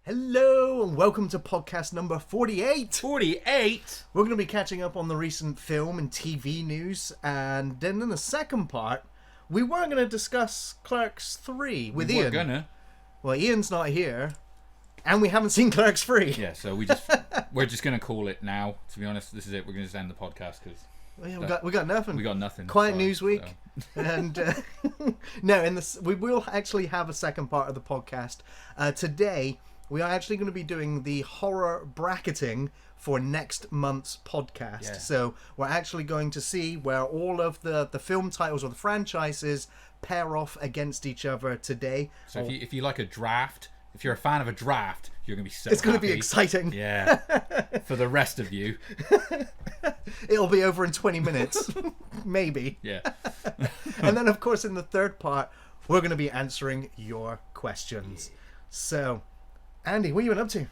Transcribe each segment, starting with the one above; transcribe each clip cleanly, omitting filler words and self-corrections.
Hello and welcome to podcast number 48. 48? We're going to be catching up on the recent film and TV news, and then in the second part, we weren't going to discuss Clerks 3 with Ian. We're gonna. Well, Ian's not here, and we haven't seen Clerks 3. Yeah, so we're just gonna call it now. To be honest, this is it. We're gonna just end the podcast because we got nothing. we got nothing. Quiet Sorry, news week, so. and no, we will actually have a second part of the podcast today. We are actually going to be doing the horror bracketing for next month's podcast. Yeah. So we're actually going to see where all of the film titles or the franchises pair off against each other today. So if you like a draft, if you're a fan of a draft, you're gonna be so. It's going to be happy. exciting. Yeah. For the rest of you. It'll be over in 20 minutes, maybe. Yeah. And then, of course, in the third part, we're going to be answering your questions. So, Andy, what have you been up to?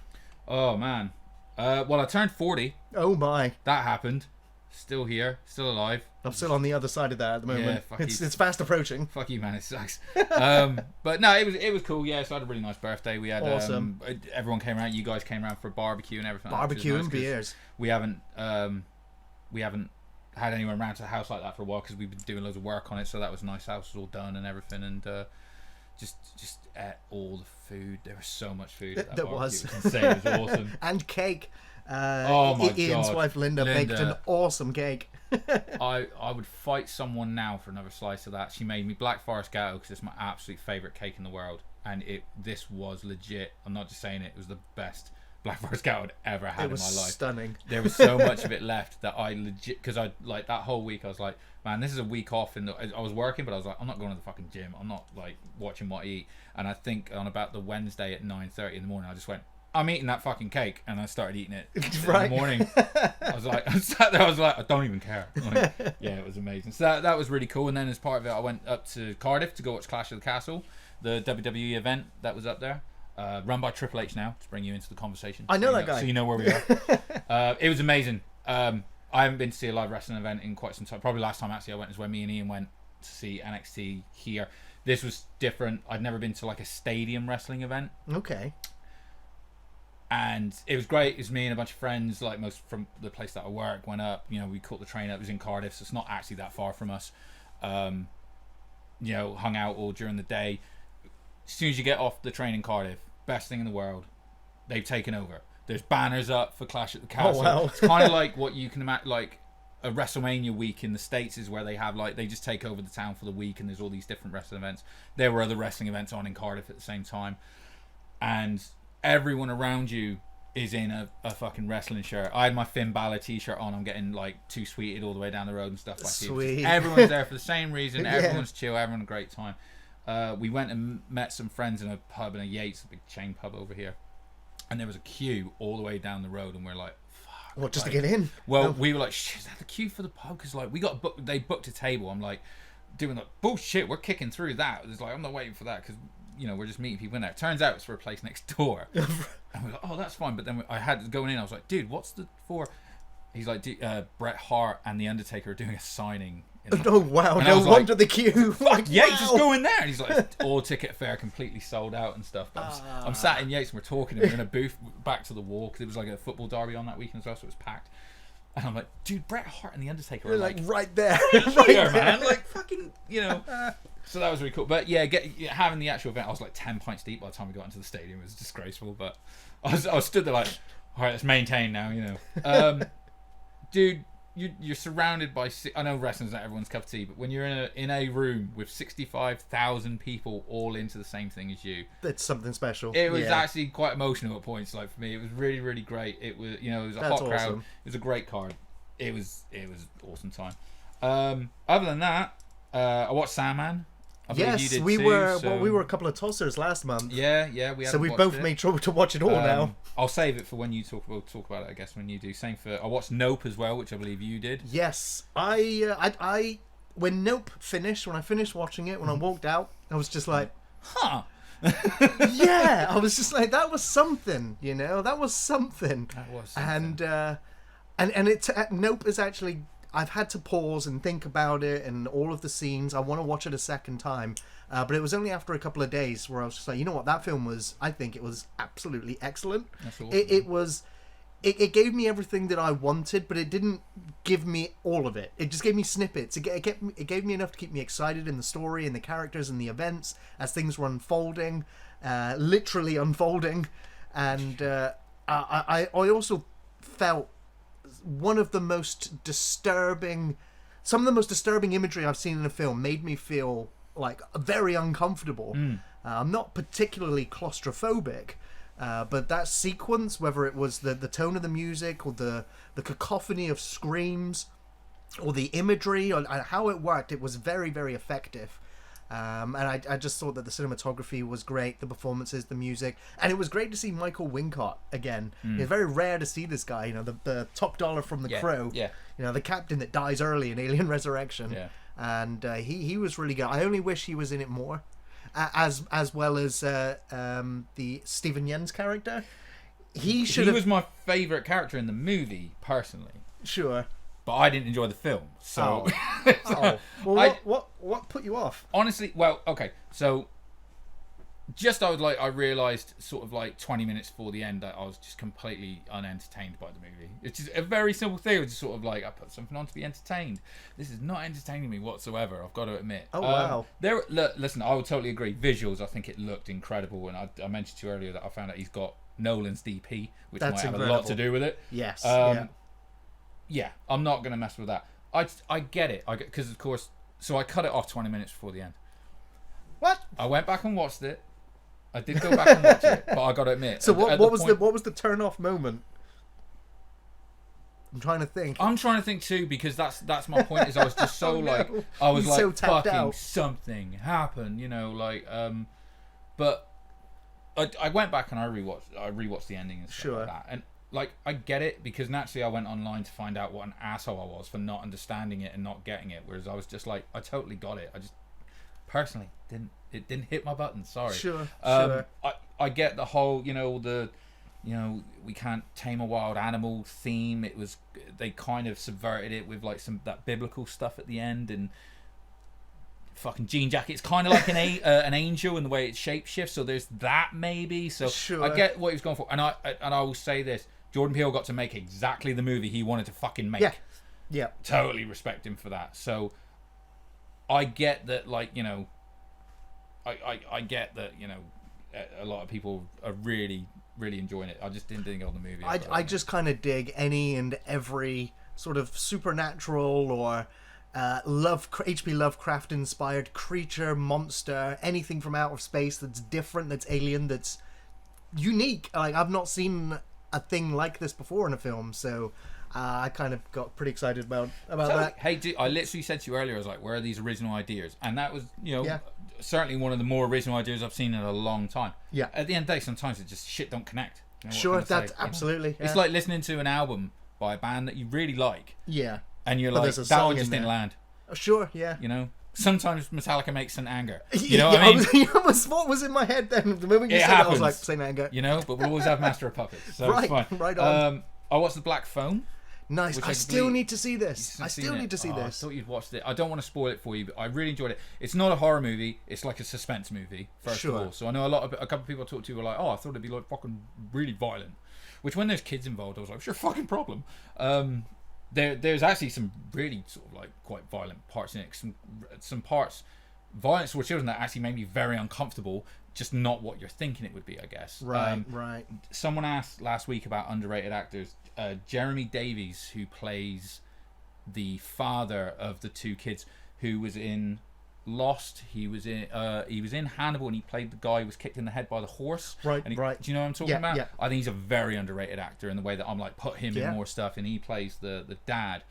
Oh man. Well, I turned 40. Oh my. That happened. Still here. Still alive. I'm still on the other side of that at the moment. fuck It's you. fast approaching. Fuck you, man. It sucks. But no, it was cool. Yeah, so I had a really nice birthday. We had Awesome. Everyone came around. You guys came around for a barbecue and everything. Barbecue which is and nice 'cause beers. We haven't had anyone around to the house like that for a while because we've been doing loads of work on it. So that was nice. The house was all done and everything, and just ate all the food. There was so much food at that There barbecue. was. It was insane. It was awesome. And cake. Oh my Ian's God. wife Linda baked an Linda. awesome cake. I would fight someone now for another slice of that. She made me Black Forest Gâteau because it's my absolute favourite cake in the world, and this was legit. I'm not just saying it was the best Black Forest Gâteau I'd ever had It in was my life. stunning. There was so much of it left that I legit, because I like that whole week I was like, man, this is a week off. I was working, but I was like, I'm not going to the fucking gym. I'm not like watching what I eat. And I think on about the Wednesday at 9:30 in the morning, I just went, I'm eating that fucking cake, and I started eating it Right. in the morning. I sat there, I was like, I don't even care. Like, yeah, it was amazing. So that was really cool. And then as part of it, I went up to Cardiff to go watch Clash of the Castle, the WWE event that was up there, run by Triple H now, to bring you into the conversation. I know So that guy. So you know where we are. It was amazing. I haven't been to see a live wrestling event in quite some time. Probably last time actually I went is when me and Ian went to see NXT here. This was different. I'd never been to like a stadium wrestling event. Okay. And it was great. It was me and a bunch of friends, like most from the place that I work, went up. You know, we caught the train up. It was in Cardiff, so it's not actually that far from us. You know, hung out all during the day. As soon as you get off the train in Cardiff, best thing in the world, they've taken over. There's banners up for Clash at the Castle. Oh, wow. It's kind of like what you can imagine, like a WrestleMania week in the States is where they have like, they just take over the town for the week and there's all these different wrestling events. There were other wrestling events on in Cardiff at the same time. And everyone around you is in a fucking wrestling shirt. I had my Finn Balor t-shirt on. I'm getting like too sweeted all the way down the road and stuff like that. Sweet. Everyone's there for the same reason. Yeah. Everyone's chill. Everyone had a great time. We went and met some friends in a pub in a Yates, a big chain pub over here. And there was a queue all the way down the road, and we're like, fuck. What, just like, to get in? Well, No. we were like, shit, is that the queue for the pub? Because like, they booked a table. I'm like, doing like, bullshit, we're kicking through that. It's like, I'm not waiting for that because, you know, we're just meeting people in there. It turns out it's for a place next door. And we're like, oh, that's fine. But then I had going in, I was like, dude, what's the for? He's like, Bret Hart and The Undertaker are doing a signing. Oh, wow. And I No was wonder like, the queue. Like, Yates, wow. just go in there. And he's like, all ticket fare completely sold out and stuff. But I'm sat in Yates and we're talking and we're in a booth back to the wall because it was like a football derby on that weekend as well, so it was packed. And I'm like, dude, Bret Hart and The Undertaker are You're like right there. right here, man. Like, fucking, you know. So that was really cool. But yeah, having the actual event, I was like 10 pints deep by the time we got into the stadium. It was disgraceful. But I was stood there like, all right, let's maintain now, you know. Dude, you're surrounded by, I know wrestling's not everyone's cup of tea, but when you're in a room with 65,000 people all into the same thing as you, It's something special. it was Yeah. actually quite emotional at points. Like for me, it was really, really great. It was, you know, it was a That's hot crowd. awesome. It was a great card. It was awesome time. Other than that, I watched Sandman. I believe you Yes, did we too, were. so- Well, we were a couple of tossers last month. Yeah, we. So we watched both it. made sure to watch it all now. I'll save it for when you talk. We'll talk about it, I guess, when you do. Same for. I watched Nope as well, which I believe you did. Yes, I when Nope finished, when I finished watching it, when I walked out, I was just like, Huh. yeah, I was just like, that was something, you know, that was something. That was something. And Nope is actually I've had to pause and think about it and all of the scenes. I want to watch it a second time, but it was only after a couple of days where I was just like, you know what, that film was. I think it was absolutely excellent. That's awesome. It was. It gave me everything that I wanted, but it didn't give me all of it. It just gave me snippets. It gave me enough to keep me excited in the story and the characters and the events as things were unfolding, literally unfolding. And I also felt some of the most disturbing imagery I've seen in a film made me feel like very uncomfortable. I'm not particularly claustrophobic. But that sequence, whether it was the tone of the music or the cacophony of screams or the imagery or how it worked, it was very, very effective. And I just thought that the cinematography was great, the performances, the music, and it was great to see Michael Wincott again. It's very rare to see this guy, the top dollar from the Crow, the captain that dies early in Alien Resurrection, and he was really good. I only wish he was in it more. As well as the Stephen Yen's character, he was my favourite character in the movie personally. Sure, but I didn't enjoy the film. So, Well, what put you off? Honestly, well, okay, so I realised sort of like 20 minutes before the end that I was just completely unentertained by the movie. It's just a very simple thing. It's just sort of like, I put something on to be entertained. This is not entertaining me whatsoever, I've got to admit. Oh, wow. Listen, I would totally agree. Visuals, I think it looked incredible. And I mentioned to you earlier that I found out he's got Nolan's DP, which might have a lot to do with it. Yes. Yeah, I'm not going to mess with that. I get it. Because, of course, so I cut it off 20 minutes before the end. What? I went back and watched it. I did go back and watch it, but I got to admit. So what was the turn off moment? I'm trying to think. I'm trying to think too, because that's my point. Is I was just so I was like, so fucking out. Something happened, but I went back and I rewatched the ending and stuff like that, and I get it, because naturally I went online to find out what an asshole I was for not understanding it and not getting it, whereas I was just like, I totally got it. I just personally didn't hit my button. Sorry. Sure. I get the whole, we can't tame a wild animal theme. They kind of subverted it with like that biblical stuff at the end, and fucking jean jacket's kind of like an angel in the way it shapeshifts. So there's that maybe. So I get what he was going for, and I will say this: Jordan Peele got to make exactly the movie he wanted to fucking make. Yeah. Totally respect him for that. So I get that, I get that, a lot of people are really, really enjoying it. I just didn't think of the movie. I just kind of dig any and every sort of supernatural or H.P. Lovecraft inspired creature, monster, anything from outer space that's different, that's alien, that's unique. I've not seen a thing like this before in a film, so I kind of got pretty excited about that. Hey, I literally said to you earlier, I was like, where are these original ideas? And that was, certainly one of the more original ideas I've seen in a long time. Yeah. At the end of the day, sometimes it just shit don't connect. Sure, that's absolutely. It's like listening to an album by a band that you really like. Yeah. And you're like, that one just didn't land. Sure, yeah. Sometimes Metallica makes Saint Anger. You know what I mean? What was in my head then? The moment you said it, I was like, Saint Anger. But we'll always have Master of Puppets. So right, it's fine. Right on. I watched The Black Phone. Nice. I still need to see this. I thought you'd watched it. I don't want to spoil it for you, but I really enjoyed it. It's not a horror movie. It's like a suspense movie, first of all. So I know a couple of people I talked to were like, I thought it'd be like fucking really violent. Which, when there's kids involved, I was like, sure, fucking problem. There's actually some really sort of like quite violent parts in it. Some parts, violence for children, that actually made me very uncomfortable. Just not what you're thinking it would be, I guess. Right. Someone asked last week about underrated actors. Jeremy Davies, who plays the father of the two kids, who was in Lost. He was in Hannibal, and he played the guy who was kicked in the head by the horse. Right. Do you know what I'm talking about? Yeah. I think he's a very underrated actor in the way that I'm like, put him in more stuff, and he plays the dad,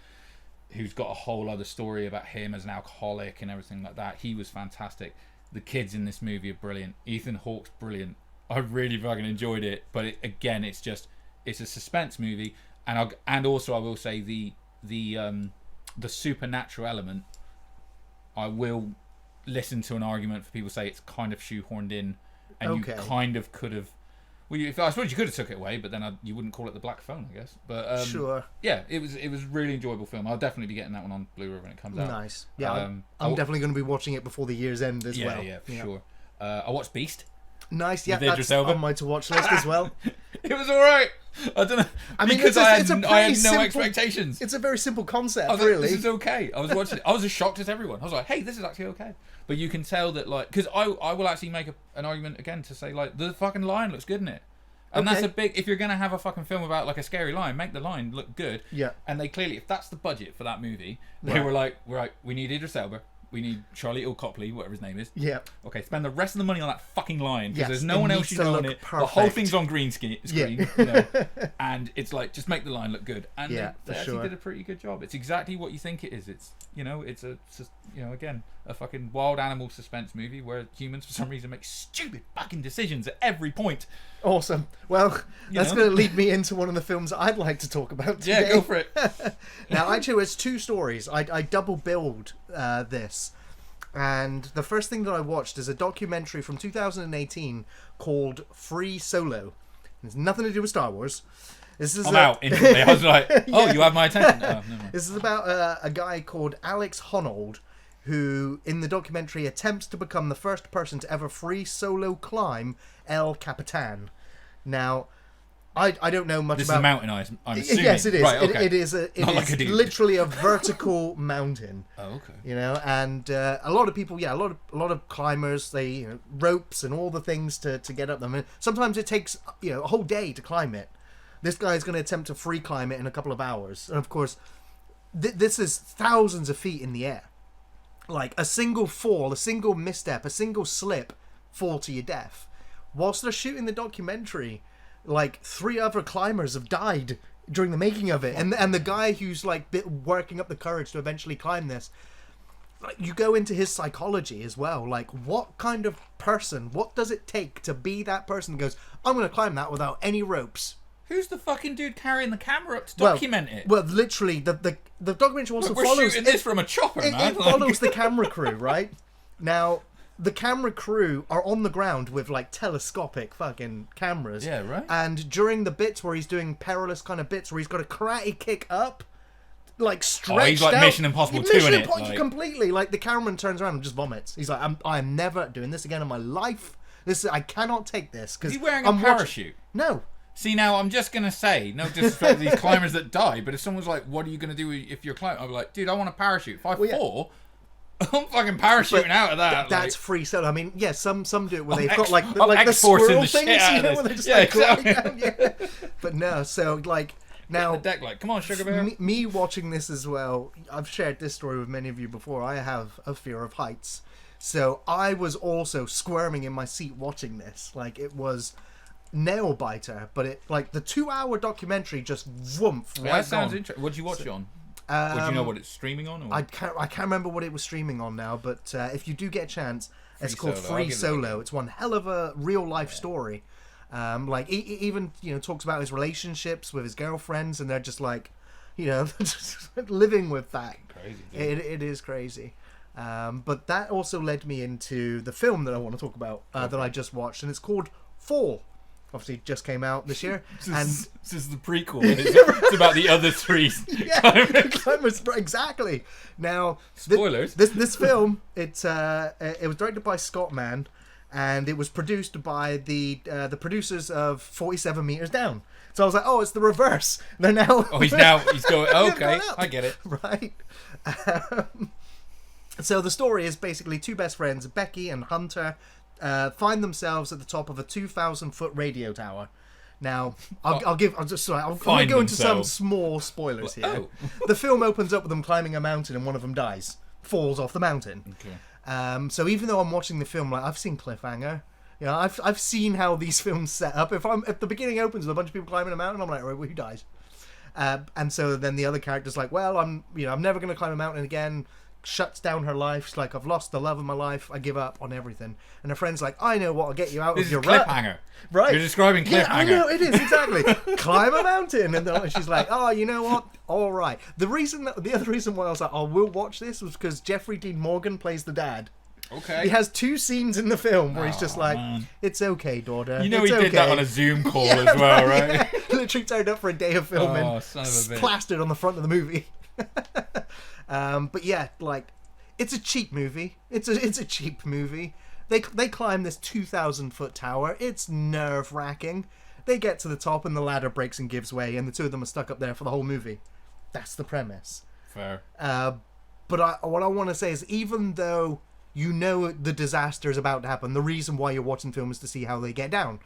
who's got a whole other story about him as an alcoholic and everything like that. He was fantastic. The kids in this movie are brilliant. Ethan Hawke's brilliant. I really fucking enjoyed it, but it's a suspense movie, and also I will say the supernatural element. I will listen to an argument for people say it's kind of shoehorned in, and you kind of could have. Well, I suppose you could have took it away, but then you wouldn't call it the Black Phone, I guess. But Sure. Yeah, it was a really enjoyable film. I'll definitely be getting that one on Blu-ray when it comes out. Nice. Yeah, I'm definitely going to be watching it before the year's end as well. Yeah, for sure. I watched Beast. Nice. Yeah, With Idris that's Elba. on my to-watch list as well. It was all right. I don't know. I mean, because it's a I pretty had no simple- expectations. It's a very simple concept, I was like, really. this is okay. I was watching it. I was as shocked as everyone. I was like, hey, this is actually okay. But you can tell that, like, because I will actually make an argument again to say, like, the fucking lion looks good in it. And Okay. that's a big, if you're going to have a fucking film about, like, a scary lion, make the lion look good. Yeah. And they clearly, if that's the budget for that movie, they were like, right, we need Idris Elba. We need Charlie Copley, whatever his name is. Yeah. Okay, spend the rest of the money on that fucking lion because Yes, there's no it one else needs you to know on look it. The whole perfect. thing's on green screen, Yeah. you know, and it's like just make the line look good. And Yeah, they for actually sure. did a pretty good job. It's exactly what you think it is. It's it's again a fucking wild animal suspense movie where humans for some reason make stupid fucking decisions at every point. Awesome. Well, that's know? going to lead me into one of the films I'd like to talk about today. Yeah, go for it. Now, actually, it's two stories. I double billed this. And the first thing that I watched is a documentary from 2018 called Free Solo. It's nothing to do with Star Wars. This is I'm out instantly. I was like, oh, you have my attention. Oh, never mind. This is about a guy called Alex Honnold, who in the documentary attempts to become the first person to ever free solo climb El Capitan. Now, I don't know much This about... is a mountain, I'm assuming. Yes, it is. Right, okay. It is Not like a dude. literally a vertical mountain. Oh, okay. You know, and a lot of people, a lot of climbers, they ropes and all the things to get up them. And sometimes it takes a whole day to climb it. This guy's going to attempt to free climb it in a couple of hours, and of course, this is thousands of feet in the air. Like a single fall, a single misstep, a single slip, fall to your death. Whilst they're shooting the documentary, like 3 other climbers have died during the making of it, and the guy who's like working up the courage to eventually climb this, like, you go into his psychology as well. Like, what kind of person, what does it take to be that person who goes, I'm going to climb that without any ropes? Who's the fucking dude carrying the camera up to document it? Well, literally, the documentary also We're follows... shooting this from a chopper, man. It follows the camera crew, right? Now, the camera crew are on the ground with, like, telescopic fucking cameras. Yeah, right. And during the bits where he's doing perilous kind of bits where he's got a karate kick up, like, stretched he's like out. Mission Impossible 2 Mission in it, Impossible like- completely. Like, the cameraman turns around and just vomits. He's like, I'm never doing this again in my life. I cannot take this. Is he wearing a parachute? No. See, now, I'm just going to say, no disrespect to these climbers that die, but if someone's like, what are you going to do if you're climbing? I'll be like, dude, I want a parachute. If I fall, I'm fucking parachuting out of that. That's free solo. I mean, yeah, some do it where they've I'm got like the X-forcing squirrel the shit things, out you of know, this. where they're just Yeah, like exactly. gliding down, yeah. But no, so like now the deck, like, come on, sugar bear. me watching this as well. I've shared this story with many of you before. I have a fear of heights, so I was also squirming in my seat watching this. Like, it was nail biter, but it like the 2-hour documentary just whoomph right That sounds on. interesting. What did you watch it on? Would you know what it's streaming on? Or? I can't remember what it was streaming on now, but if you do get a chance, it's called Solo. I'll Free give it a Solo. go. It's one hell of a real life story. Like he even talks about his relationships with his girlfriends, and they're just like, just living with that. Crazy, dude. It is crazy. But that also led me into the film that I want to talk about that I just watched, and it's called Fall. Obviously, it just came out this year. This is the prequel. And it's about the other 3 climbers. Exactly. Now, Spoilers. This film, it was directed by Scott Mann, and it was produced by the producers of 47 Meters Down. So I was like, oh, it's the reverse. They're now. Oh, he's going. They've Okay, gone up. I get it. Right. So the story is basically 2 best friends, Becky and Hunter, find themselves at the top of a 2,000-foot radio tower. Now, I'm going to go into some small spoilers here. Oh. The film opens up with them climbing a mountain, and one of them dies, falls off the mountain. Okay. So even though I'm watching the film, like, I've seen Cliffhanger. I've seen how these films set up. If the beginning opens with a bunch of people climbing a mountain, I'm like, right, well, who dies? And so then the other character's like, well, I'm never going to climb a mountain again. Shuts down her life. She's like, I've lost the love of my life. I give up on everything. And her friend's like, I know what'll get you out This of is your rut. Cliffhanger. Right. You're describing Cliffhanger. Yeah, I know, it is, exactly. Climb a mountain. And then she's like, oh, you know what? All right. The other reason why I was like, oh, we'll watch this was because Jeffrey Dean Morgan plays the dad. Okay. He has 2 scenes in the film where he's just like, man. "It's okay, daughter." You know it's he did that on a Zoom call as well, right? Literally turned up for a day of filming. Oh, son of a bitch. Plastered on the front of the movie. But yeah, like, it's a cheap movie. It's a cheap movie. They climb this 2,000-foot tower. It's nerve-wracking. They get to the top and the ladder breaks and gives way, and the 2 of them are stuck up there for the whole movie. That's the premise. Fair. But what I want to say is, even though you know the disaster is about to happen, the reason why you're watching film is to see how they get down.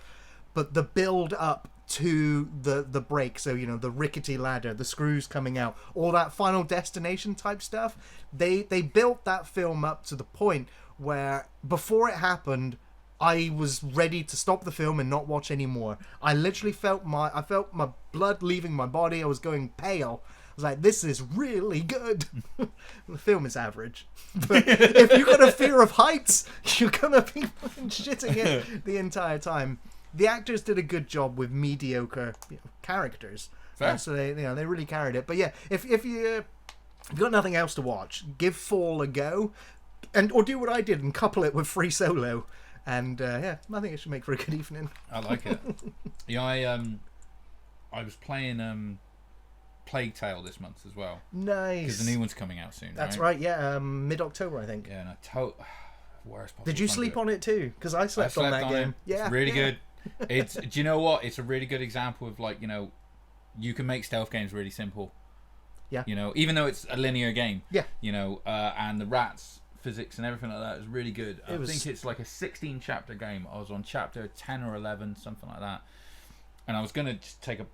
But the build up to the break, so, you know, the rickety ladder, the screws coming out, all that Final Destination type stuff, they built that film up to the point where before it happened, I was ready to stop the film and not watch anymore. I literally felt my blood leaving my body. I was going pale. I was like, this is really good. The film is average. But if you've got a fear of heights, you're going to be fucking shitting it the entire time. The actors did a good job with mediocre, you know, characters. So they really carried it. But yeah, if you've got nothing else to watch, give Fall a go, or do what I did and couple it with Free Solo. And yeah, I think it should make for a good evening. I like it. Yeah, I was playing Plague Tale this month as well. Nice. Because the new one's coming out soon. That's right. Yeah, mid-October, I think. Yeah, and worst possible. Did you sleep on it too? Because I slept on that game. Yeah, it's really good. Do you know what? It's a really good example of, like, you know, you can make stealth games really simple. Yeah. You know, even though it's a linear game. Yeah. You know, and the rats physics and everything like that is really good. I think it's like a 16 chapter game. I was on chapter 10 or 11, something like that. And I was going to just take a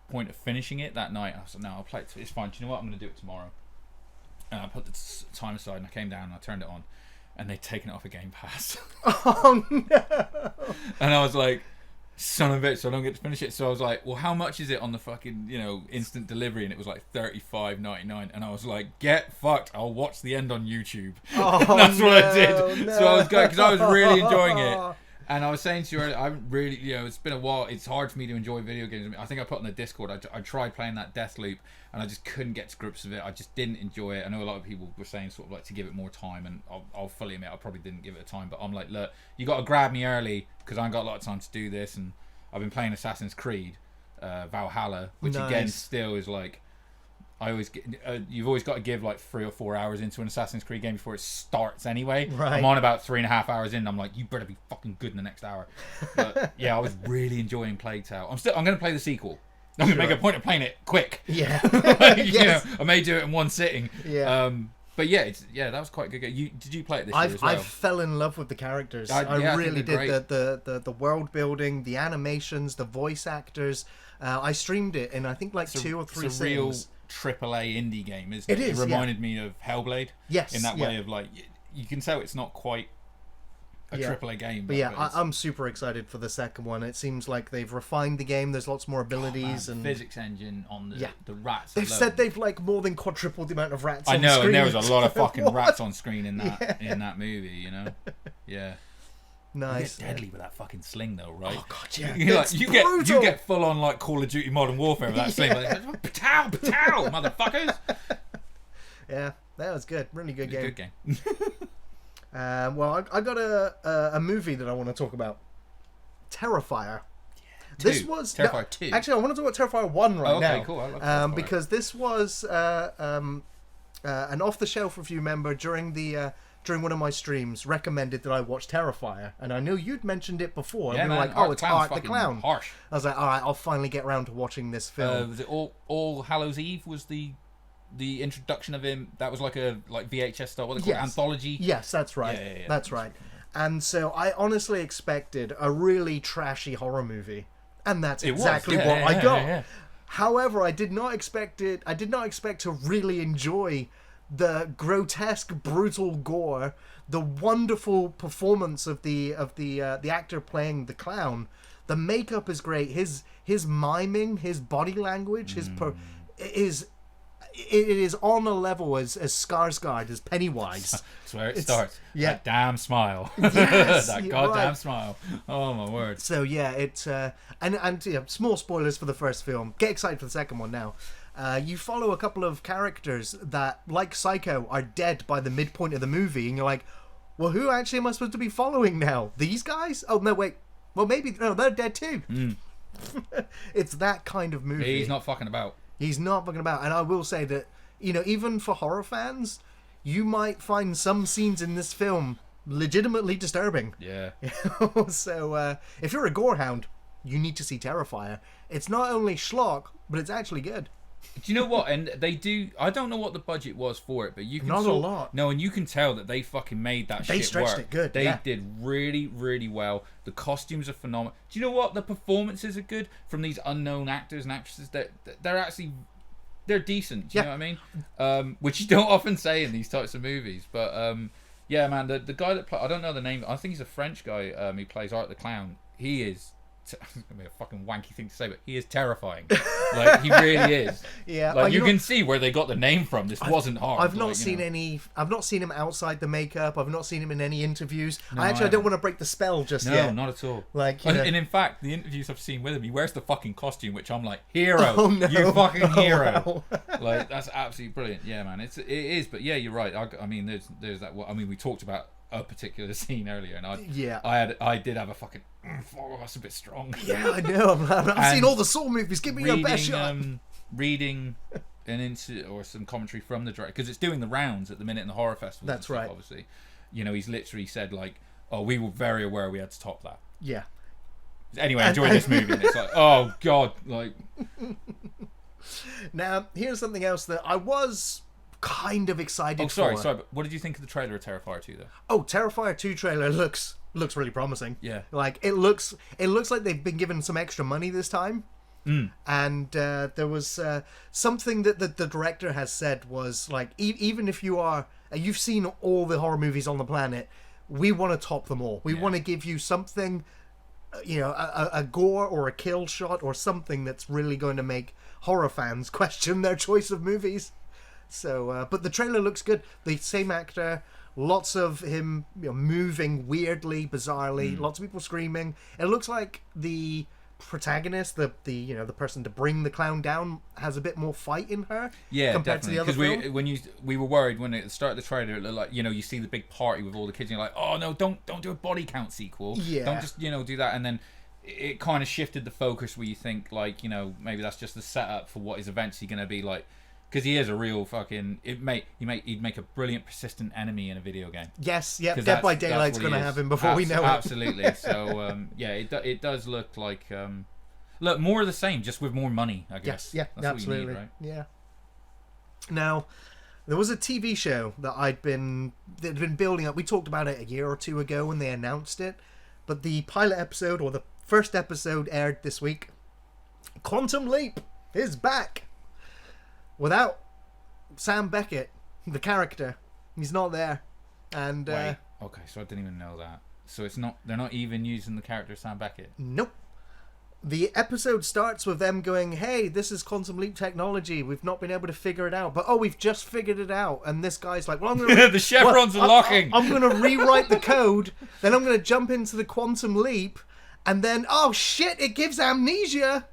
point of finishing it that night. I was like, no, I'll play it. It's fine. Do you know what? I'm going to do it tomorrow. And I put the time aside and I came down and I turned it on. And they'd taken it off a Game Pass. Oh, no. And I was like, son of a bitch, so I don't get to finish it. So I was like, well, how much is it on the fucking, you know, instant delivery? And it was like $35.99. And I was like, get fucked. I'll watch the end on YouTube. Oh, that's what I did. No. So I was going, because I was really enjoying it. And I was saying to you earlier, I'm really, you know, it's been a while. It's hard for me to enjoy video games. I think I put on the Discord, I tried playing that Deathloop and I just couldn't get to grips with it. I just didn't enjoy it. I know a lot of people were saying sort of like to give it more time, and I'll fully admit I probably didn't give it a time. But I'm like, look, you got to grab me early because I ain't got a lot of time to do this. And I've been playing Assassin's Creed Valhalla, which again still is like, I always get, you've always got to give like 3 or 4 hours into an Assassin's Creed game before it starts anyway. Right. I'm on about 3.5 hours in. And I'm like, you better be fucking good in the next hour. But yeah, I was really enjoying Plague Tale. I'm going to play the sequel. I'm going to make a point of playing it quick. Yeah. Like, yes. You know, I may do it in one sitting. Yeah. But yeah, that was quite a good game. Did you play it this year as well? I fell in love with the characters. I really did. great. The world building, the animations, the voice actors. I streamed it in I think like 2 or 3 It's a real sittings. AAA indie game, isn't It it? is, It reminded me of Hellblade. Yes, in that way of like, you can tell it's not quite a AAA game. But yeah, I'm super excited for the second one. It seems like th've refined the game. There's lots more abilities and physics engine on the rats. They've alone. said they've like more than quadrupled the amount of rats. I on know, screen. and there was a lot of fucking rats on screen in that Yeah. in that movie. You know, yeah. Nice. You get deadly with that fucking sling though, right? Oh god, yeah. You It's you brutal. get full on like Call of Duty Modern Warfare with that sling. Like, patow, patow, motherfuckers. Yeah, that was good. Really good game. Good game. Well, I got a movie that I want to talk about. Terrifier. Two. This was Terrifier 2. Actually, I want to talk about Terrifier 1 right now. Okay, cool. I love Terrifier. Because this was an off-the-shelf review member during one of my streams recommended that I watch Terrifier, and I know you'd mentioned it before. Yeah, and we were man, like, Art oh, the it's Clown's Art the fucking Clown. harsh. I was like, all right, I'll finally get around to watching this film. Was it All Hallows Eve was the introduction of him? That was like a VHS style, what they call it, anthology. Yes, that's right. Yeah. That's right. And so I honestly expected a really trashy horror movie, and that's exactly what I got. Yeah. However, I did not expect to really enjoy the grotesque, brutal gore, the wonderful performance of the actor playing the clown. The makeup is great. His miming, his body language, it is on a level as Skarsgård, as Pennywise. That's where it starts. Yeah. That damn smile. Yes, that you're goddamn right. smile. Oh my word. So yeah, it's and yeah, small spoilers for the first film. Get excited for the second one now. You follow a couple of characters that, like Psycho, are dead by the midpoint of the movie, and you're like, well, who actually am I supposed to be following now? These guys? Oh, no, wait. Well, maybe, no, they're dead too. It's that kind of movie. He's not fucking about. He's not fucking about. And I will say that, you know, even for horror fans, you might find some scenes in this film legitimately disturbing. Yeah. So, if you're a gorehound, you need to see Terrifier. It's not only schlock, but it's actually good. Do you know what? And they do. I don't know what the budget was for it, but you can Not a lot. No, and you can tell that they fucking made that shit work. They stretched it good. They yeah. did really, really well. The costumes are phenomenal. Do you know what? The performances are good from these unknown actors and actresses. They're actually decent. Do you know what I mean? Which you don't often say in these types of movies. But yeah, man, the guy that I don't know the name. I think he's a French guy. Who plays Art the Clown. He is. It's gonna be a fucking wanky thing to say, but he is terrifying. Like, he really is. Yeah, like, you can see where they got the name from. This wasn't hard. I've not seen any. I've not seen him outside the makeup. I've not seen him in any interviews. No, I don't want to break the spell just yet. No, not at all. Like, and in fact, the interviews I've seen with him, he wears the fucking costume, which I'm like, hero, oh, no. you fucking hero. Wow. Like, that's absolutely brilliant. Yeah, man, it is. But yeah, you're right. I mean, there's that. I mean, we talked about a particular scene earlier, and I did have a fucking. Oh, that's a bit strong. Yeah, I know. I've seen all the Saw movies. Give me your best shot. Reading or some commentary from the director, because it's doing the rounds at the minute in the horror festival. That's right. Obviously, you know, he's literally said like, "Oh, we were very aware we had to top that." Yeah. Anyway, enjoy this movie, and it's like, oh god, like. Now, here's something else that I was kind of excited for. Sorry, but what did you think of the trailer of Terrifier 2 though? Oh, Terrifier 2 trailer looks really promising. Yeah. Like, it looks like they've been given some extra money this time. And there was something that the director has said was like, even if you've seen all the horror movies on the planet, we want to top them all. We want to give you something, you know, a gore or a kill shot or something that's really going to make horror fans question their choice of movies. So, but the trailer looks good. The same actor, lots of him, you know, moving weirdly, bizarrely, lots of people screaming. It looks like the protagonist, the the person to bring the clown down, has a bit more fight in her. Yeah, compared definitely. to the other film. We were worried when it started the trailer, it looked like, you know, you see the big party with all the kids, and you're like, oh no, don't do a body count sequel. Yeah. Don't just, you know, do that, and then it kind of shifted the focus where you think like, you know, maybe that's just the setup for what is eventually going to be like. Because he is a real fucking. He'd make a brilliant, persistent enemy in a video game. Yes, yeah. Dead by Daylight's going to have him before we know it. Absolutely. So yeah, it does look like more of the same, just with more money. I guess. Yes, yeah, that's absolutely. What you need, right? Yeah. Now, there was a TV show that had been building up. We talked about it a year or two ago when they announced it, but the pilot episode or the first episode aired this week. Quantum Leap is back. Without Sam Beckett, the character, he's not there, and wait, okay, so I didn't even know that. So they're not even using the character Sam Beckett. Nope. The episode starts with them going, "Hey, this is Quantum Leap technology. We've not been able to figure it out, but we've just figured it out." And this guy's like, "Well, I'm gonna the chevrons are locking. I'm gonna rewrite the code. Then I'm gonna jump into the Quantum Leap, and then oh shit, it gives amnesia."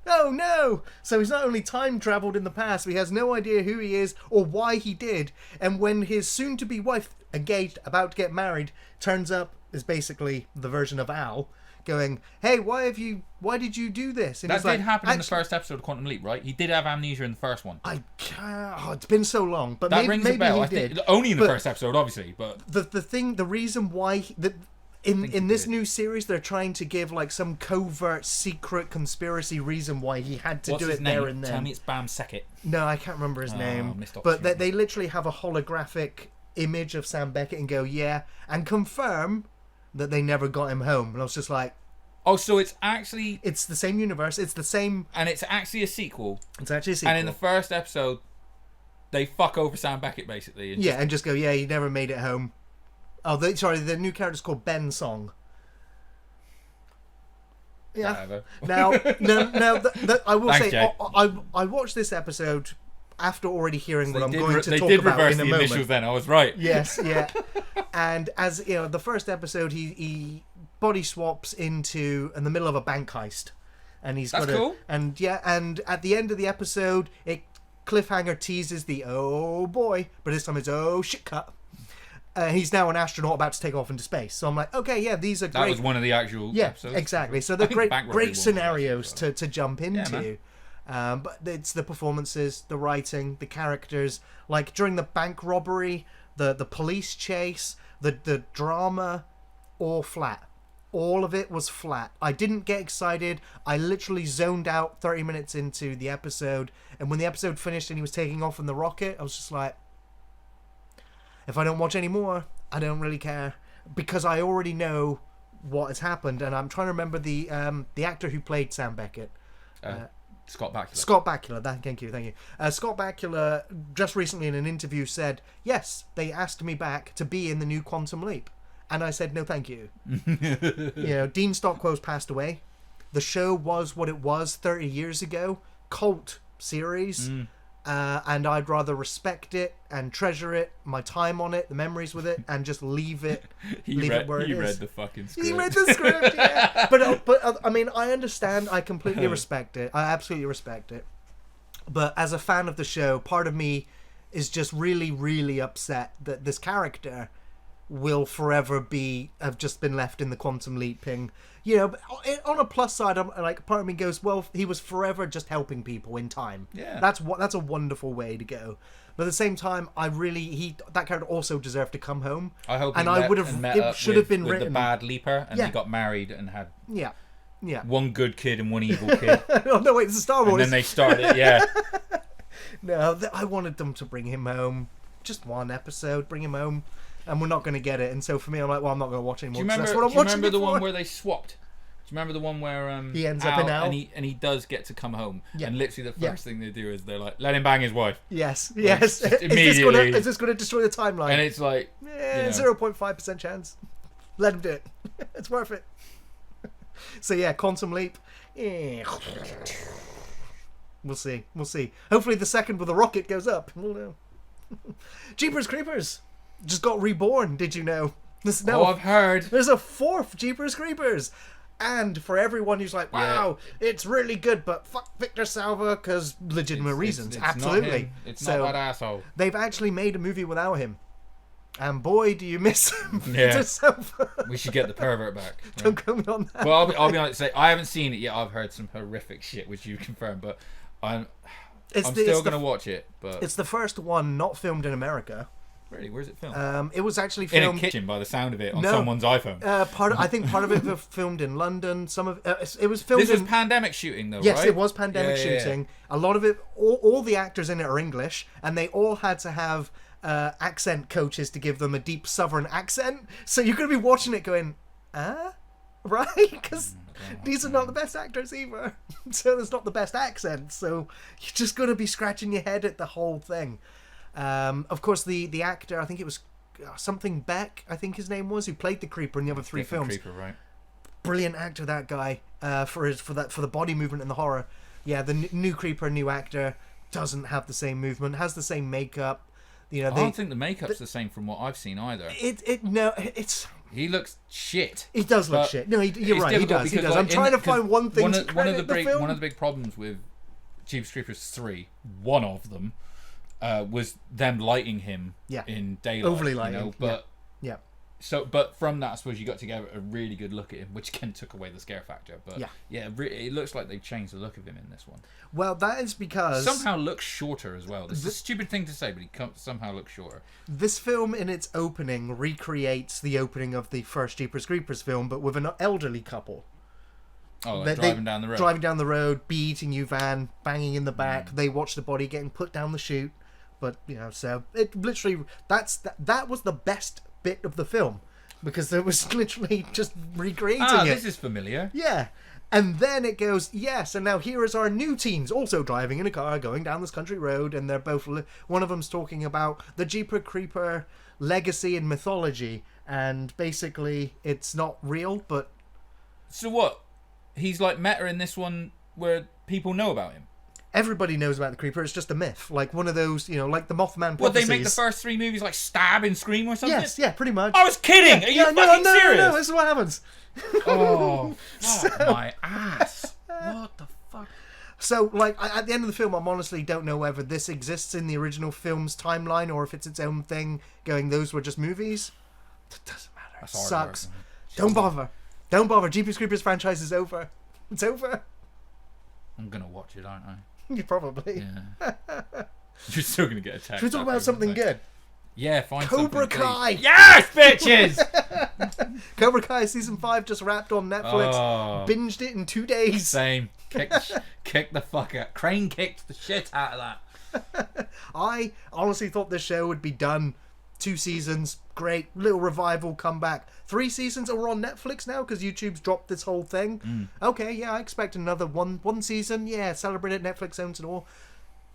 Oh no! So he's not only time traveled in the past, but he has no idea who he is or why he did. And when his soon-to-be wife, engaged, about to get married, turns up, is basically the version of Al, going, "Hey, why did you do this?" And that he's did like, happen in the first episode of Quantum Leap, right? He did have amnesia in the first one. It's been so long, but that rings a bell. He I think did. Only in the first episode, obviously, but the reason why in this new series, they're trying to give like some covert, secret conspiracy reason why he had to do it there and then. Tell me it's Bam Sackett. No, I can't remember his name. Missed But they literally have a holographic image of Sam Beckett and go, yeah, and confirm that they never got him home. And I was just like, oh, so it's the same universe. It's the same, and it's actually a sequel. It's actually a sequel. And in the first episode, they fuck over Sam Beckett basically. And just go, yeah, he never made it home. Oh, the new character's called Ben Song. Yeah. Now, I will Thanks, say, Jay. I watched this episode after already hearing what I'm going to talk They did about reverse in a the moment. initials then, I was right. Yes, yeah. And as you know, the first episode, he body swaps in the middle of a bank heist, and That's cool. And at the end of the episode, cliffhanger teases the oh boy, but this time it's oh shit cut. He's now an astronaut about to take off into space. So I'm like, okay, yeah, these are great. That was one of the actual episodes. Exactly. So they're great scenarios to jump into. Yeah, but it's the performances, the writing, the characters. Like during the bank robbery, the police chase, the drama, all flat. All of it was flat. I didn't get excited. I literally zoned out 30 minutes into the episode. And when the episode finished and he was taking off in the rocket, I was just like, if I don't watch any more, I don't really care. Because I already know what has happened. And I'm trying to remember the actor who played Sam Beckett. Scott Bakula. Scott Bakula, thank you. Scott Bakula just recently in an interview said, yes, they asked me back to be in the new Quantum Leap. And I said, no, thank you. Dean Stockwell's passed away. The show was what it was 30 years ago. Cult series. And I'd rather respect it and treasure it, my time on it, the memories with it, and just leave it where it is. He read the fucking script. He read the script, yeah. But I mean, I understand. I completely respect it. I absolutely respect it. But as a fan of the show, part of me is just really, really upset that this character will forever have just been left in the quantum leaping. But on a plus side, I'm like, part of me goes, well, he was forever just helping people in time. Yeah, that's a wonderful way to go. But at the same time, that character also deserved to come home. I hope. And it should have been written. The bad leaper, and he got married and had one good kid and one evil kid. Oh no, wait, it's a Star Wars. And then they started, yeah. No, I wanted them to bring him home. Just one episode, bring him home. And we're not going to get it. And so for me, I'm like, well, I'm not going to watch anymore. Do you remember the one where they swapped? Do you remember the one where he ends up in Al? And he does get to come home? Yeah. And literally the first thing they do is they're like, let him bang his wife. Yes. Immediately. Is this going to destroy the timeline? And it's like... 0.5% chance. Let him do it. It's worth it. So yeah, Quantum Leap. We'll see. Hopefully the second with the rocket goes up. We'll know. Jeepers Creepers just got reborn. Did you know? I've heard. There's a fourth Jeepers Creepers. And for everyone who's like, wow, it's really good, but fuck Victor Salva because legitimate reasons. It's absolutely. Not him. It's not that asshole. They've actually made a movie without him. And boy, do you miss him. Yeah. We should get the pervert back. Right? Don't quote me on that. Well, I'll be honest. I haven't seen it yet. I've heard some horrific shit, which you confirmed, but I'm still going to watch it. But it's the first one not filmed in America. Really? Where's it filmed? It was actually filmed in a kitchen, by the sound of it, on someone's iPhone. I think part of it was filmed in London. Some of it was filmed. This was pandemic shooting, though. Yes, right? it was pandemic shooting. Yeah. A lot of it, all the actors in it are English, and they all had to have accent coaches to give them a deep Southern accent. So you're going to be watching it going, right? Because these are not the best actors either. So there's not the best accent. So you're just going to be scratching your head at the whole thing. Of course, the actor, I think it was something Beck, I think his name was, who played the Creeper in the other three films. Creeper, right? Brilliant actor, that guy. For the body movement and the horror. Yeah, the new Creeper, new actor, doesn't have the same movement, has the same makeup. I don't think the makeup's the same from what I've seen either. He looks shit. He does look shit. No, you're right. He does. Like, I'm trying to find one thing. One of the big problems with Jeepers Creepers 3, one of them. Was them lighting him in daylight, overly lighting, but yeah. So, but from that, I suppose you got to get a really good look at him, which again took away the scare factor. But it looks like they've changed the look of him in this one. Well, that is because somehow looks shorter as well. This is a stupid thing to say, but he somehow looks shorter. This film, in its opening, recreates the opening of the first Jeepers Creepers film, but with an elderly couple. Oh, like driving down the road. Driving down the road, beating you van, banging in the back. They watch the body getting put down the chute. But so it literally that was the best bit of the film because it was literally just recreating it. This is familiar. Yeah, and then it goes yes, and now here is our new teens also driving in a car going down this country road, and they're both one of them's talking about the Jeeper Creeper legacy and mythology, and basically it's not real. But so what? He's like meta in this one where people know about him. Everybody knows about the Creeper. It's just a myth, like one of those, like the Mothman prophecies. What, they make the first three movies like Stab and Scream or something? Yes, yeah, pretty much. I was kidding. Are you fucking serious? No, this is what happens. Oh, fuck my ass! What the fuck? So, like, at the end of the film, I'm honestly don't know whether this exists in the original film's timeline or if it's its own thing, going, those were just movies. It doesn't matter. It sucks. Don't bother. Don't bother. Jeepers Creepers franchise is over. It's over. I'm going to watch it, aren't I? You probably. Yeah. You're still going to get attacked. Should we talk about something good? Yeah, find Cobra something. Kai. Yes, bitches! Cobra Kai season 5 just wrapped on Netflix. Oh. Binged it in 2 days. Same. Kick the fuck out. Crane kicked the shit out of that. I honestly thought this show would be done. 2 seasons, great little revival, comeback. 3 seasons are on Netflix now because YouTube's dropped this whole thing. Okay, yeah, I expect another one season. Yeah, celebrate it. Netflix owns it all.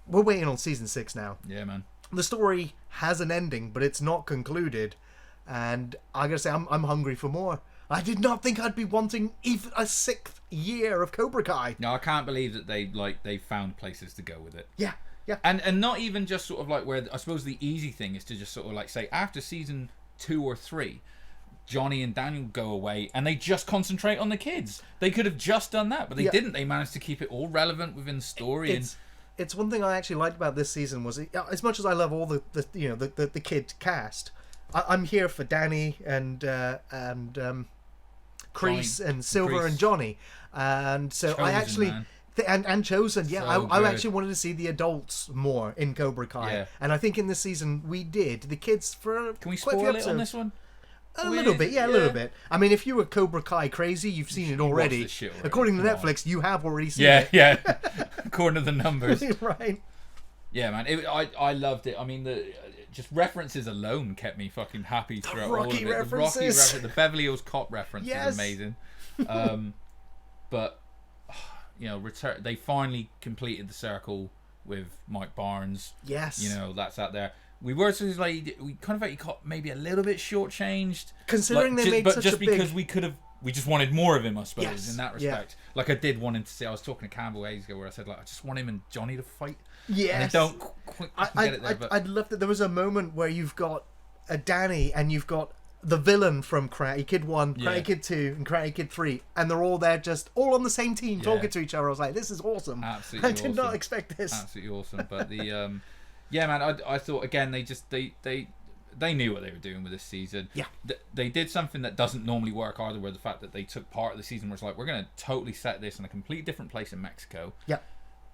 We're waiting on season 6 now. Yeah, man. The story has an ending, but it's not concluded, and I gotta say, I'm hungry for more. I did not think I'd be wanting even a 6th year of Cobra Kai. No, I can't believe that they found places to go with it. Yeah. Yeah. And not even just sort of like where I suppose the easy thing is to just sort of like say after season 2 or 3, Johnny and Daniel go away and they just concentrate on the kids. They could have just done that, but they didn't. They managed to keep it all relevant within the story. It's one thing I actually liked about this season was as much as I love all the kid cast, I'm here for Danny and Kreese and Silver and Johnny, and so Chosen, I actually. Man. And Chosen, yeah, So I good. actually wanted to see the adults more in Cobra Kai, and I think in this season we did. The kids for Can we quite a few spoil it episodes. on this one? A little bit, a little bit. I mean, if you were Cobra Kai crazy, you've seen it already. This shit already. According to Come Netflix, you have already seen it. Yeah. According to the numbers. Right. Yeah, man. I loved it. I mean, just references alone kept me fucking happy throughout all of Rocky it. references. The Rocky reference, the Beverly Hills Cop reference is amazing. But they finally completed the circle with Mike Barnes. Yes. That's out there. We were sort of like we kind of got maybe a little bit shortchanged, considering they made but such just a big... because we just wanted more of him, I suppose, Yes. in that respect. Yeah. Like I did want him to see. I was talking to Campbell ages ago where I said like I just want him and Johnny to fight. Yes. And they don't quite get it there. But I'd love that there was a moment where you've got a Danny and you've got the villain from Karate Kid 1, Karate Kid 2, and Karate Kid 3, and they're all there just all on the same team talking to each other. I was like, this is awesome. Absolutely I did not expect this. Absolutely awesome. But the yeah, man, I thought again they knew what they were doing with this season. Yeah. They did something that doesn't normally work either, where the fact that they took part of the season was like, we're going to totally set this in a complete different place in Mexico. Yeah.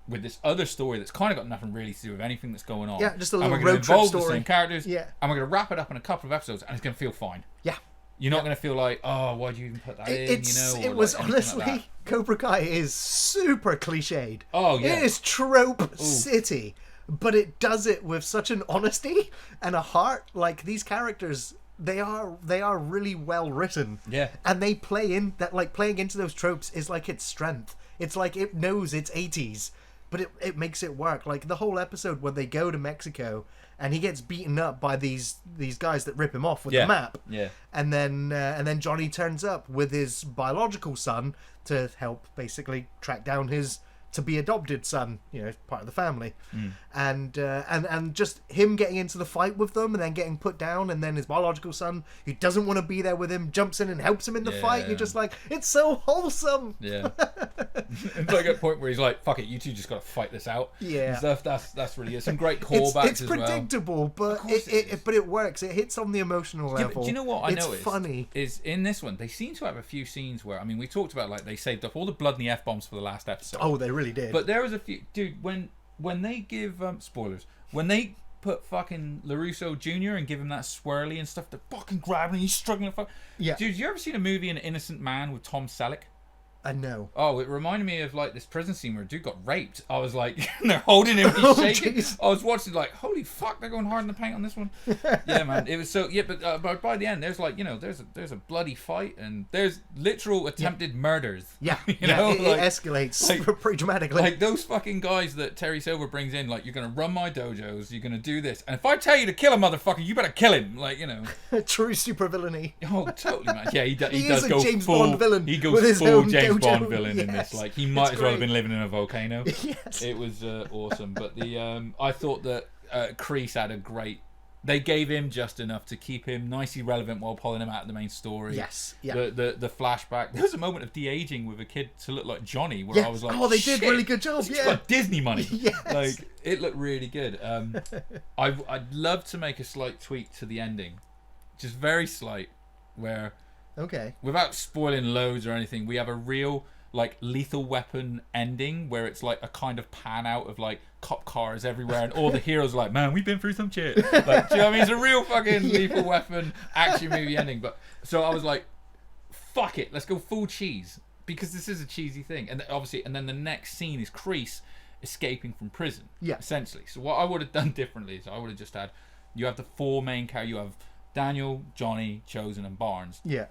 With this other story that's kind of got nothing really to do with anything that's going on. Yeah, just a little and we're road gonna trip involve the story. same characters. Yeah. And we're going to wrap it up in a couple of episodes, and it's going to feel fine. Yeah. You're not going to feel like, oh, why'd you even put that in? It was honestly, Cobra Kai is super cliched. Oh yeah. It is trope city, but it does it with such an honesty and a heart. Like these characters, they are really well written. Yeah. And they play in that, like playing into those tropes is like its strength. It's like it knows it's 80s, but it makes it work. Like the whole episode when they go to Mexico and he gets beaten up by these guys that rip him off with the map. Yeah. And then Johnny turns up with his biological son to help basically track down his to be adopted son, part of the family. And just him getting into the fight with them and then getting put down, and then his biological son, who doesn't want to be there with him, jumps in and helps him in the fight. You're just like, it's so wholesome. Yeah. It's like a point where he's like, fuck it, you two just got to fight this out. Yeah. Stuff. That's really some great callbacks it's as well. predictable, but it works. It hits on the emotional level. But do you know what I noticed? It's funny. Is in this one, they seem to have a few scenes where, I mean, we talked about like they saved up all the blood and the F-bombs for the last episode. Oh, they really did. But there was a few, dude, when they give spoilers, when they put fucking LaRusso Jr. and give him that swirly and stuff, they're fucking grabbing, he's struggling to fuck. Yeah. Dude, you ever seen a movie An Innocent Man with Tom Selleck? I know. Oh, it reminded me of like this prison scene where a dude got raped. I was like, they're holding him, he's shaking. Geez. I was watching like, holy fuck, they're going hard in the paint on this one. Yeah, man, it was so. Yeah, but by the end, there's like, there's a bloody fight and there's literal attempted murders. Yeah, it escalates pretty dramatically. Like those fucking guys that Terry Silver brings in, like, you're gonna run my dojos, you're gonna do this, and if I tell you to kill a motherfucker, you better kill him. Like, True super villainy. Oh, totally, man. Yeah, he He does is a go James full. Bond villain He goes with his full own James dojo. Bond villain in Yes. this. Like, he might as well have great. been living in a volcano. Yes. It was awesome. But I thought that Kreese had a great they gave him just enough to keep him nicely relevant while pulling him out of the main story. Yes, yeah. The flashback. There was a moment of de-aging with a kid to look like Johnny, where I was like, oh, they did shit, really good job. he's Yeah, got Disney money. Yes. Like, it looked really good. I'd love to make a slight tweak to the ending, just very slight, where okay, without spoiling loads or anything, we have a real like Lethal Weapon ending where it's like a kind of pan out of like cop cars everywhere and all the heroes are like, man, we've been through some shit. Like, do you know what I mean? It's a real fucking Lethal Weapon action movie ending. But so I was like, fuck it, let's go full cheese, because this is a cheesy thing. And obviously, and then the next scene is Kreese escaping from prison. Yeah. Essentially. So what I would have done differently is I would have just had, you have the four main characters. You have Daniel, Johnny, Chosen, and Barnes. Yeah.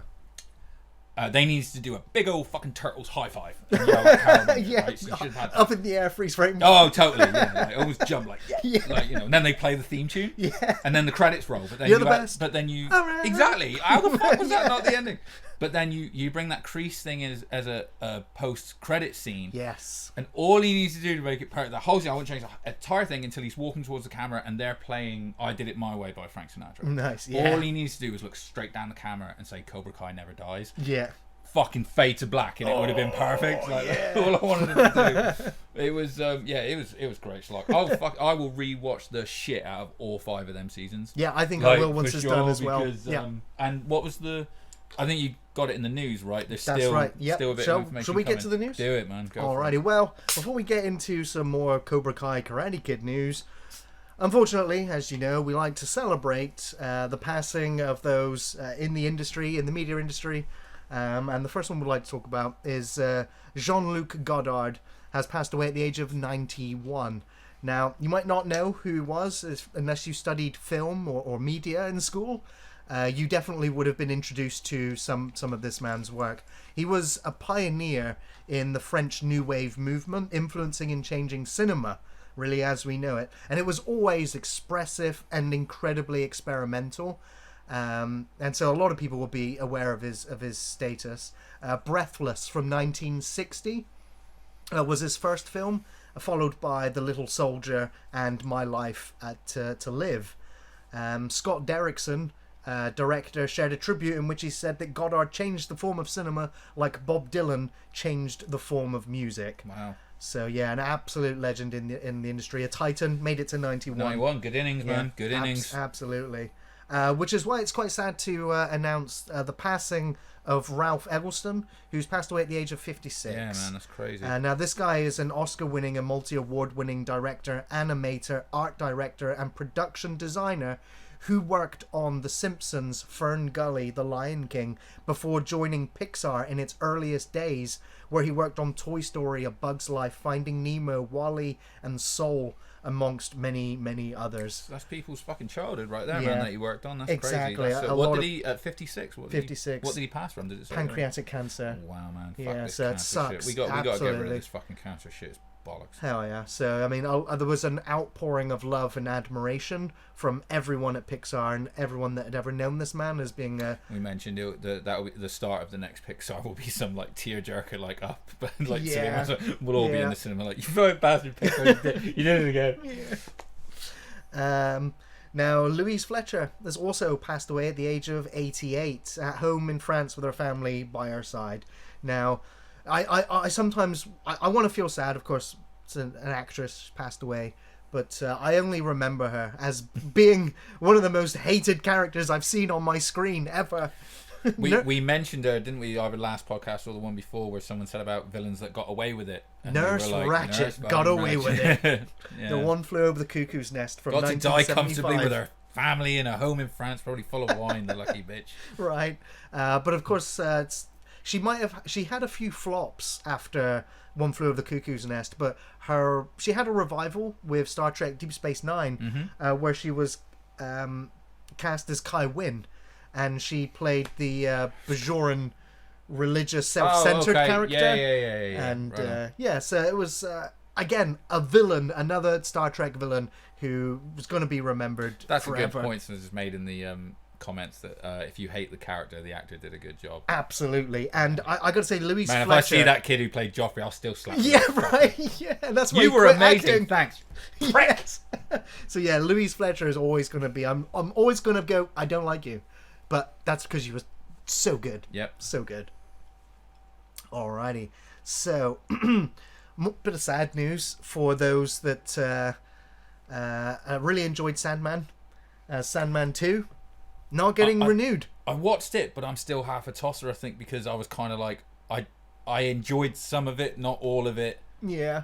They needed to do a big old fucking Turtles high five. And yell at Caramel, Yeah, right? So you should have had that. up in the air, freeze frame. Oh, totally. Yeah, like, almost jump like, Yeah. like, you know. And then they play the theme tune. Yeah. And then the credits roll. But then You're you the add- best. But then you All right. exactly. How the fuck was that Yeah. not the ending? But then you bring that Kreese thing as a post credit scene. Yes. And all he needs to do to make it perfect, the whole thing, I won't change the entire thing until he's walking towards the camera and they're playing "I Did It My Way" by Frank Sinatra. Nice. Yeah. All he needs to do is look straight down the camera and say "Cobra Kai never dies." Yeah. Fucking fade to black, and it would have been perfect. Like, yeah. all I wanted him to do. It was it was great. Like, I will rewatch the shit out of all 5 of them seasons. Yeah, I think Like, I will once for it's sure, done as well. because, Yeah. and what was the? I think you got it in the news, right? There's That's still right. Yep. still a bit Shall- of information. shall we get coming. to the news? Do it, man. Go for it. Alrighty, well, before we get into some more Cobra Kai Karate Kid news, unfortunately, as you know, we like to celebrate the passing of those in the industry, in the media industry. And the first one we'd like to talk about is Jean-Luc Godard has passed away at the age of 91. Now, you might not know who he was unless you studied film or media in school. You definitely would have been introduced to some of this man's work. He was a pioneer in the French New Wave movement, influencing and changing cinema, really, as we know it. And it was always expressive and incredibly experimental. And so a lot of people will be aware of his status. Breathless from 1960 was his first film, followed by The Little Soldier and My Life to Live. Scott Derrickson, director, shared a tribute in which he said that Godard changed the form of cinema like Bob Dylan changed the form of music. Wow. So yeah, an absolute legend in the industry, a titan, made it to 91. 91, good innings, man. Good innings. Absolutely. Which is why it's quite sad to announce the passing of Ralph Eggleston, who's passed away at the age of 56. Yeah, man, that's crazy. Now, this guy is an Oscar-winning and multi-award-winning director, animator, art director, and production designer who worked on The Simpsons, Fern Gully, The Lion King, before joining Pixar in its earliest days, where he worked on Toy Story, A Bug's Life, Finding Nemo, WALL-E, and Soul, amongst many, many others. That's people's fucking childhood right there, Yeah. man, that he worked on. That's Exactly. crazy. That's, A what lot did of- he, at 56? What 56. What did he pass from? Did it say? Pancreatic cancer. Wow, man. Fuck Yeah, this so it cancer sucks. shit. We got to get rid Absolutely. of this fucking cancer shit. It's bollocks. Hell yeah. So, I mean, there was an outpouring of love and admiration from everyone at Pixar and everyone that had ever known this man as being a... We mentioned it, that will be the start of the next Pixar will be some like tearjerker like up, but like Yeah. cinema. So we'll all be in Yeah. the cinema like, you fucking bastard Pixar, you did it again. Now, Louise Fletcher has also passed away at the age of 88 at home in France with her family by her side. Now, I sometimes I want to feel sad. Of course, it's an actress passed away, but I only remember her as being one of the most hated characters I've seen on my screen ever. We mentioned her, didn't we, either last podcast or the one before, where someone said about villains that got away with it. And we were Nurse like, Ratched Nurse got fucking away with Ratched. it. Yeah. The One Flew Over the Cuckoo's Nest from Got to die 1975. comfortably with her family in a home in France, probably full of wine, the lucky bitch. Right, but of course, she had a few flops after One Flew Over the Cuckoo's Nest, but she had a revival with Star Trek Deep Space Nine, where she was cast as Kai Wynn, and she played the Bajoran religious self-centered character. Yeah. And Right on. so it was again a villain, another Star Trek villain who was going to be remembered That's forever. a good point that was made in the comments, that if you hate the character, the actor did a good job. Absolutely, and I got to say, Louise Man, Fletcher. if I see that kid who played Joffrey, I'll still slap him. Yeah, right. Yeah, that's why You he were quit amazing. acting. Thanks. Yes. So yeah, Louise Fletcher is always going to be. I'm always going to go. I don't like you, but that's because you were so good. Yep. So good. Alrighty. So, bit of sad news for those that really enjoyed Sandman. Sandman 2, not getting renewed. I watched it, but I'm still half a tosser, I think, because I was kind of like, I enjoyed some of it, not all of it. Yeah.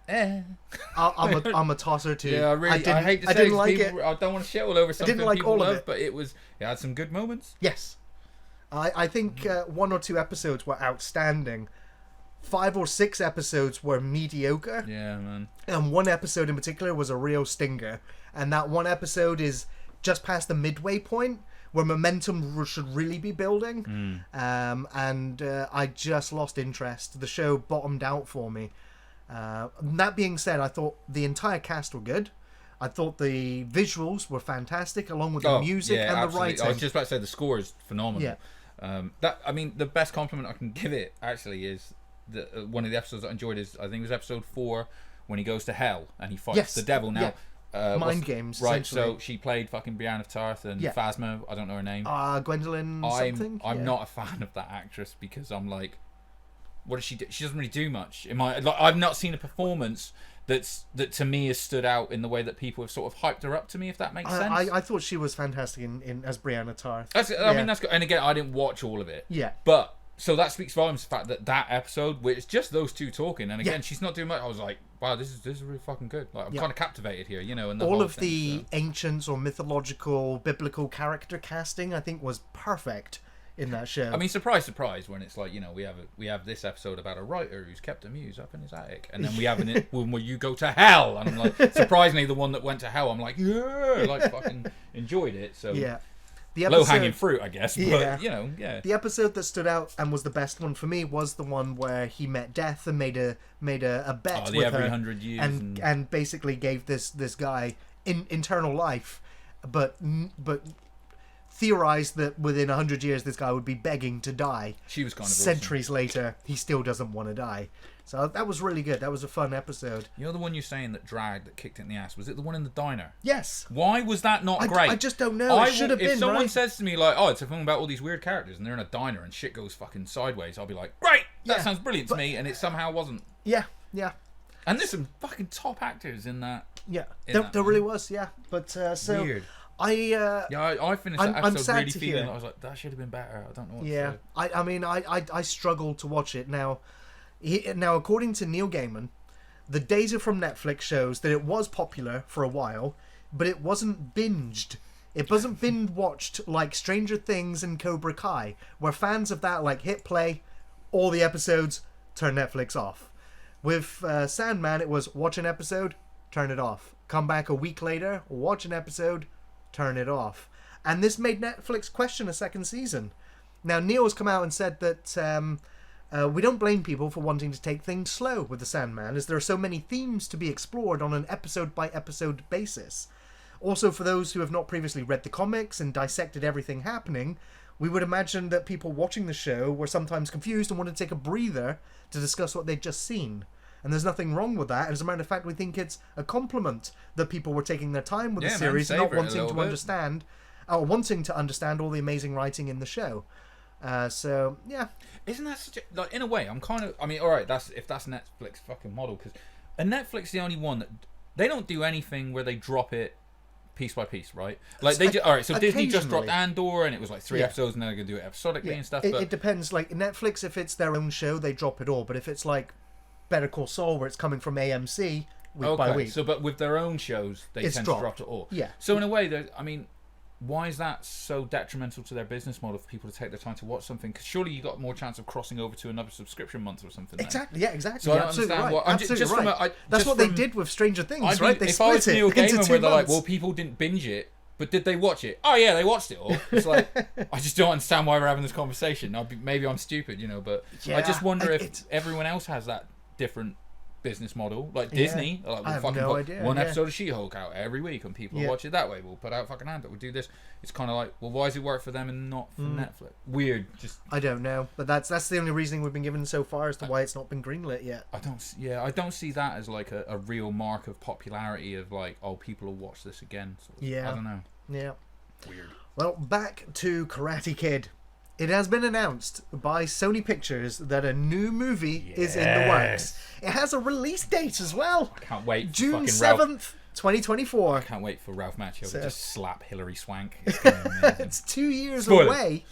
I'm a tosser too. Yeah, I hate to say I didn't like people, it. I don't want to shit all over something like people all of love, it. but it had some good moments. Yes. I think 1 or 2 episodes were outstanding. 5 or 6 episodes were mediocre. Yeah, man. And 1 episode in particular was a real stinger. And that 1 episode is just past the midway point where momentum should really be building. And I just lost interest. The show bottomed out for me. That being said, I thought the entire cast were good. I thought the visuals were fantastic, along with the music and absolutely. the writing. I was just about to say the score is phenomenal. Yeah. The best compliment I can give it actually is one of the episodes I enjoyed is, I think it was episode 4, when he goes to hell and he fights the devil. Now, mind games. Right, so she played fucking Brienne of Tarth and Phasma. I don't know her name. Gwendolyn something. I'm not a fan of that actress because I'm like, what does she do? She doesn't really do much. I've not seen a performance that to me has stood out in the way that people have sort of hyped her up to me, if that makes sense. I thought she was fantastic in as Brienne of Tarth. I mean, that's good. And again, I didn't watch all of it. Yeah. But so that speaks volumes to the fact that episode, where it's just those two talking, and again, she's not doing much. I was like, wow, this is really fucking good. Like, I'm kind of captivated here, and all of the ancients or mythological, biblical character casting, I think, was perfect in that show. I mean, surprise, when it's like, we have this episode about a writer who's kept a muse up in his attic, and then we have one where you go to hell, and I'm like, surprisingly, the one that went to hell, I'm like, yeah, like fucking enjoyed it. So yeah. Low hanging fruit, I guess. But, The episode that stood out and was the best one for me was the one where he met Death and made a bet with every her, 100 years and basically gave this guy internal life, but theorized that within 100 years this guy would be begging to die. She was kind of centuries later, he still doesn't want to die. So that was really good. That was a fun episode. The one you're saying that dragged, that kicked it in the ass, was it the one in the diner? Yes. Why was that not great? I just don't know. It should have been, if someone right? says to me, like, oh, it's a film about all these weird characters and they're in a diner and shit goes fucking sideways, I'll be like, great! That sounds brilliant to me, and it somehow wasn't. Yeah. And there's some fucking top actors in that. Yeah. There really was, yeah. But, so... Weird. I finished that episode really feeling hear. I was like, that should have been better. I don't know what to say. I mean, I struggled to watch it. Now, according to Neil Gaiman, the data from Netflix shows that it was popular for a while, but it wasn't binged. It wasn't binge watched like Stranger Things and Cobra Kai, where fans of that like hit play, all the episodes, turn Netflix off. With Sandman, it was watch an episode, turn it off. Come back a week later, watch an episode, turn it off. And this made Netflix question a second season. Now, Neil has come out and said that we don't blame people for wanting to take things slow with the Sandman, as there are so many themes to be explored on an episode-by-episode basis. Also, for those who have not previously read the comics and dissected everything happening, we would imagine that people watching the show were sometimes confused and wanted to take a breather to discuss what they'd just seen. And there's nothing wrong with that. As a matter of fact, we think it's a compliment that people were taking their time with the series and not wanting to understand, wanting to understand all the amazing writing in the show. So yeah, isn't that such a, like, in a way? I'm kind of. I mean, all right, if that's Netflix fucking model, because Netflix the only one that they don't do anything where they drop it piece by piece, right? Like all right. So Disney just dropped Andor, and it was like 3 episodes, and then they're gonna do it episodically and stuff. But it depends. Like Netflix, if it's their own show, they drop it all. But if it's like Better Call Saul, where it's coming from AMC week by week. So, but with their own shows, they tend to drop it all. Yeah. So in a way, I mean, why is that so detrimental to their business model for people to take their time to watch something? Because surely you got more chance of crossing over to another subscription month or something. Exactly. Yeah. Exactly. So I don't understand what. Absolutely right. That's what they did with Stranger Things, right? They if I was split Neil it into Gaiman, 2 where they're like, months. well, people didn't binge it. But did they watch it? Oh yeah, they watched it all. It's like, I just don't understand why we're having this conversation. Maybe I'm stupid, but I just wonder if everyone else has that different business model. Like Disney, like I we'll have fucking no put idea, one yeah. episode of She-Hulk out every week, and people Yeah. watch it that way. We'll put out fucking Ant, we'll do this. It's kind of like, well, why does it work for them and not for Netflix? Weird. Just I don't know, but that's the only reasoning we've been given so far as to why it's not been greenlit yet. I don't see that as like a real mark of popularity of like, oh, people will watch this again. Sort of. Yeah. I don't know. Yeah. Weird. Well, back to Karate Kid. It has been announced by Sony Pictures that a new movie is in the works. It has a release date as well. Can't wait. June Fucking 7th, 2024. Can't wait for Ralph Macchio So- to just slap Hilary Swank. It's gonna be amazing. It's 2 years Spoiler. away.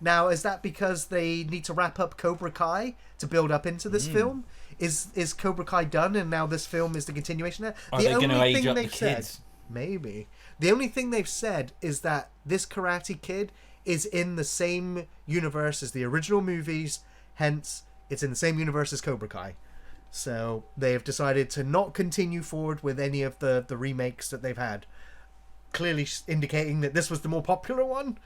Now, is that because they need to wrap up Cobra Kai to build up into this film? Is Cobra Kai done and now this film is the continuation of that? Are they going to age up the said, kids? maybe. The only thing they've said is that this Karate Kid is in the same universe as the original movies, hence it's in the same universe as Cobra Kai. So they have decided to not continue forward with any of the remakes that they've had. Clearly indicating that this was the more popular one.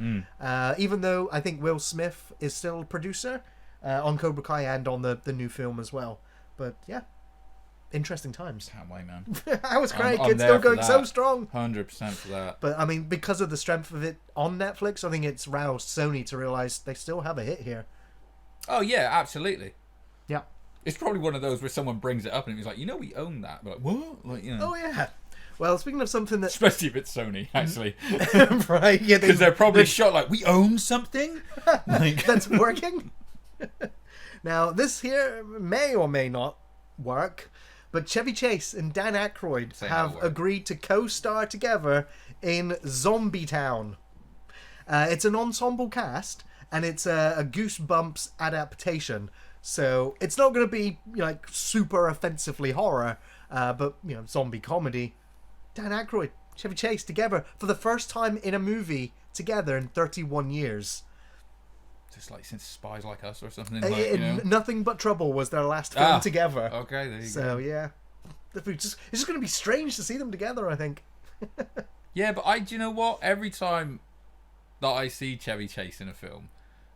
Even though I think Will Smith is still producer on Cobra Kai and on the new film as well. But yeah, interesting times. Can't wait, man. That was great. I'm It's there still for going so that. strong. 100% for that. But I mean, because of the strength of it on Netflix, I think it's roused Sony to realize they still have a hit here. Oh yeah, absolutely. Yeah. It's probably one of those where someone brings it up and he's like, we own that. But like, what? Like, Oh yeah. Well, speaking of something that Especially if it's Sony, actually. right, yeah, Because they're probably shot like, we own something? Like, that's working. Now, this here may or may not work, but Chevy Chase and Dan Aykroyd Say have no word. agreed to co-star together in Zombie Town. It's an ensemble cast, and it's a Goosebumps adaptation. So it's not going to be like super offensively horror, but zombie comedy. Dan Aykroyd, Chevy Chase together for the first time in a movie together in 31 years. just like since Spies Like Us or something. Like, Nothing But Trouble was their last film together. Okay, there you go. So yeah, it's just going to be strange to see them together, I think. Yeah, but do you know what? Every time that I see Chevy Chase in a film,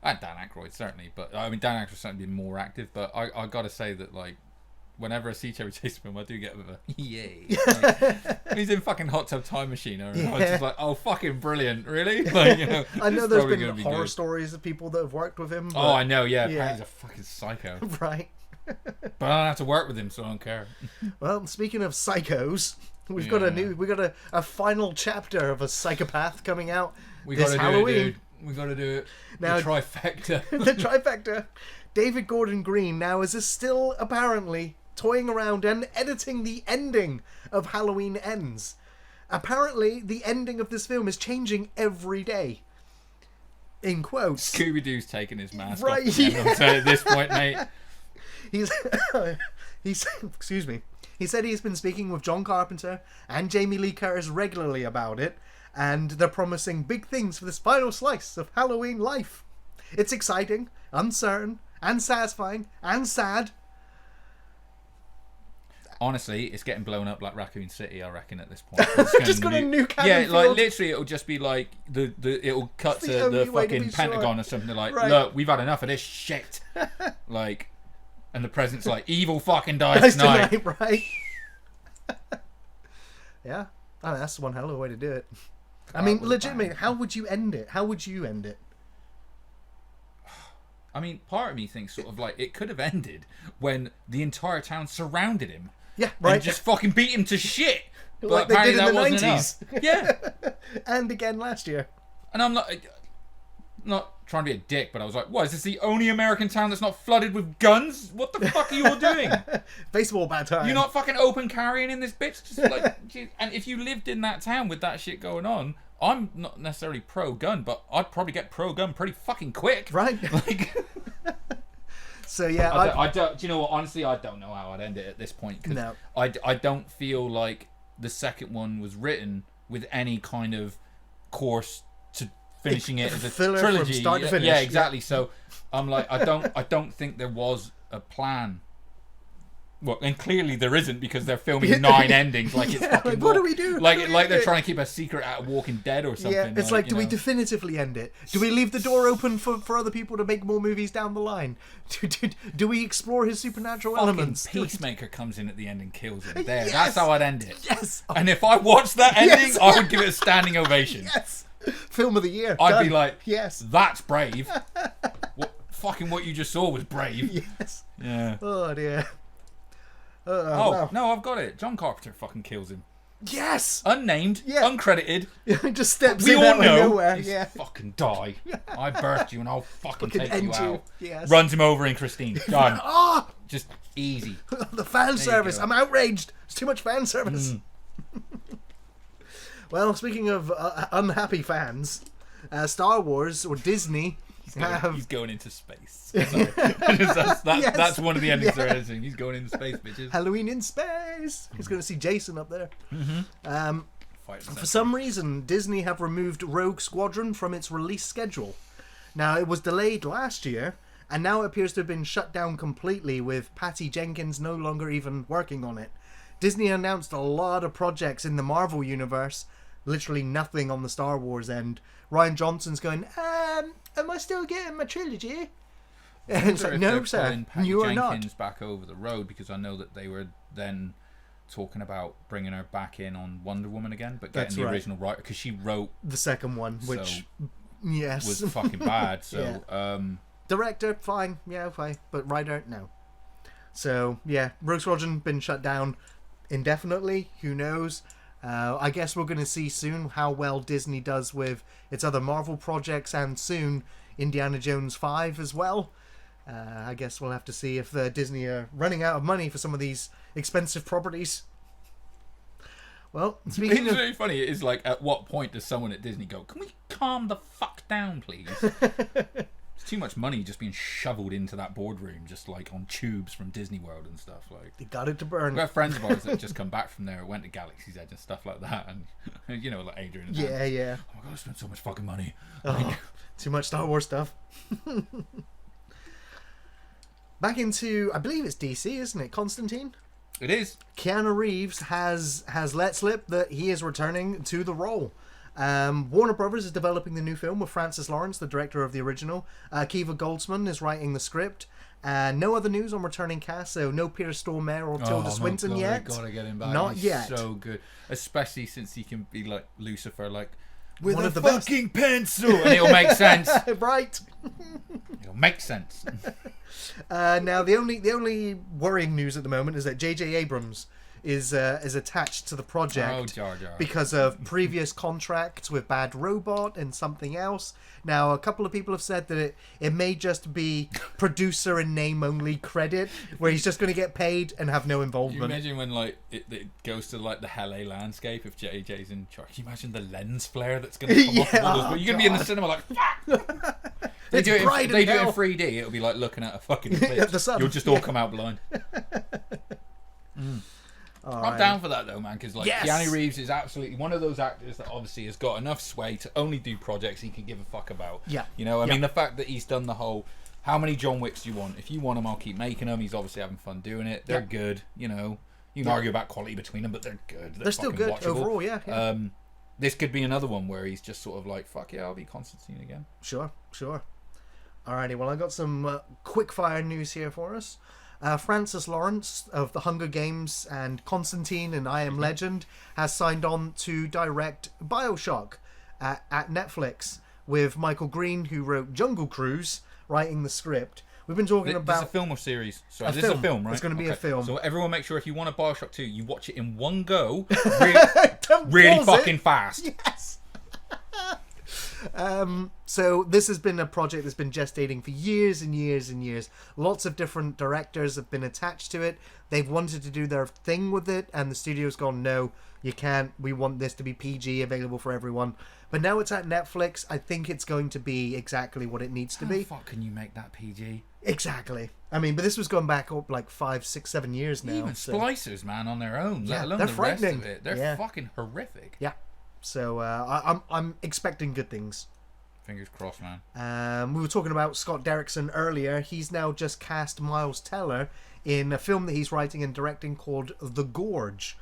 and Dan Aykroyd certainly, but I mean Dan Aykroyd's certainly been more active. But I gotta say that like, whenever I see Chevy Chase film, I do get a bit of a yay. Like, he's in fucking Hot Tub Time Machine, and I was just like, oh fucking brilliant, really? Like, I know it's there's probably been gonna be horror good. stories of people that have worked with him. But, Oh, I know, yeah. Yeah. Apparently he's a fucking psycho. right. But I don't have to work with him, so I don't care. Well, speaking of psychos, we've got a final chapter of a psychopath coming out We this gotta Halloween. do it, dude. We gotta do it. Now- The trifecta. The trifecta. David Gordon Green now is still apparently toying around and editing the ending of Halloween Ends. Apparently, the ending of this film is changing every day. In quotes. Scooby-Doo's taking his mask Right, off again, I'm saying at this point, mate. He's excuse me. He said he's been speaking with John Carpenter and Jamie Lee Curtis regularly about it, and they're promising big things for this final slice of Halloween life. It's exciting, uncertain, and satisfying, and sad. Honestly, it's getting blown up like Raccoon City, I reckon, at this point. It's gonna Just got a new cannon Yeah, like field. literally, it'll just be like it'll cut It's to the the only way to fucking be sure. Pentagon or something like, Right. look, we've had enough of this shit. Like, and the president's like, evil fucking dies Nice tonight. tonight, right? Yeah, I mean, that's one hell of a way to do it. I mean, was legitimately, bang. how would you end it? How would you end it? I mean, part of me thinks sort of like it could have ended when the entire town surrounded him. Yeah, right. And just fucking beat him to shit. But Like they apparently did in that the wasn't 90s. enough. Yeah. And again last year. And I'm not trying to be a dick, but I was like, what, is this the only American town that's not flooded with guns? What the fuck are you all doing? Baseball bat time. You're not fucking open carrying in this bitch? Just like, geez. And if you lived in that town with that shit going on, I'm not necessarily pro-gun, but I'd probably get pro-gun pretty fucking quick. Right. Like, So yeah, I don't. Do you know what? Honestly, I don't know how I'd end it at this point. 'Cause No. I don't feel like the second one was written with any kind of course to finishing it as a filler from trilogy. start to finish. Yeah, exactly. So I'm like, I don't think there was a plan Well, and clearly there isn't because they're filming 9 endings. Like it's fucking. Like, what do we do? Like they're trying to keep a secret out of Walking Dead or something. Yeah, it's like, do we definitively end it? Do we leave the door open for other people to make more movies down the line? Do we explore his supernatural elements? Peacemaker comes in at the end and kills him. There, Yes! that's how I'd end it. Yes. And if I watched that ending, Yes! I would give it a standing ovation. Yes. Film of the year. I'd Done. be like, yes. That's brave. What you just saw was brave. Yes. Yeah. Oh dear. Wow. No, I've got it. John Carpenter fucking kills him. Yes. Unnamed, Yeah. uncredited. Just steps We in all out of know. nowhere. He's Yeah. fucking die. I birthed you and I'll fucking take end you out. Yes. Runs him over in Christine. Done. Ah, Just easy. the fan service. go. I'm outraged. It's too much fan service. Well, speaking of unhappy fans, Star Wars or Disney He's going into space. Sorry. That's one of the endings they're editing. He's going into space, bitches. Halloween in space. He's going to see Jason up there. Fight For some reason, Disney have removed Rogue Squadron from its release schedule. Now, it was delayed last year, and now it appears to have been shut down completely, with Patty Jenkins no longer even working on it. Disney announced a lot of projects in the Marvel universe, literally nothing on the Star Wars end. Rian Johnson's going, am I still getting my trilogy? And it's like, no, sir, you are not. Jenkins back over the road, because I know that they were then talking about bringing her back in on Wonder Woman again, but getting the original writer, because she wrote the second one, which yes was fucking bad. So director, fine, yeah, fine, but writer, no. So yeah, Rogue Squadron been shut down indefinitely. Who knows? I guess we're going to see soon how well Disney does with its other Marvel projects, and soon Indiana Jones 5 as well. I guess we'll have to see if Disney are running out of money for some of these expensive properties. Well, speaking it's of... really funny. It is like, at what point does someone at Disney go, can we calm the fuck down, please? It's too much money just being shoveled into that boardroom, just like on tubes from Disney World and stuff. Like, They got it to burn. we've got friends of ours that just come back from there, went to Galaxy's Edge and stuff like that, and you know, like Adrian and Dan. Yeah. Oh my god, I spent so much fucking money. Oh, too much Star Wars stuff. Back into, I believe it's DC, isn't it? Constantine? It is. Keanu Reeves has let slip that he is returning to the role. Warner Brothers is developing the new film with Francis Lawrence, the director of the original. Kiva Goldsman is writing the script. No other news on returning cast, so no Peter Stormare or Tilda Swinton yet. Gotta get him back. Not He's yet. So good, especially since he can be like Lucifer, like with One a of the best. fucking pencil, and it'll make sense. Right. It'll make sense. Now the only worrying news at the moment is that J.J. Abrams is attached to the project. Oh, Jar Jar. Because of previous contracts with Bad Robot and something else. Now, a couple of people have said that it may just be producer and name only credit, where he's just going to get paid and have no You involvement. imagine when like it goes to like the LA landscape if JJ's in charge. Can you imagine the lens flare that's going to come off of all those? You're going to be in the cinema like, fuck! They It's do it bright in, they as do it in hell. 3D. It'll be like looking at a fucking eclipse. The sun. You'll just all come out blind. Alright. I'm down for that though, man, because like Yes. Keanu Reeves is absolutely one of those actors that obviously has got enough sway to only do projects he can give a fuck about. Yeah. You know, I Yeah. mean, the fact that he's done the whole, how many John Wicks do you want? If you want them, I'll keep making them. He's obviously having fun doing it. They're Yeah. good, you know. You can argue about quality between them, but they're good. They're still fucking good watchable. overall, yeah. This could be another one where he's just sort of like, fuck yeah, I'll be Constantine again. Sure. Alrighty, well, I got some quick fire news here for us. Francis Lawrence of The Hunger Games and Constantine and I Am Legend has signed on to direct BioShock at Netflix, with Michael Green, who wrote Jungle Cruise, writing the script. We've been talking This is about... a film or series? Sorry, A this is a film. film, right? It's gonna be a film. So everyone make sure if you want a Bioshock 2, you watch it in one go, Don't really pause fucking it. fast. Yes. So this has been a project that's been gestating for years and years and years. Lots of different directors have been attached to it. They've wanted to do their thing with it, and the studio's gone, no, you can't. We want this to be PG, available for everyone. But now it's at Netflix. I think it's going to be exactly what it needs to be. How the fuck can you make that PG? Exactly. I mean, but this was going back up like 5, 6, 7 years now. Even so- splicers, man, on their own, Yeah, let alone they're the rest frightening. of it. They're Yeah. fucking horrific. Yeah. So I'm expecting good things. Fingers crossed, man. We were talking about Scott Derrickson earlier. He's now just cast Miles Teller in a film that he's writing and directing called The Gorge.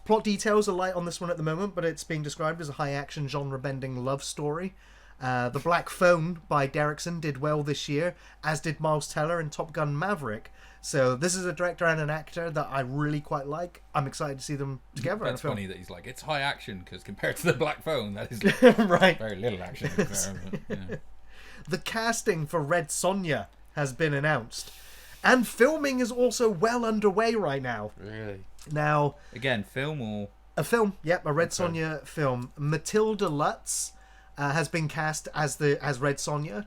Plot details are light on this one at the moment, but it's being described as a high-action, genre-bending love story. The Black Phone by Derrickson did well this year, as did Miles Teller in Top Gun Maverick. So this is a director and an actor that I really quite like. I'm excited to see them together. That's funny that he's like, it's high action, because compared to the Black Phone, that is like right. very little action. The casting for Red Sonja has been announced. And filming is also well underway right now. Really? Now... Again, film or... A film, yep, a Red Sonja film. Matilda Lutz has been cast as Red Sonja.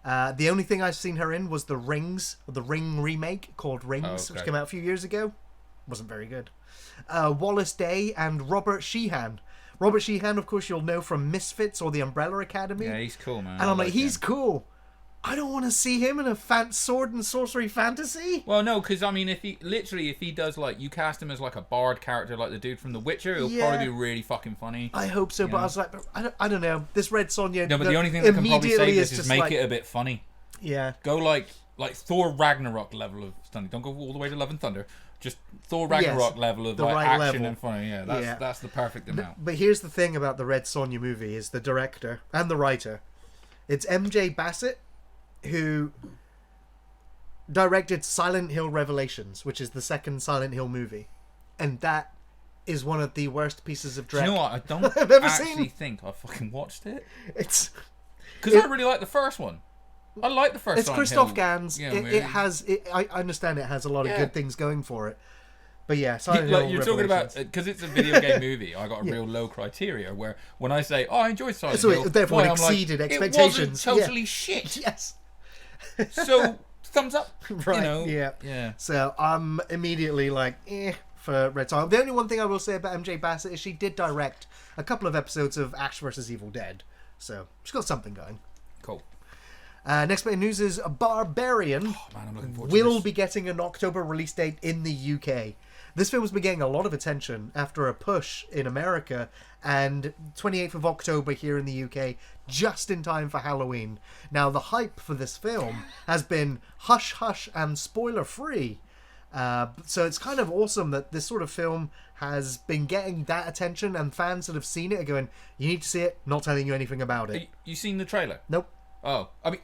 The only thing I've seen her in was the Ring remake called Rings, which came out a few years ago. Wasn't very good. Wallace Day and Robert Sheehan. Robert Sheehan, of course, you'll know from Misfits or The Umbrella Academy. Yeah, he's cool, man. And I'm like, he's cool. I don't want to see him in a sword and sorcery fantasy. Well, no, because I mean, if he does like, you cast him as like a bard character, like the dude from The Witcher, it'll probably be really fucking funny. I hope so, but I was like, I don't know. This Red Sonja. No, but the only thing that can probably save this is make like, it a bit funny. Yeah. Go like Thor Ragnarok level of stunning. Don't go all the way to Love and Thunder. Just Thor Ragnarok level of like right action level. And funny. Yeah, that's the perfect amount. But here's the thing about the Red Sonja movie: is the director and the writer. It's MJ Bassett, who directed Silent Hill Revelations, which is the second Silent Hill movie, and that is one of the worst pieces of Drek. Do you know what? I don't I've ever actually think I fucking watched it. It's because I really like the first one. I like the first. It's Silent Christoph Hill. Gans. I understand it has a lot of good things going for it. But yeah, Silent Hill you're talking about, because it's a video game movie, I got a real low criteria where when I say, I enjoy Silent Hill, therefore it exceeded expectations. It wasn't totally shit. Yes. So, thumbs up. Right, yeah. So I'm immediately like, for Red Sonja. The only one thing I will say about MJ Bassett is she did direct a couple of episodes of Ash vs. Evil Dead. So she's got something going. Cool. Next bit of news is Barbarian I'm looking forward will to this. be getting an October release date in the UK. This film's been getting a lot of attention after a push in America, and 28th of October here in the UK, just in time for Halloween. Now, the hype for this film has been hush-hush and spoiler-free. So it's kind of awesome that this sort of film has been getting that attention, and fans that have seen it are going, you need to see it, not telling you anything about it. You seen the trailer? Nope. Oh, I mean,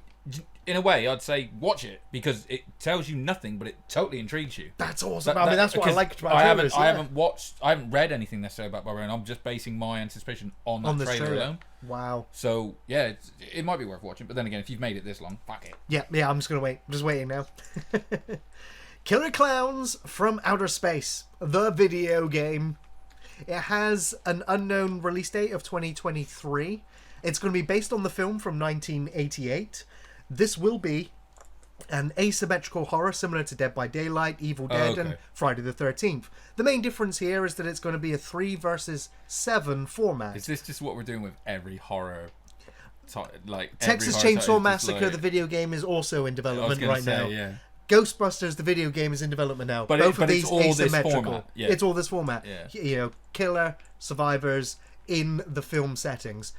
in a way, I'd say watch it because it tells you nothing, but it totally intrigues you. That's awesome. I mean, that's what I liked about trailers. I haven't read anything necessarily about Barbarian. I'm just basing my anticipation on that trailer alone. Wow. So yeah, it might be worth watching. But then again, if you've made it this long, fuck it. Yeah. I'm just gonna wait. I'm just waiting now. Killer Clowns from Outer Space, the video game. It has an unknown release date of 2023. It's going to be based on the film from 1988. This will be an asymmetrical horror similar to Dead by Daylight, Evil Dead, and Friday the 13th. The main difference here is that it's going to be a 3 versus 7 format. Is this just what we're doing with every horror? Texas Chainsaw Massacre, the video game, is also in development now. Yeah. Ghostbusters, the video game, is in development now. Both of these asymmetrical. It's all this format. Yeah. You know, killer, survivors in the film settings.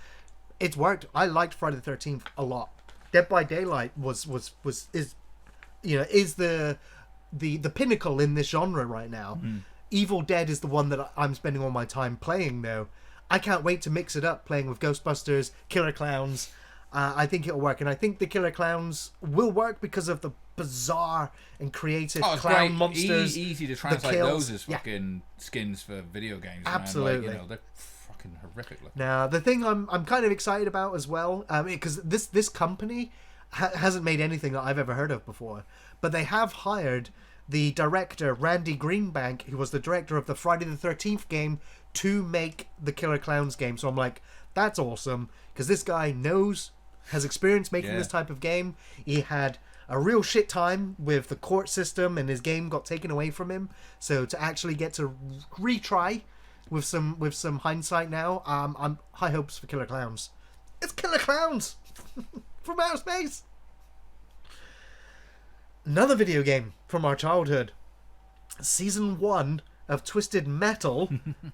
It's worked. I liked Friday the 13th a lot. Dead by Daylight is the pinnacle in this genre right now. Evil Dead is the one that I'm spending all my time playing though. I can't wait to mix it up, playing with Ghostbusters, Killer Clowns. I think it'll work, and I think the Killer Clowns will work because of the bizarre and creative clown monsters. Easy to translate those as fucking skins for video games. Absolutely. Man. Like, they're fucking horrific looking. Now, the thing I'm kind of excited about as well, because this company hasn't made anything that I've ever heard of before, but they have hired the director Randy Greenbank, who was the director of the Friday the 13th game, to make the Killer Clowns game. So I'm like, that's awesome, because this guy has experience making this type of game. He had a real shit time with the court system, and his game got taken away from him. So to actually get to retry with some hindsight now, I'm high hopes for Killer Clowns. It's Killer Clowns from outer space. Another video game from our childhood. Season 1 of Twisted Metal.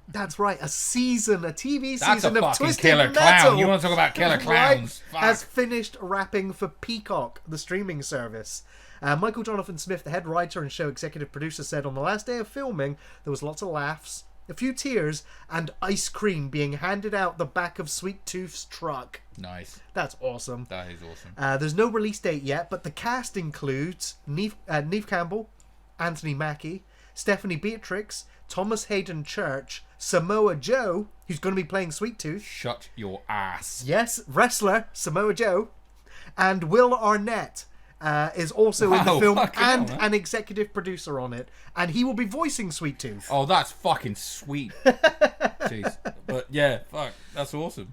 That's right, a TV That's season a of fucking Twisted killer Metal. clown. You want to talk about killer clowns? Right, has finished wrapping for Peacock, the streaming service. Michael Jonathan Smith, the head writer and show executive producer, said on the last day of filming there was lots of laughs, a few tears, and ice cream being handed out the back of Sweet Tooth's truck. Nice. That's awesome. That is awesome. There's no release date yet, but the cast includes Neve Campbell, Anthony Mackie, Stephanie Beatrix, Thomas Hayden Church, Samoa Joe, who's going to be playing Sweet Tooth. Shut your ass. Yes, wrestler Samoa Joe, and Will Arnett is also in the film and an executive producer on it, and he will be voicing Sweet Tooth. Oh, that's fucking sweet. Jeez. But yeah, fuck, that's awesome.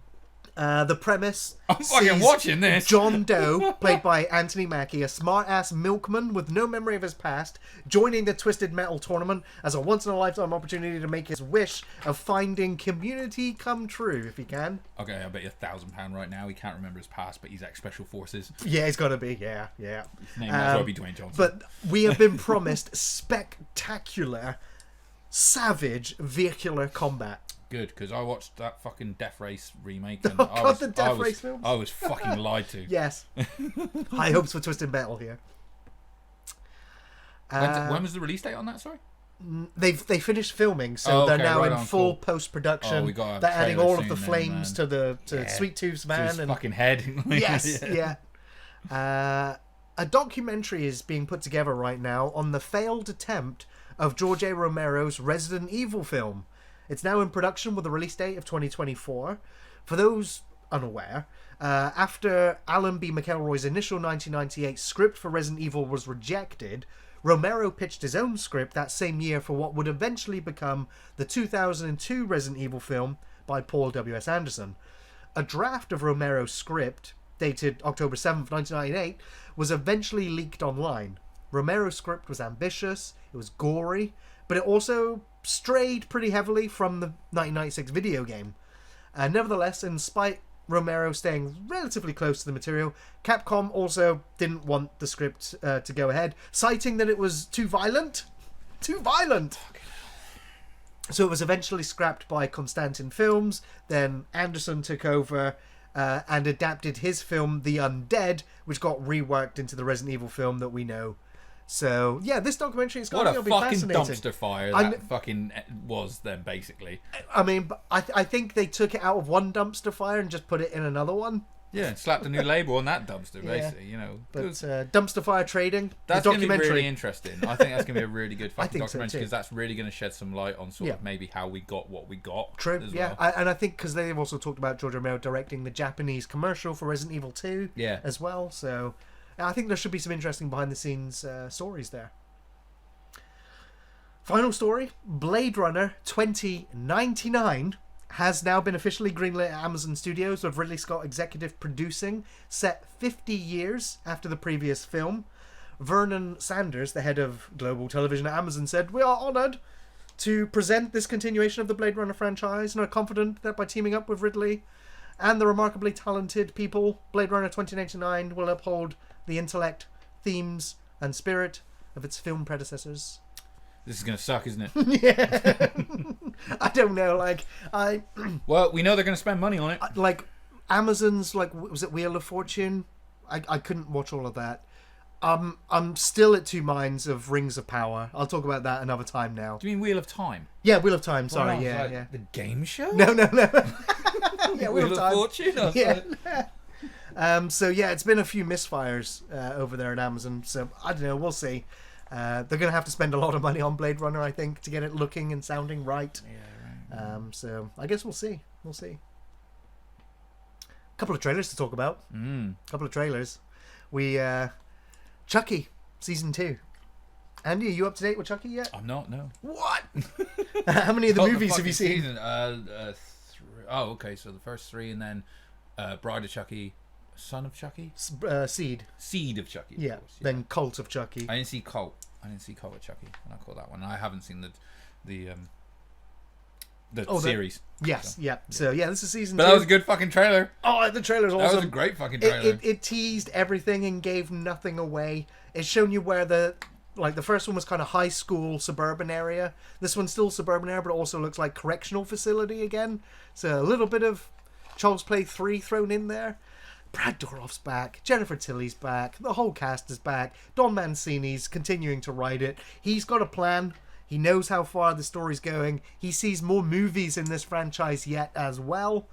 The premise. I'm fucking watching this. John Doe, played by Anthony Mackie, a smart-ass milkman with no memory of his past, joining the Twisted Metal tournament as a once-in-a-lifetime opportunity to make his wish of finding community come true, if he can. Okay, I bet you £1,000 right now. He can't remember his past, but he's ex-Special Forces. Yeah, he's got to be. Yeah. His name might as well be Dwayne Johnson. But we have been promised spectacular, savage vehicular combat. Good, because I watched that fucking Death Race remake. And the Death Race films? I was fucking lied to. Yes. High hopes for Twisted Metal here. When was the release date on that, sorry? They finished filming, so they're now in full post-production. We got they're adding all of the soon flames to Sweet Tooth's van. his fucking head. Yes, yeah. A documentary is being put together right now on the failed attempt of George A. Romero's Resident Evil film. It's now in production with a release date of 2024. For those unaware, after Alan B. McElroy's initial 1998 script for Resident Evil was rejected, Romero pitched his own script that same year for what would eventually become the 2002 Resident Evil film by Paul W.S. Anderson. A draft of Romero's script, dated October 7th, 1998, was eventually leaked online. Romero's script was ambitious, it was gory, but it also strayed pretty heavily from the 1996 video game. Nevertheless, in spite Romero staying relatively close to the material, Capcom also didn't want the script to go ahead, citing that it was too violent. Too violent! So it was eventually scrapped by Constantin Films. Then Anderson took over and adapted his film The Undead, which got reworked into the Resident Evil film that we know. So, yeah, this documentary is going to be fascinating. What a fucking dumpster fire that fucking was then, basically. I mean, I think they took it out of one dumpster fire and just put it in another one. Yeah, slapped a new label on that dumpster, basically, you know. But dumpster fire trading, that's going to be really interesting. I think that's going to be a really good fucking documentary, because that's really going to shed some light on sort of maybe how we got what we got. True, and I think because they've also talked about George Romero directing the Japanese commercial for Resident Evil 2 as well, so I think there should be some interesting behind-the-scenes stories there. Final story, Blade Runner 2099 has now been officially greenlit at Amazon Studios, with Ridley Scott executive producing, set 50 years after the previous film. Vernon Sanders, the head of global television at Amazon, said, "We are honoured to present this continuation of the Blade Runner franchise and are confident that by teaming up with Ridley and the remarkably talented people, Blade Runner 2099 will uphold the intellect, themes, and spirit of its film predecessors." This is going to suck, isn't it? Yeah. I don't know, well, we know they're going to spend money on it. Amazon's, was it Wheel of Fortune? I couldn't watch all of that. I'm still at two minds of Rings of Power. I'll talk about that another time now. Do you mean Wheel of Time? Yeah, Wheel of Time, sorry, yeah. The game show? No. Yeah, Wheel of Time. Fortune? Yeah. So, yeah, it's been a few misfires over there at Amazon, so I don't know, we'll see. They're going to have to spend a lot of money on Blade Runner, I think, to get it looking and sounding right. Yeah, right. So I guess we'll see. We'll see. A couple of trailers to talk about. We Chucky season 2. Andy, are you up to date with Chucky yet? I'm not. No. What? How many of the movies have you seen? Three. Oh, okay. So the first 3, and then Bride of Chucky. Son of Chucky? Seed of Chucky, of course. Then Cult of Chucky. I didn't see Cult of Chucky, and I call that one. I haven't seen the series. Yes, So this is season 2. But that was a good fucking trailer. Oh, the trailer's awesome. That was a great fucking trailer. It teased everything and gave nothing away. It's shown you where the like the first one was kind of high school suburban area. This one's still suburban area, but it also looks like correctional facility again. So a little bit of Child's Play 3 thrown in there. Brad Dourif's back, Jennifer Tilly's back, the whole cast is back. Don Mancini's continuing to write it. He's got a plan. He knows how far the story's going. He sees more movies in this franchise yet as well.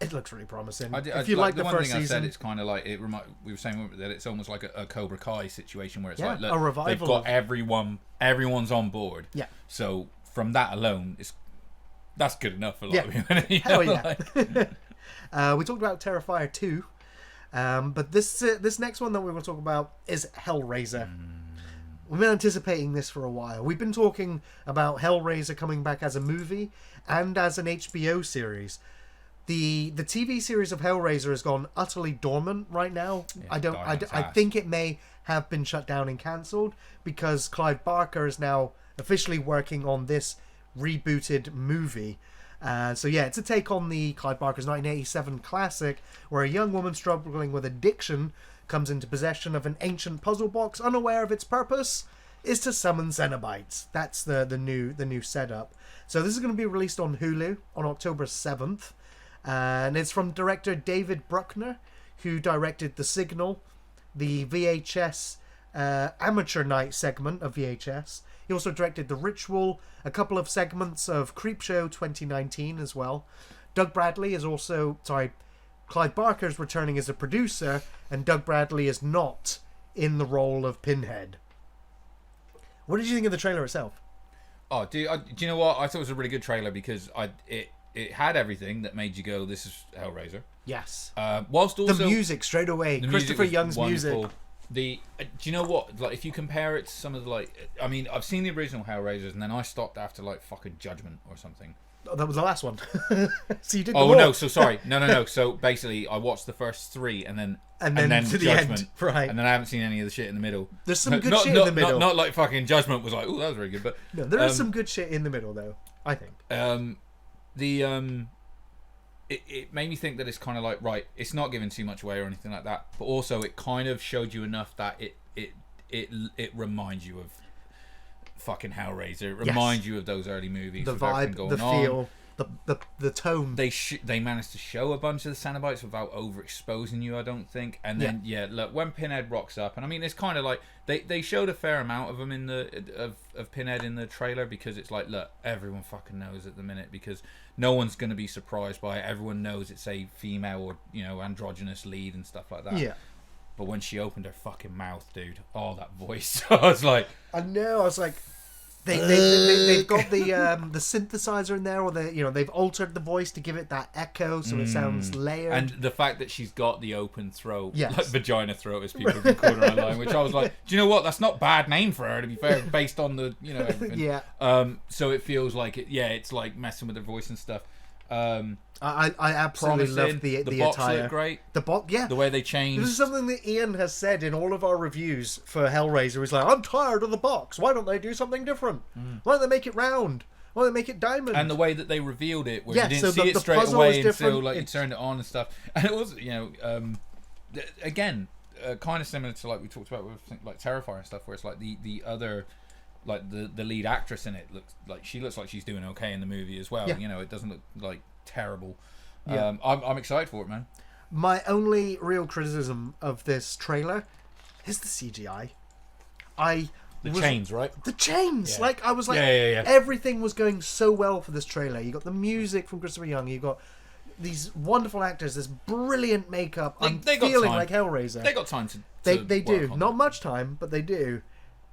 It looks really promising. If you like the one first thing season, I said, it's kind of like we were saying that it's almost like a Cobra Kai situation where it's Yeah, like, look, a revival they've got of- everyone's on board. Yeah. So from that alone, that's good enough for a lot of people. You know, hell yeah. like- We talked about Terrifier 2, but this next one that we're going to talk about is Hellraiser. We've been anticipating this for a while. We've been talking about Hellraiser coming back as a movie and as an HBO series. The TV series of Hellraiser has gone utterly dormant right now. Yeah, I think it may have been shut down and cancelled because Clive Barker is now officially working on this rebooted movie. So yeah, it's a take on the Clive Barker's 1987 classic where a young woman struggling with addiction comes into possession of an ancient puzzle box, unaware of its purpose is to summon Cenobites. That's the new setup. So this is going to be released on Hulu on October 7th. And it's from director David Bruckner, who directed The Signal, the VHS Amateur Night segment of VHS. He also directed The Ritual, a couple of segments of Creepshow 2019 as well. Clive Barker is returning as a producer, and Doug Bradley is not in the role of Pinhead. What did you think of the trailer itself? Oh, do you know what? I thought it was a really good trailer because it had everything that made you go, "This is Hellraiser." Yes. Whilst also the music straight away, Christopher Young's music. Do you know what? Like, if you compare it to some of the I mean, I've seen the original Hellraisers, and then I stopped after fucking Judgment or something. Oh, that was the last one. So you did. Oh no! So sorry, no. So basically, I watched the first three, and then to the Judgment, end, right? And then I haven't seen any of the shit in the middle. There's some good shit in the middle. Not like fucking Judgment was like, oh, that was very good, but no, there is some good shit in the middle though. I think. It made me think that it's kind of like, right, it's not giving too much away or anything like that, but also it kind of showed you enough that it reminds you of fucking Hellraiser. It reminds you of those early movies. The with vibe, going the feel, the tone. They managed to show a bunch of the Cenobites without overexposing you, I don't think. And then look, when Pinhead rocks up, and I mean, it's kind of like they showed a fair amount of them in of Pinhead in the trailer, because it's like, look, everyone fucking knows at the minute, because no one's going to be surprised by it. Everyone knows it's a female or androgynous lead and stuff like that. Yeah. But when she opened her fucking mouth, dude, oh, that voice! I was like, I know. I was like, they've got the synthesizer in there, or they've altered the voice to give it that echo, so it sounds layered. And the fact that she's got the open throat, yes. like vagina throat, as people have been calling her online, which I was like, do you know what? That's not a bad name for her, to be fair, based on the everything. Yeah. So it feels like it's like messing with her voice and stuff. I absolutely love the box attire. looked great. The box, yeah. The way they changed. This is something that Ian has said in all of our reviews for Hellraiser. He's like, I'm tired of the box. Why don't they do something different? Why don't they make it round? Why don't they make it diamond? And the way that they revealed it, where yeah, you didn't so see it the straight puzzle away is until different. you turned it on and stuff. And it was, again, kind of similar to we talked about with like Terrifier and stuff, where it's like the other, like the lead actress in it looks like she's doing okay in the movie as well. Yeah. It doesn't look like terrible. Yeah. I'm excited for it, man. My only real criticism of this trailer is the CGI. Chains, right? The chains. Yeah. I was like, yeah. Everything was going so well for this trailer. You got the music from Christopher Young. You got these wonderful actors, this brilliant makeup. I'm feeling like Hellraiser. They got time to they do. On Not that. much time, but they do.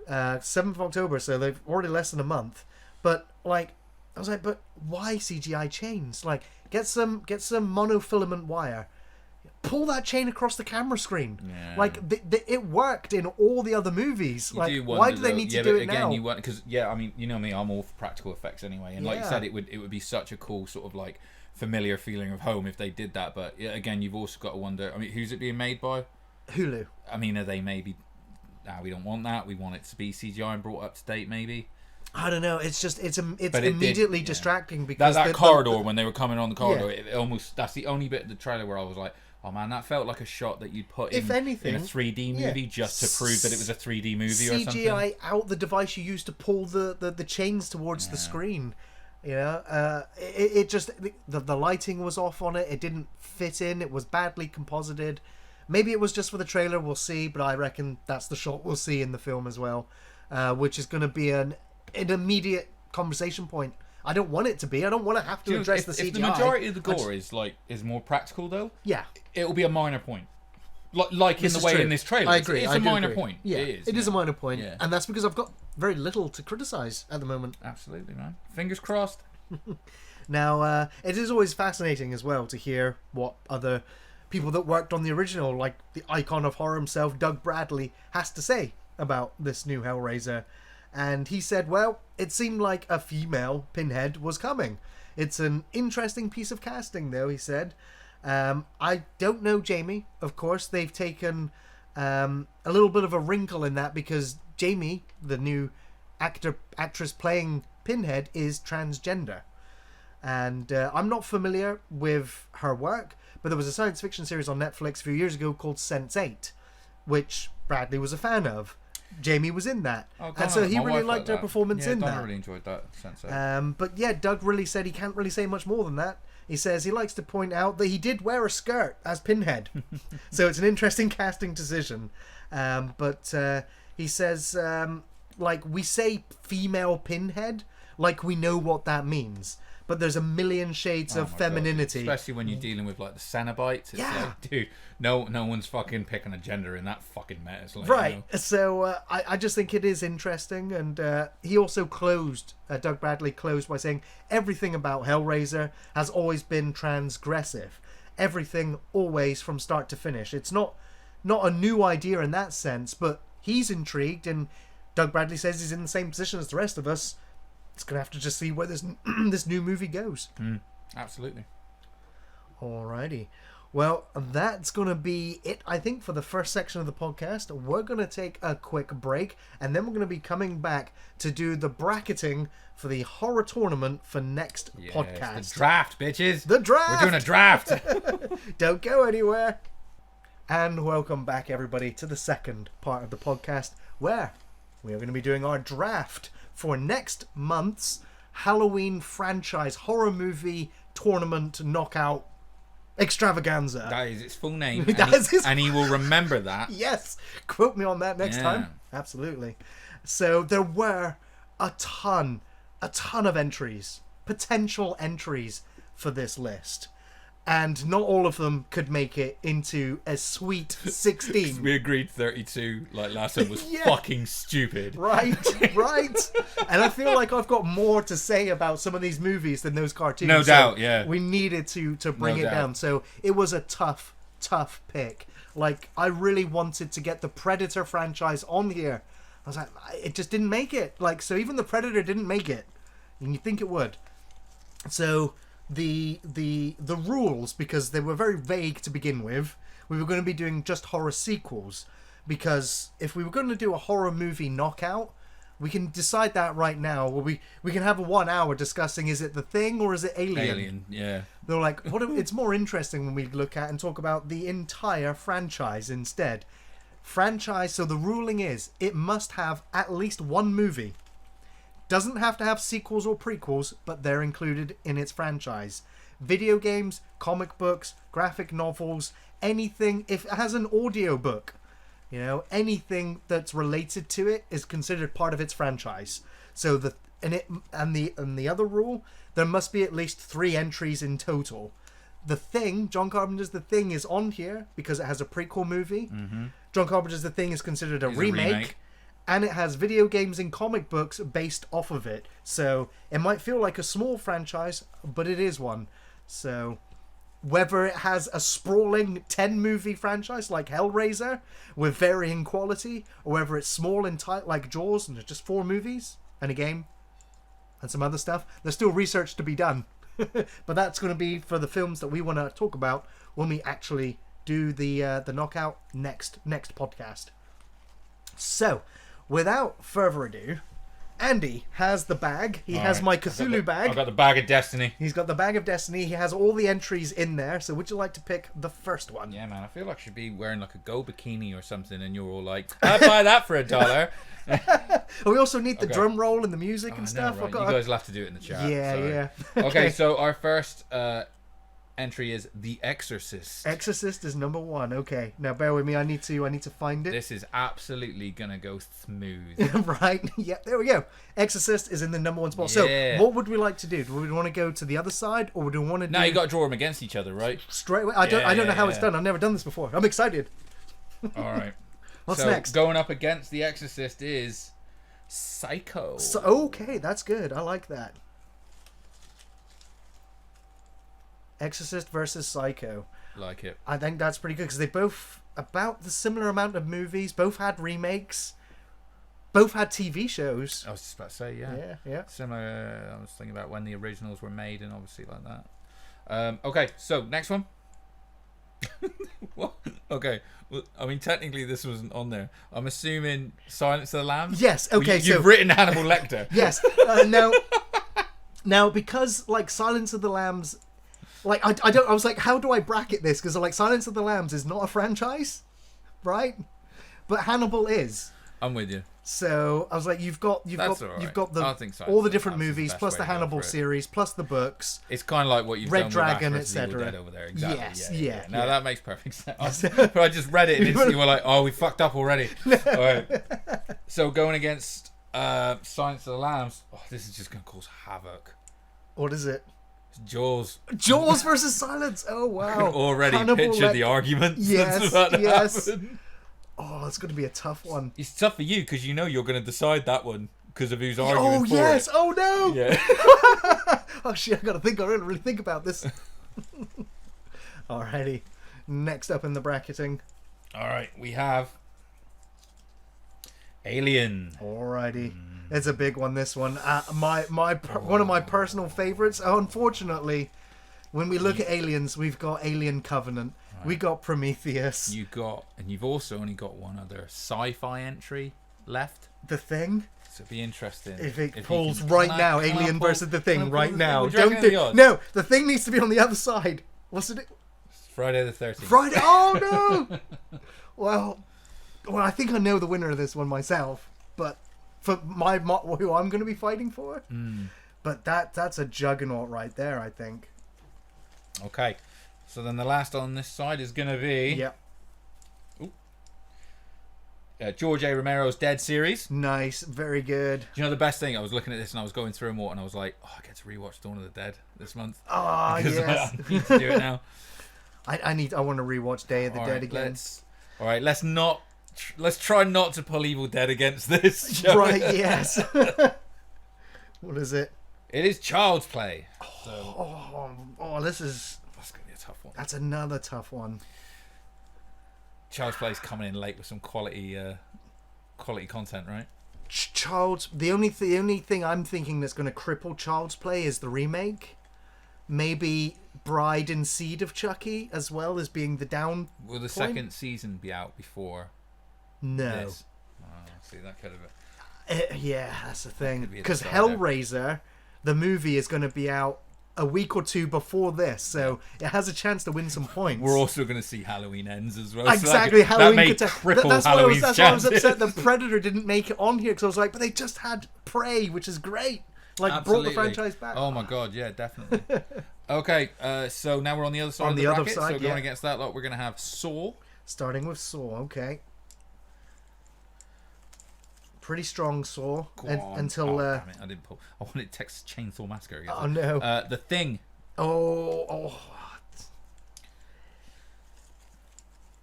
7th of October, so they've already less than a month. But I was like, but why CGI chains? Get some monofilament wire. Pull that chain across the camera screen. Yeah. It worked in all the other movies. Why do they need to do it now? You because I mean, you know me, I'm all for practical effects anyway. And like you said, it would be such a cool sort of familiar feeling of home if they did that. But again, you've also got to wonder. I mean, who's it being made by? Hulu. I mean, are they maybe? We don't want that. We want it to be CGI and brought up to date, maybe. I don't know. It's just it's immediately distracting because that corridor when they were coming on the corridor, it almost, that's the only bit of the trailer where I was like, oh man, that felt like a shot that you'd put If anything, in a 3D movie just to prove that it was a 3D movie or something. CGI out the device you use to pull the chains towards the screen. You know, it just the lighting was off on it. It didn't fit in. It was badly composited. Maybe it was just for the trailer. We'll see. But I reckon that's the shot we'll see in the film as well, which is going to be an immediate conversation point. I don't want it to be. I don't want to have to address the CGI. If the majority of the gore is more practical though, yeah, it will be a minor point. Like in the way in this trailer. I agree. It's a minor point. Yeah, it is a minor point, Yeah. and that's because I've got very little to criticize at the moment. Absolutely, man. Fingers crossed. Now, it is always fascinating as well to hear what other people that worked on the original, like the icon of horror himself, Doug Bradley, has to say about this new Hellraiser. And he said, well, it seemed like a female Pinhead was coming. It's an interesting piece of casting, though, he said. I don't know Jamie. Of course, they've taken a little bit of a wrinkle in that because Jamie, the new actress playing Pinhead, is transgender. And I'm not familiar with her work, but there was a science fiction series on Netflix a few years ago called Sense8, which Bradley was a fan of. Jamie was in that, and so he really liked her performance in that. I really enjoyed that Sense8. But yeah, Doug really said he can't really say much more than that. He says he likes to point out that he did wear a skirt as Pinhead, so it's an interesting casting decision. But he says, like, we say female Pinhead, like we know what that means. But there's a million shades of femininity. God. Especially when you're dealing with like the Cenobites. It's like, dude, no one's fucking picking a gender in that fucking mess. Like, right. You know. So I just think it is interesting. And he also closed, Doug Bradley closed by saying everything about Hellraiser has always been transgressive. Everything always from start to finish. It's not a new idea in that sense, but he's intrigued. And Doug Bradley says he's in the same position as the rest of us. It's going to have to just see where this new movie goes. Absolutely. Alrighty. Well, that's going to be it, I think, for the first section of the podcast. We're going to take a quick break, and then we're going to be coming back to do the bracketing for the horror tournament for next podcast. The draft, bitches. The draft! We're doing a draft. Don't go anywhere. And welcome back, everybody, to the second part of the podcast, where we are going to be doing our draft for next month's Halloween franchise horror movie tournament knockout extravaganza. That is its full name. And he will remember that. Yes. Quote me on that next time. Absolutely. So there were a ton of entries, potential entries for this list. And not all of them could make it into a sweet 16. We agreed 32 like last time was fucking stupid. Right. And I feel like I've got more to say about some of these movies than those cartoons. No doubt, yeah. We needed to bring it down. So it was a tough pick. Like, I really wanted to get the Predator franchise on here. I was like, it just didn't make it. Like, so even the Predator didn't make it. And you think it would. So the rules, because they were very vague to begin with, we were going to be doing just horror sequels, because if we were going to do a horror movie knockout, we can decide that right now. Well, we can have a 1 hour discussing, is it The Thing or is it Alien? Yeah. They're like, it's more interesting when we look at and talk about the entire franchise instead. Franchise, so the ruling is it must have at least one movie. Doesn't have to have sequels or prequels, but they're included in its franchise. Video games, comic books, graphic novels, anything. If it has an audio book, anything that's related to it is considered part of its franchise. So the other rule, there must be at least 3 entries in total. The Thing, John Carpenter's The Thing, is on here because it has a prequel movie. Mm-hmm. John Carpenter's The Thing is considered a remake. And it has video games and comic books based off of it. So it might feel like a small franchise, but it is one. So whether it has a sprawling 10-movie franchise like Hellraiser with varying quality, or whether it's small and tight like Jaws and there's just 4 movies and a game and some other stuff, there's still research to be done. But that's going to be for the films that we want to talk about when we actually do the knockout next podcast. So, without further ado, Andy has the bag. He has my Cthulhu bag. I've got the bag of destiny. He's got the bag of destiny. He has all the entries in there. So would you like to pick the first one? Yeah, man. I feel like I should be wearing like a Go bikini or something, and you're all like, "I'd buy that for $1." We also need the drum roll and the music and stuff. Right. You guys will have to do it in the chat. Yeah, Sorry. yeah. Okay, so our first entry is The Exorcist. Exorcist is number 1. Okay, now bear with me. I need to find it. This is absolutely gonna go smooth. Right? Yeah, there we go. Exorcist is in the number 1 spot. Yeah. So, what would we like to do? Do we want to go to the other side, or do we want to do... Now you got to draw them against each other, right? straight away? I don't know how it's done. I've never done this before. I'm excited. All right. What's so next? Going up against The Exorcist is Psycho. So, okay, that's good. I like that. Exorcist versus Psycho. Like it. I think that's pretty good because they both about the similar amount of movies. Both had remakes. Both had TV shows. I was just about to say, yeah. Yeah. Similar. I was thinking about when the originals were made and obviously like that. Okay, so next one. What? Okay. Well, I mean, technically this wasn't on there. I'm assuming Silence of the Lambs. Yes. Okay. Well, you've written Hannibal Lecter. Yes. Now, because like Silence of the Lambs, like I was like, how do I bracket this? Because like Silence of the Lambs is not a franchise, right? But Hannibal is. I'm with you. So I was like, you've got right. I think so. all the different That's the movies, best plus way the to go Hannibal for it. series, plus the books. It's kind of like what you've Red done Dragon, with Ash versus Evil etc. Dead over there. Exactly. Yes, Yeah. Now yeah. that makes perfect sense. But I just read it and instantly were like, oh, we fucked up already. All right. So going against Silence of the Lambs, this is just going to cause havoc. What is it? It's Jaws. Jaws versus Silence. Oh wow! I can already Hannibal picture the arguments that's Yes, about to yes. happen. Oh, it's going to be a tough one. It's tough for you because you know you're going to decide that one because of who's arguing Oh for yes! it. Oh no! Yeah. Oh shit! I got to think. I don't really think about this. Alrighty. Next up in the bracketing. All right, we have Alien. Alrighty. It's a big one. This one. One of my personal favorites. Unfortunately, when we look at aliens, we've got Alien Covenant. Right. We got Prometheus. You've also only got one other sci-fi entry left. The Thing. So it'd be interesting if pulls right now. Alien versus The Thing right now. Don't do. No, The Thing needs to be on the other side. What's it? Friday the 13th. Friday. Oh no. Well, I think I know the winner of this one myself, but for who I'm going to be fighting for. But that's a juggernaut right there, I think. Okay, so then the last on this side is going to be George A. Romero's Dead series. Nice, very good. Do you know the best thing? I was looking at this and I was going through them all and I was like, I get to rewatch Dawn of the Dead this month. Oh, yes. I need to do it now. I want to rewatch Day of the Dead again. Let's try not to pull Evil Dead against this. Right, yes. What is it? It is Child's Play. This is... That's going to be a tough one. That's another tough one. Child's Play is coming in late with some quality content, right? The only thing I'm thinking that's going to cripple Child's Play is the remake. Maybe Bride and Seed of Chucky as well as being the down. Will the second season be out before? No. This? See, that could have. Yeah, that's the thing. Because Hellraiser, the movie, is going to be out a week or two before this, so it has a chance to win some points. We're also going to see Halloween Ends as well. Exactly, so Halloween that may cripple Halloween's that's why I was upset that Predator didn't make it on here, because I was like, but they just had Prey, which is great. Like, Absolutely. brought the franchise back. Oh my god, yeah, definitely. Okay, so now we're on the other side on of the other bracket. side, So going against that lot, we're going to have Saw. Starting with Saw, okay. Pretty strong Saw until. Damn it, I didn't pull. I wanted Texas Chainsaw Massacre again. Oh no. The Thing.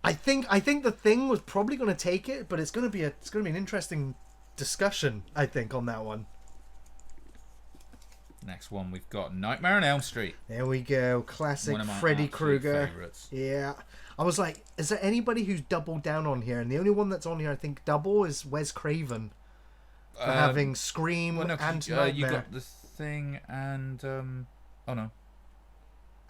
I think The Thing was probably going to take it, but it's going to be an interesting discussion, I think, on that one. Next one, we've got Nightmare on Elm Street. There we go. Classic Freddy Krueger. Yeah. I was like, is there anybody who's doubled down on here? And the only one that's on here, I think, double is Wes Craven. For having Scream and Nightmare. You got The Thing and... oh, no.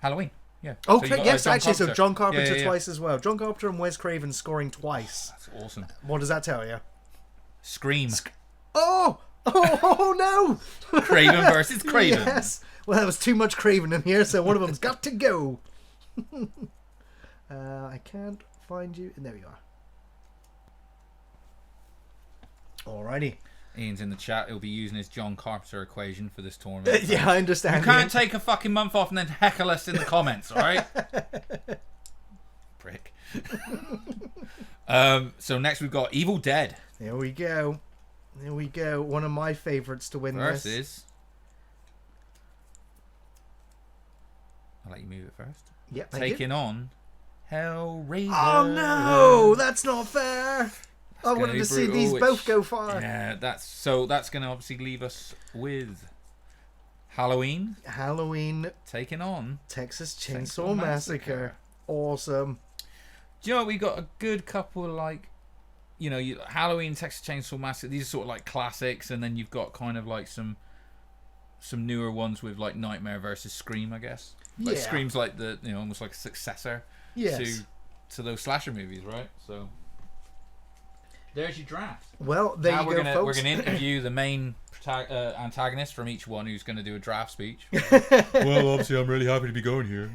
Halloween. Yeah. Okay, so yes, John actually. Carpenter. So John Carpenter twice as well. John Carpenter and Wes Craven scoring twice. That's awesome. What does that tell you? Scream. Oh! Oh no! Craven versus Craven. Yes. Well, there was too much Craven in here, so one of them's got to go. I can't find you. And there you are. Alrighty. Ian's in the chat. He'll be using his John Carpenter equation for this tournament. Yeah, I understand. You can't take a fucking month off and then heckle us in the comments, alright? Prick. So next we've got Evil Dead. There we go. There we go. One of my favourites to win versus... this. I'll let you move it first. Yep, Taking on Hellraiser. Oh no! That's not fair! I wanted to see these both go far. Yeah, that's going to obviously leave us with Halloween. Halloween taking on Texas Chainsaw Massacre. Awesome. Do you know what? We got a good couple of, like, you know, Halloween, Texas Chainsaw Massacre. These are sort of like classics, and then you've got kind of like some newer ones with like Nightmare versus Scream, I guess. Like yeah. Scream's like the, you know, almost like a successor to those slasher movies, right? So there's your draft. Well, there now you go, folks. We're going to interview the main antagonist from each one, who's going to do a draft speech. Well, obviously, I'm really happy to be going here.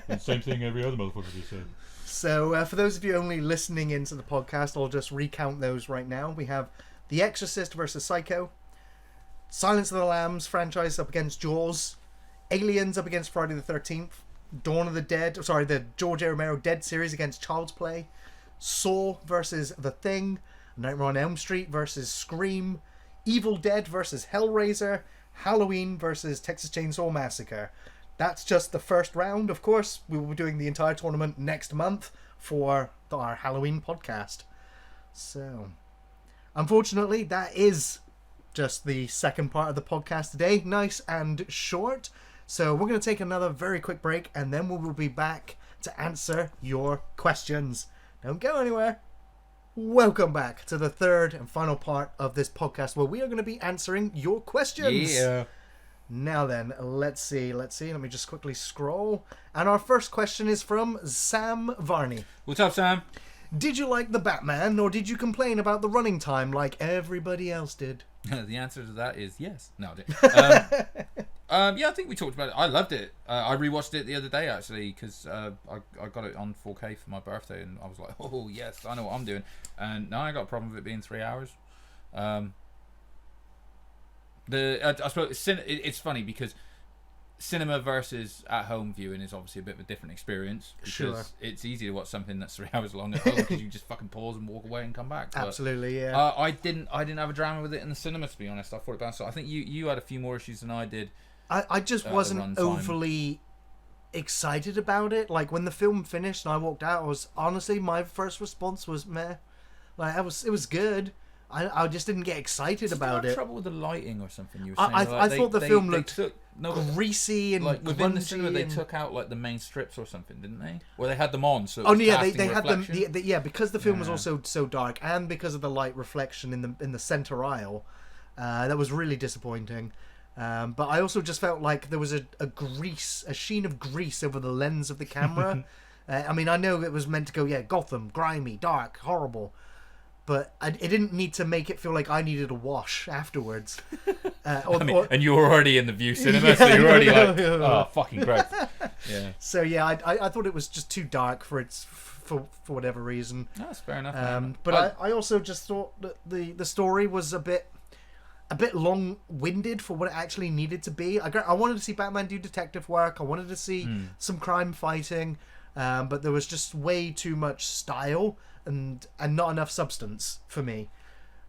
And same thing every other motherfucker just said. So, for those of you only listening into the podcast, I'll just recount those right now. We have The Exorcist versus Psycho, Silence of the Lambs franchise up against Jaws, Aliens up against Friday the 13th, Dawn of the Dead, the George A. Romero Dead series against Child's Play, Saw versus The Thing, Nightmare on Elm Street versus Scream, Evil Dead versus Hellraiser, Halloween versus Texas Chainsaw Massacre. That's just the first round. Of course, we will be doing the entire tournament next month for our Halloween podcast. So, unfortunately, that is just the second part of the podcast today. Nice and short. So we're going to take another very quick break, and then we will be back to answer your questions. Don't go anywhere. Welcome back to the third and final part of this podcast, where we are going to be answering your questions. Yeah. Now then, let's see. Let me just quickly scroll. And our first question is from Sam Varney. What's up, Sam? Did you like the Batman, or did you complain about the running time like everybody else did? The answer to that is yes. No, I didn't. Yeah, I think we talked about it. I loved it. I rewatched it the other day, actually, because I got it on 4K for my birthday, and I was like, oh, yes, I know what I'm doing. And now I got a problem with it being 3 hours. I suppose it's funny because cinema versus at home viewing is obviously a bit of a different experience, because sure, it's easy to watch something that's 3 hours long at home because you just fucking pause and walk away and come back. But, absolutely, yeah. I didn't have a drama with it in the cinema, to be honest. I thought it bounced. So I think you had a few more issues than I did. I just wasn't overly excited about it. Like, when the film finished and I walked out, my first response was meh. Like, it was good. I just didn't get excited about it. Trouble with the lighting or something? You were saying. I thought the film looked greasy and like within the cinema. They took out like the main strips or something, didn't they? Well, they had them on. So they had them. Because the film was also so dark, and because of the light reflection in the center aisle, that was really disappointing. But I also just felt like there was a sheen of grease over the lens of the camera. I mean, I know it was meant to go, Gotham, grimy, dark, horrible. But it didn't need to make it feel like I needed a wash afterwards. And you were already in the View Cinema, so you were already oh, fucking gross. Yeah. So yeah, I thought it was just too dark for whatever reason. That's fair enough. But I also just thought that the story was a bit long-winded for what it actually needed to be. I wanted to see Batman do detective work. I wanted to see some crime fighting, but there was just way too much style and not enough substance for me.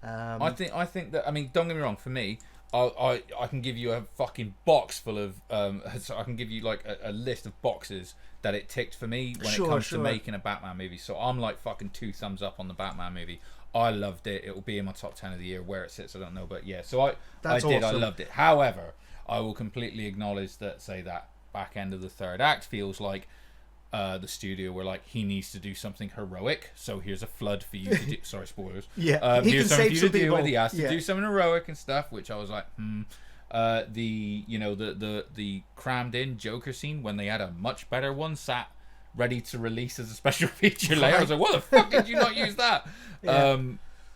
I think that, I mean, don't get me wrong, for me, I can give you a fucking box full of so I can give you like a list of boxes that it ticked for me when it comes to making a Batman movie. So I'm like fucking 2 thumbs up on the Batman movie. I loved it. It will be in my top 10 of the year. Where it sits, I don't know, but yeah. So I did. Awesome. I loved it. However, I will completely acknowledge that, say, that back end of the third act feels like the studio were like, he needs to do something heroic, so here's a flood for you to do. Sorry, spoilers. Yeah, here's something for you to deal with. He has to do something heroic and stuff, which I was like, the crammed in Joker scene when they had a much better one sat ready to release as a special feature later. I was like, what the fuck did you not use that?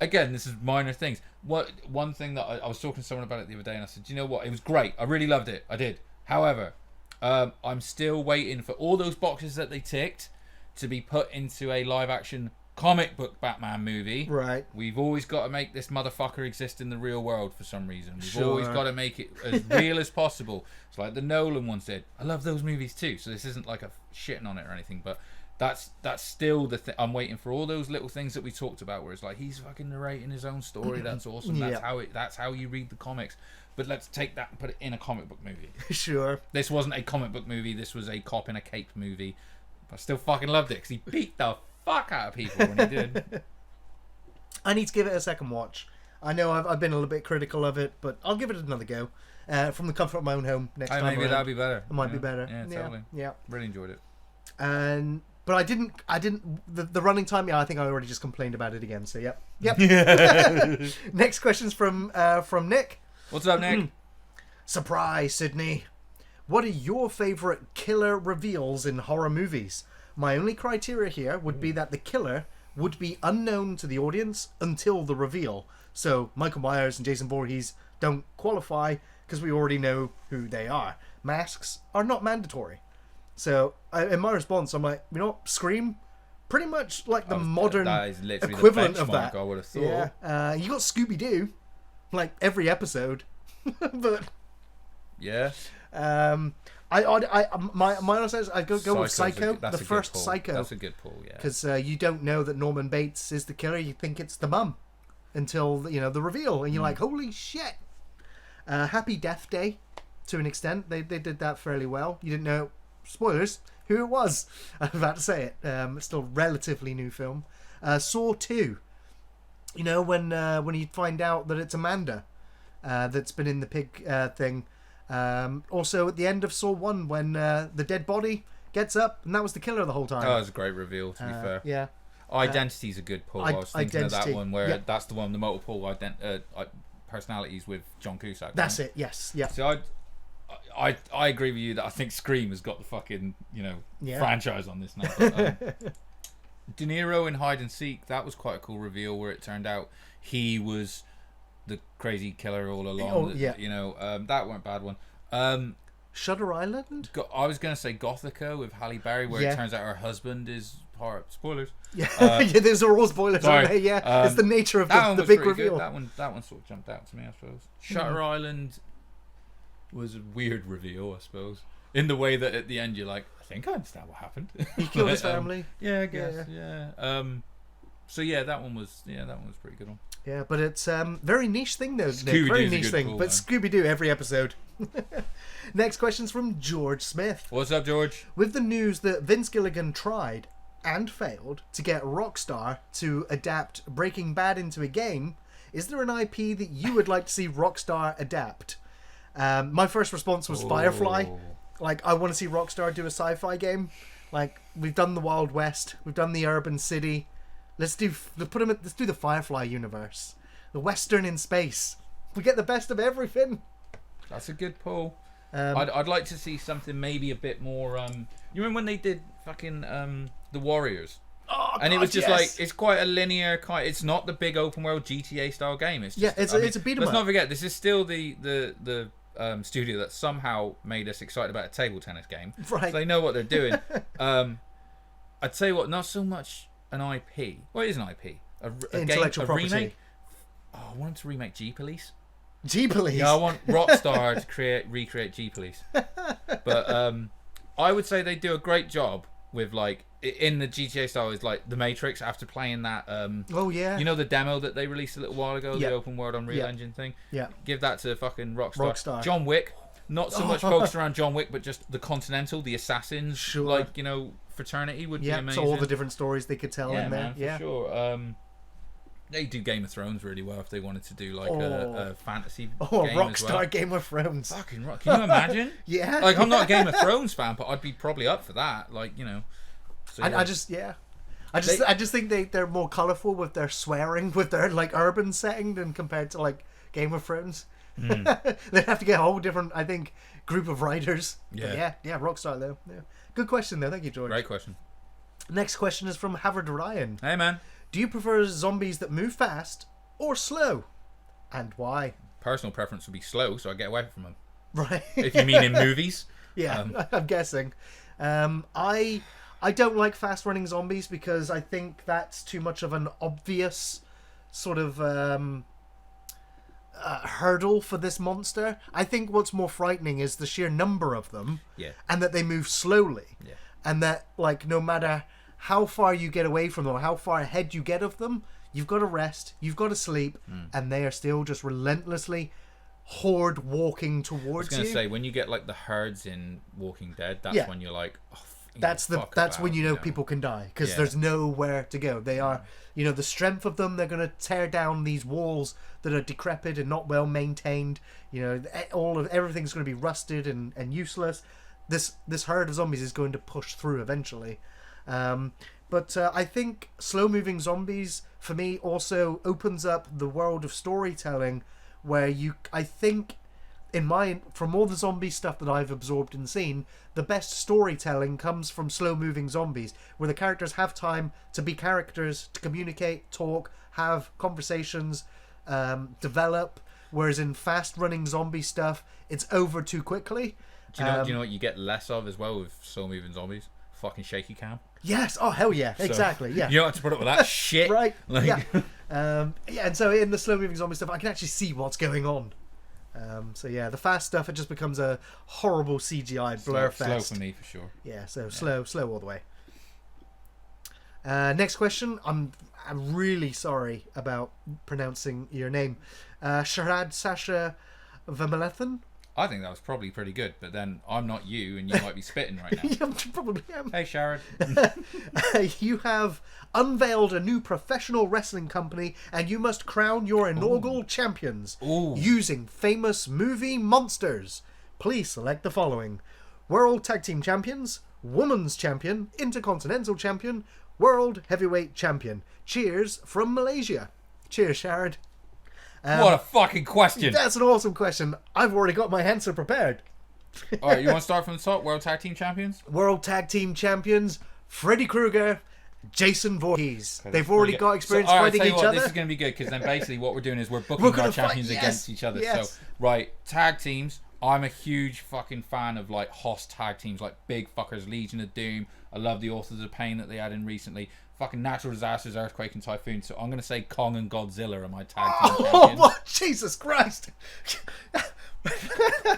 again, this is minor things. One thing that I was talking to someone about it the other day, and I said, you know what? It was great. I really loved it. I did. However, I'm still waiting for all those boxes that they ticked to be put into a live action comic book Batman movie. Right. We've always got to make this motherfucker exist in the real world for some reason. We've Sure. always got to make it as real as possible. It's like the Nolan ones did. I love those movies too. So this isn't like a shitting on it or anything, but that's still the thing. I'm waiting for all those little things that we talked about, where it's like he's fucking narrating his own story. That's awesome. That's how you read the comics. But let's take that and put it in a comic book movie. Sure. This wasn't a comic book movie. This was a cop in a cape movie. I still fucking loved it because he beat the fuck out of people when he did. I need to give it a second watch. I know I've been a little bit critical of it, but I'll give it another go. From the comfort of my own home next time. Maybe around. that'll be better. It might be better. Yeah, totally. Yeah. Really enjoyed it. But I didn't. The running time. Yeah, I think I already just complained about it again. So yep. Next question's from Nick. What's up, Nick? Surprise, Sydney. What are your favourite killer reveals in horror movies? My only criteria here would be that the killer would be unknown to the audience until the reveal. So Michael Myers and Jason Voorhees don't qualify because we already know who they are. Masks are not mandatory. So in my response, I'm like, Scream, pretty much like the modern that is literally equivalent the of that. I would have thought. Yeah, you got Scooby-Doo, like every episode, but yeah. My honest answer, I go with Psycho. The first Psycho. That's a good pull, yeah. Because you don't know that Norman Bates is the killer. You think it's the mum until the reveal, and you're like, holy shit. Happy Death Day, to an extent, they did that fairly well. You didn't know, spoilers, who it was. I'm about to say it. It's still a relatively new film. Saw 2. When you find out that it's Amanda that's been in the pig thing. Also at the end of Saw 1 when the dead body gets up and that was the killer the whole time. Oh, it was a great reveal, to be fair. Yeah. Identity's a good pull. I was thinking of that one where yeah. that's the one, the multiple personalities with John Cusack. That's it, yes. Yeah. So I agree with you that I think Scream has got the fucking, franchise on this now. But, De Niro in Hide and Seek, that was quite a cool reveal where it turned out he was the crazy killer all along. Oh, yeah. That weren't a bad one. Shutter Island? I was going to say Gothica with Halle Berry, where Yeah. it turns out her husband is part. Spoilers. Yeah, yeah, there's all spoilers on there, yeah. It's the nature of the big reveal. Good. That one sort of jumped out to me, I suppose. Shutter Island was a weird reveal, I suppose. In the way that at the end you're like, I think I understand what happened. He killed his family. Yeah, I guess. Yeah. So yeah, that one was a pretty good one. Yeah, but it's very niche thing though. Scooby-Doo's very a niche good thing. pull, But man. Scooby-Doo every episode. Next question's from George Smith. What's up, George? With the news that Vince Gilligan tried and failed to get Rockstar to adapt Breaking Bad into a game, is there an IP that you would like to see Rockstar adapt? My first response was Firefly. Like, I want to see Rockstar do a sci-fi game. Like, we've done the Wild West, we've done the Urban City. Let's do the Firefly universe, the Western in space. We get the best of everything. That's a good pull. I'd like to see something maybe a bit more. You remember when they did fucking the Warriors? Oh, and it God, was just yes. like, it's quite a linear kind. It's not the big open world GTA style game. It's just, it's a beat 'em Let's up. not forget, this is still the studio that somehow made us excited about a table tennis game. Right. So they know what they're doing. I'd say not so much an IP. Well, it is an IP. A Intellectual game, a property. remake. Oh, I want them to remake G-Police. G-Police. Yeah, I want Rockstar to recreate G-Police. But I would say they do a great job with, like, in the GTA style is like the Matrix after playing that. Oh yeah. You know the demo that they released a little while ago, Yeah. the open world Unreal Yeah. Engine thing. Yeah. Give that to fucking Rockstar. Rockstar. John Wick. Not so much focused around John Wick, but just the Continental, the assassins, Sure. fraternity would be Yeah. amazing. So all the different stories they could tell yeah, in there. man, for Yeah. sure. They do Game of Thrones really well if they wanted to do like a fantasy Oh, a game as Rockstar well. Game of Thrones. Fucking rock! Can you imagine? Yeah. Like, I'm not a Game of Thrones fan, but I'd be probably up for that. Like, So, I just think they're more colourful with their swearing, with their like urban setting than compared to like Game of Thrones. They'd have to get a whole different, I think, group of writers. Yeah. But yeah, Rockstar though. Yeah. Good question though. Thank you, George. Great question. Next question is from Havard Ryan. Hey, man. Do you prefer zombies that move fast or slow? And why? Personal preference would be slow, so I get away from them. Right. If you mean in movies. Yeah, I'm guessing. I don't like fast running zombies because I think that's too much of an obvious sort of hurdle for this monster. I think what's more frightening is the sheer number of them, and that they move slowly, and that like no matter how far you get away from them, or how far ahead you get of them, you've got to rest, you've got to sleep, and they are still just relentlessly horde walking towards you. I was going to say, when you get like the herds in Walking Dead, that's when you're like, oh, that's when you know people can die, because there's nowhere to go. They are, the strength of them, they're going to tear down these walls that are decrepit and not well maintained. Everything's going to be rusted and useless. This herd of zombies is going to push through eventually. But I think slow-moving zombies, for me, also opens up the world of storytelling where I think, from all the zombie stuff that I've absorbed and seen, the best storytelling comes from slow-moving zombies, where the characters have time to be characters, to communicate, talk, have conversations, develop, whereas in fast-running zombie stuff, it's over too quickly. Do you know what you get less of as well with slow-moving zombies? Fucking shaky cam. Yes. Oh, hell yeah. Exactly. Yeah. You don't have to put up with that shit. Right. Like... Yeah. And so in the slow-moving zombie stuff, I can actually see what's going on. The fast stuff, it just becomes a horrible CGI blur fest. Slow for me, for sure. Yeah, slow all the way. Next question. I'm really sorry about pronouncing your name. Sharad Sasha Vimalethan. I think that was probably pretty good, but then I'm not you, and you might be spitting right now. Yeah, probably am. Hey, Sharad. You have unveiled a new professional wrestling company, and you must crown your inaugural champions using famous movie monsters. Please select the following: World Tag Team Champions, Women's Champion, Intercontinental Champion, World Heavyweight Champion. Cheers from Malaysia. Cheers, Sharad. What a fucking question. That's an awesome question. I've already got my answer prepared. Alright, you want to start from the top? World Tag Team Champions? World Tag Team Champions, Freddy Krueger, Jason Voorhees. They've already got experience fighting each other. This is going to be good, because then basically what we're doing is we're booking our champions against each other. Yes. So, right, tag teams. I'm a huge fucking fan of like Hoss tag teams, like big fuckers, Legion of Doom. I love the Authors of Pain that they had in recently. Fucking natural disasters, earthquake and typhoon. So I'm going to say Kong and Godzilla are my tag team champions. Oh, what? Jesus Christ.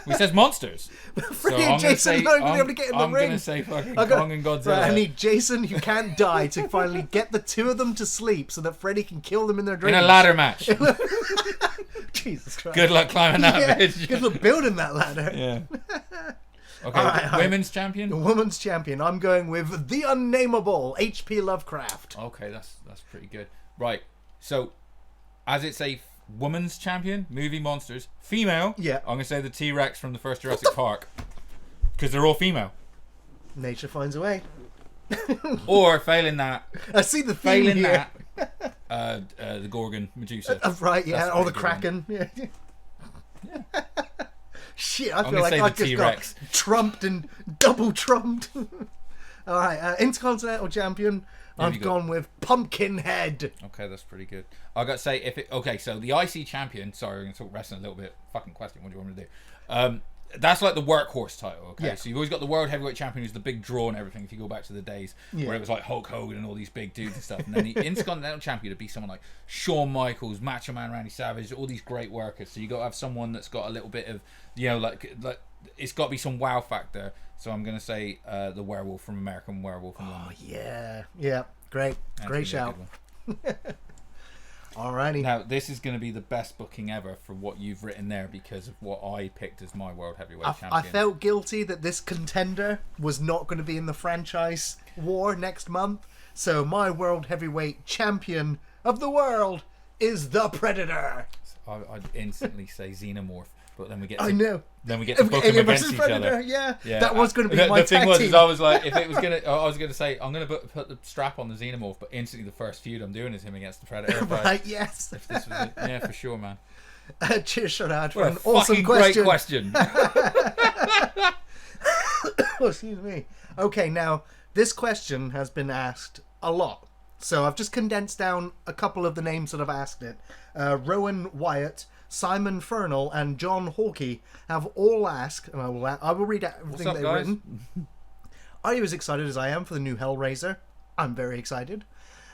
He says monsters. Freddy and Jason are not going to be able to get in the ring. I'm going to say fucking Kong and Godzilla. Right, I need Jason, who can't die, to finally get the two of them to sleep so that Freddy can kill them in their dreams. In a ladder match. Jesus Christ. Good luck climbing that bitch. Good luck building that ladder. Yeah. Okay, All women's champion? The women's champion. I'm going with the unnameable H.P. Lovecraft. Okay, that's pretty good. Right, so as it's a women's champion, movie monsters, female, I'm going to say the T-Rex from the first Jurassic Park. Because they're all female. Nature finds a way. Or, failing that... I see the theme failing here. that, the Gorgon, Medusa. Right, yeah, That's or the pretty good Kraken. Yeah. Shit, I I'm feel like I just T-Rex. got trumped and double trumped. All right, Intercontinental Champion. I've gone with Pumpkinhead. Okay, that's pretty good. I got to say, so the IC champion. Sorry, we're going to talk wrestling a little bit. Fucking question. What do you want me to do? That's like the workhorse title. Okay, Yeah. so you've always got the world heavyweight champion, who's the big draw and everything. If you go back to the days where it was like Hulk Hogan and all these big dudes and stuff, and then the Intercontinental champion would be someone like Shawn Michaels, Macho Man Randy Savage, all these great workers. So you got to have someone that's got a little bit of, like it's got to be some wow factor. So I'm gonna say the werewolf from American Werewolf in London. Oh yeah, great shout. Alrighty. Now this is going to be the best booking ever for what you've written there, because of what I picked as my world heavyweight champion. I felt guilty that this contender was not going to be in the franchise war next month, so my world heavyweight champion of the world is the Predator. I'd instantly say Xenomorph, but then we get then we get to to book Alien them against versus each Predator, other. yeah. That was going to be my the thing tag was, team. is I was like, if it was gonna, I was gonna say I'm gonna put the strap on the Xenomorph, but instantly the first feud I'm doing is him against the Predator. Right? Yes. If this was it. Yeah, for sure, man. Cheers, Sharad, for What an a awesome fucking question. great question. Oh, excuse me. Okay, now this question has been asked a lot So I've just condensed down a couple of the names that have asked it. Rowan Wyatt, Simon Fernal, and John Hawkey have all asked, and I will read out everything What's up, they've guys? written. Are you as excited as I am for the new Hellraiser? I'm very excited.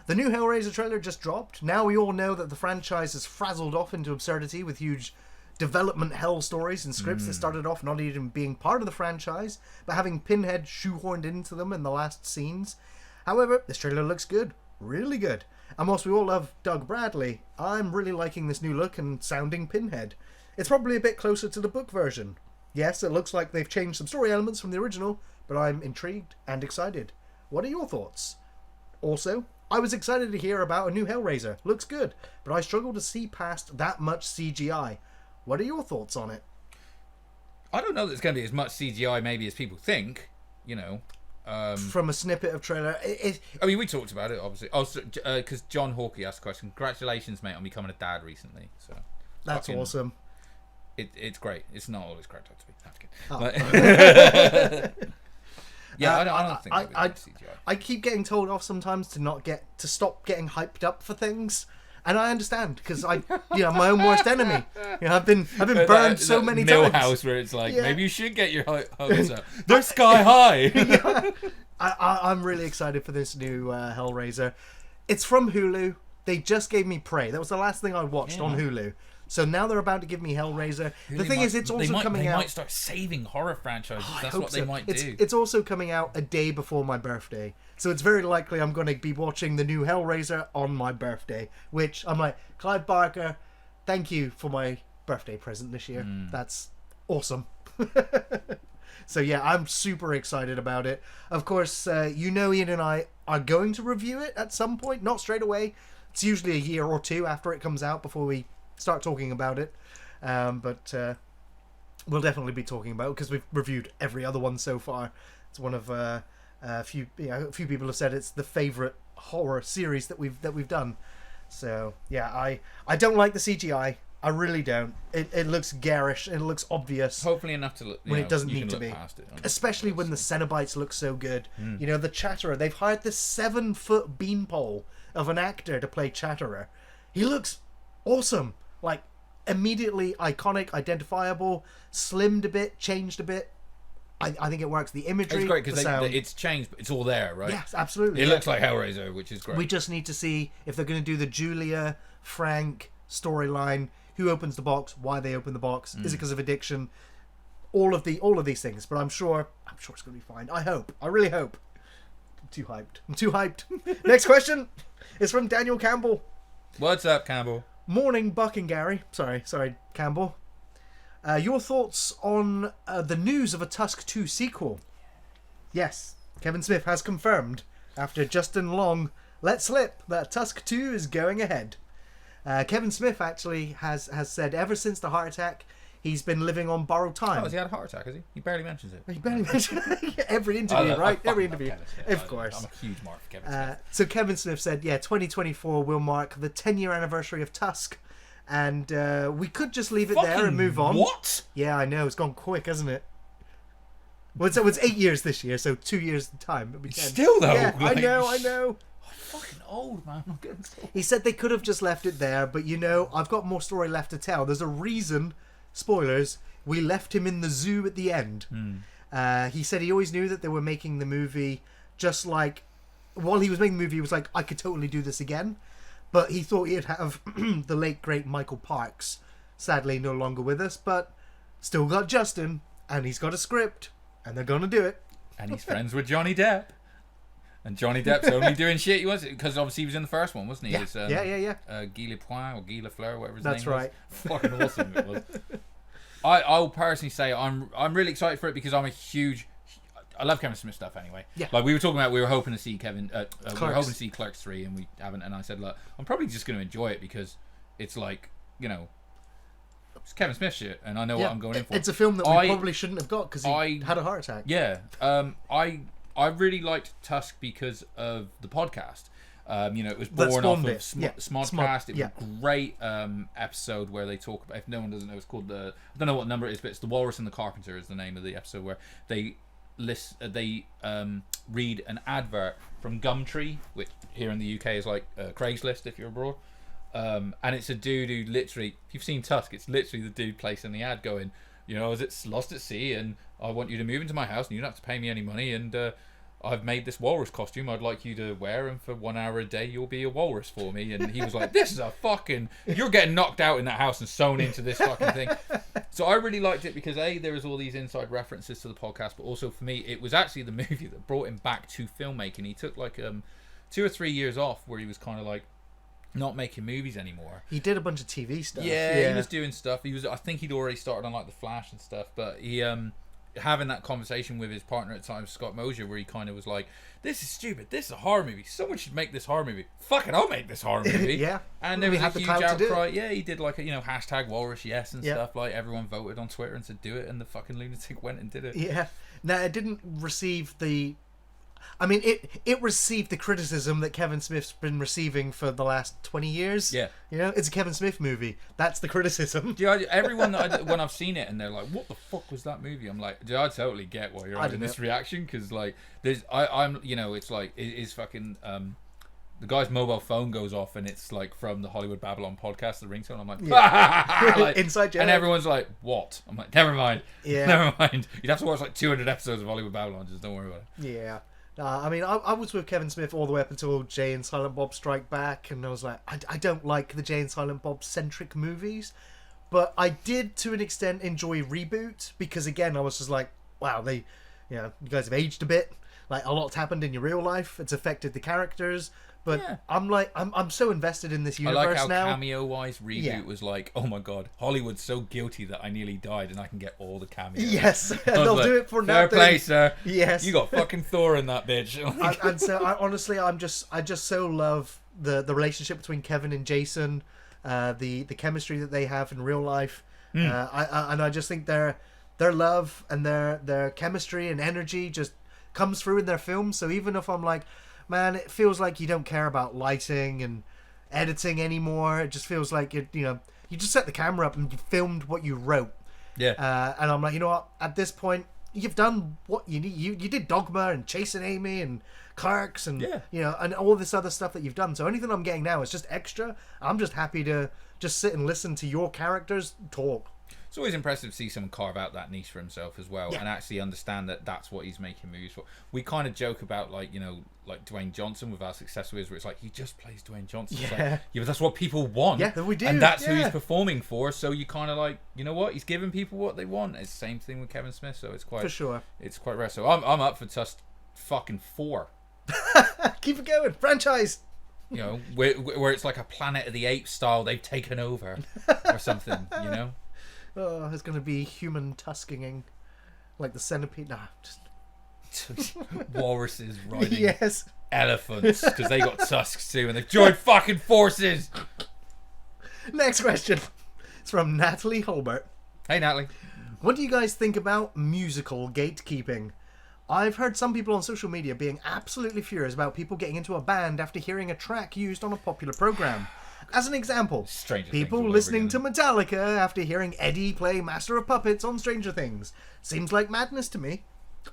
The new Hellraiser trailer just dropped. Now we all know that the franchise has frazzled off into absurdity with huge development hell stories and scripts that started off not even being part of the franchise, but having Pinhead shoehorned into them in the last scenes. However, this trailer looks good. Really good. And whilst we all love Doug Bradley, I'm really liking this new look and sounding Pinhead. It's probably a bit closer to the book version. Yes, it looks like they've changed some story elements from the original, but I'm intrigued and excited. What are your thoughts? Also, I was excited to hear about a new Hellraiser. Looks good, but I struggle to see past that much CGI. What are your thoughts on it? I don't know that it's going to be as much CGI maybe as people think, you know. From a snippet of trailer, I mean, we talked about it, obviously. Also, because John Hawkey asked a question. Congratulations, mate, on becoming a dad recently. So that's fucking awesome. It's great. It's not always cracked up to be. Oh. But yeah, I don't think it'll be much CGI. I keep getting told off sometimes to stop getting hyped up for things, and I understand because I'm my own worst enemy. I've been burned so many times. Millhouse, where it's like, Yeah. maybe you should get your hopes up. They're sky high. I'm really excited for this new Hellraiser. It's from Hulu. They just gave me Prey. That was the last thing I watched on Hulu. So now they're about to give me Hellraiser. The thing is, it's also coming out. They might start saving horror franchises. I That's hope what they so. might do. It's also coming out a day before my birthday. So it's very likely I'm going to be watching the new Hellraiser on my birthday. Which I'm like, Clive Barker, thank you for my birthday present this year. That's awesome. So yeah, I'm super excited about it. Of course, Ian and I are going to review it at some point. Not straight away. It's usually a year or two after it comes out before we start talking about it. But we'll definitely be talking about it because we've reviewed every other one so far. It's one of a few people have said it's the favorite horror series that we've done. So yeah, I don't like the CGI. I really don't. It looks garish. It looks obvious. Hopefully enough to look when it doesn't need to look be. past it, Especially when the Cenobites look so good. The Chatterer. They've hired this 7-foot beanpole of an actor to play Chatterer. He looks awesome. Like, immediately iconic, identifiable, slimmed a bit, changed a bit. I think it works. The imagery, It's great because the sound. it's changed, but it's all there, right? Yes, absolutely. It looks like Hellraiser, which is great. We just need to see if they're going to do the Julia, Frank storyline. Who opens the box? Why they open the box? Is it because of addiction? All of these things. But I'm sure it's going to be fine. I hope. I really hope. I'm too hyped. Next question is from Daniel Campbell. What's up, Campbell? Morning, Buck and Gary. Sorry, Campbell. Your thoughts on the news of a Tusk 2 sequel? Yes, Kevin Smith has confirmed, after Justin Long let slip, that Tusk 2 is going ahead. Kevin Smith actually has said ever since the heart attack, he's been living on borrowed time. Oh, has he had a heart attack, has he? He barely mentions it. He barely mentioned every interview, right? Every interview. Of course. I'm a huge mark for Kevin Smith. So Kevin Smith said, 2024 will mark the 10-year anniversary of Tusk. And we could just leave it there and move on. What? Yeah, I know. It's gone quick, hasn't it? Well, it's 8 years this year, so 2 years time. It'll be 10. Still, though. Yeah, like, I know. I'm fucking old, man. I'm getting so old. He said they could have just left it there, but I've got more story left to tell. There's a reason, spoilers, we left him in the zoo at the end. He said he always knew that they were making the movie just like, while he was making the movie, he was like, I could totally do this again. But he thought he'd have the late, great Michael Parks, sadly no longer with us, but still got Justin, and he's got a script, and they're going to do it. And he's friends with Johnny Depp. And Johnny Depp's only doing shit he was, because obviously he was in the first one, wasn't he? Yeah, It's, Guy Lepoint or Guy Lafleur, whatever his That's name right. was. Fucking awesome it was. I'll personally say I'm really excited for it because I love Kevin Smith stuff anyway. Yeah. Like we were hoping to see we were hoping to see Clerks 3 and we haven't, and I said, look, I'm probably just going to enjoy it because it's like, it's Kevin Smith shit and I know what I'm going in for. It's a film that we probably shouldn't have got because he had a heart attack. Yeah. I really liked Tusk because of the podcast. It was born off of Smodcast. It was a great episode where they talk about, if no one doesn't know, it's called I don't know what number it is, but it's The Walrus and the Carpenter is the name of the episode where they read an advert from Gumtree, which here in the UK is like Craigslist if you're abroad. And it's a dude who literally, if you've seen Tusk, it's literally the dude placing the ad going, is it lost at sea, and I want you to move into my house, and you don't have to pay me any money, and I've made this walrus costume I'd like you to wear, and for 1 hour a day you'll be a walrus for me. And he was like, this is you're getting knocked out in that house and sewn into this fucking thing. So I really liked it because there was all these inside references to the podcast, but also for me it was actually the movie that brought him back to filmmaking. He took like 2 or 3 years off where he was kind of like not making movies anymore. He did a bunch of TV stuff. Yeah, he was doing stuff. I think he'd already started on like The Flash and stuff, but he having that conversation with his partner at the time, Scott Mosier, where he kind of was like, this is stupid, this is a horror movie, someone should make this horror movie, fuck it, I'll make this horror movie. Yeah, and there was a the huge clout to do it. outcry. Yeah, he did like a hashtag walrus yes and Yeah. stuff, like everyone voted on Twitter and said do it, and the fucking lunatic went and did it. Yeah. Now, it didn't receive it received the criticism that Kevin Smith's been receiving for the last 20 years. Yeah. It's a Kevin Smith movie. That's the criticism. Everyone when I've seen it and they're like, what the fuck was that movie? I'm like, I totally get why you're having this reaction, because like I'm it's like it is fucking the guy's mobile phone goes off and it's like from the Hollywood Babylon podcast, the ringtone. I'm like, like Inside joke. And everyone's like, what? I'm like, never mind. Yeah. Never mind. You'd have to watch like 200 episodes of Hollywood Babylon. Just don't worry about it. Yeah. I was with Kevin Smith all the way up until Jay and Silent Bob Strike Back, and I was like, I don't like the Jay and Silent Bob centric movies, but I did to an extent enjoy Reboot, because again I was just like, wow, you guys have aged a bit, like a lot's happened in your real life, it's affected the characters. But yeah. I'm so invested in this universe now. I like how cameo-wise Reboot was like, oh my god, Hollywood's so guilty that I nearly died and I can get all the cameos. Yes, they'll do it for nothing. Fair play, sir. Yes. You got fucking Thor in that bitch. And so, I just so love the relationship between Kevin and Jason, the chemistry that they have in real life. I just think their love and their chemistry and energy just comes through in their films. So even if I'm like, man, it feels like you don't care about lighting and editing anymore. It just feels like you just set the camera up and you filmed what you wrote. Yeah. And I'm like, you know what? At this point, you've done what you need. You did Dogma and Chasing Amy and Clerks and and all this other stuff that you've done. So anything I'm getting now is just extra. I'm just happy to just sit and listen to your characters talk. It's always impressive to see someone carve out that niche for himself as well, and actually understand that that's what he's making movies for. We kind of joke about like Dwayne Johnson with our success with, where it's like he just plays Dwayne Johnson. It's like, but that's what people want. Yeah, we do. And that's who he's performing for. So you kind of like, you know what? He's giving people what they want. It's the same thing with Kevin Smith. So it's quite for sure. It's quite rare. So I'm up for Tusk fucking 4. Keep it going, franchise. Where it's like a Planet of the Apes style. They've taken over or something. Oh, there's going to be human tusking, like the centipede. Nah, just walruses riding yes. elephants because they got tusks too, and they've joined fucking forces. Next question. It's from Natalie Holbert. Hey, Natalie. What do you guys think about musical gatekeeping? I've heard some people on social media being absolutely furious about people getting into a band after hearing a track used on a popular program. As an example, people listening to Metallica after hearing Eddie play Master of Puppets on Stranger Things. Seems like madness to me.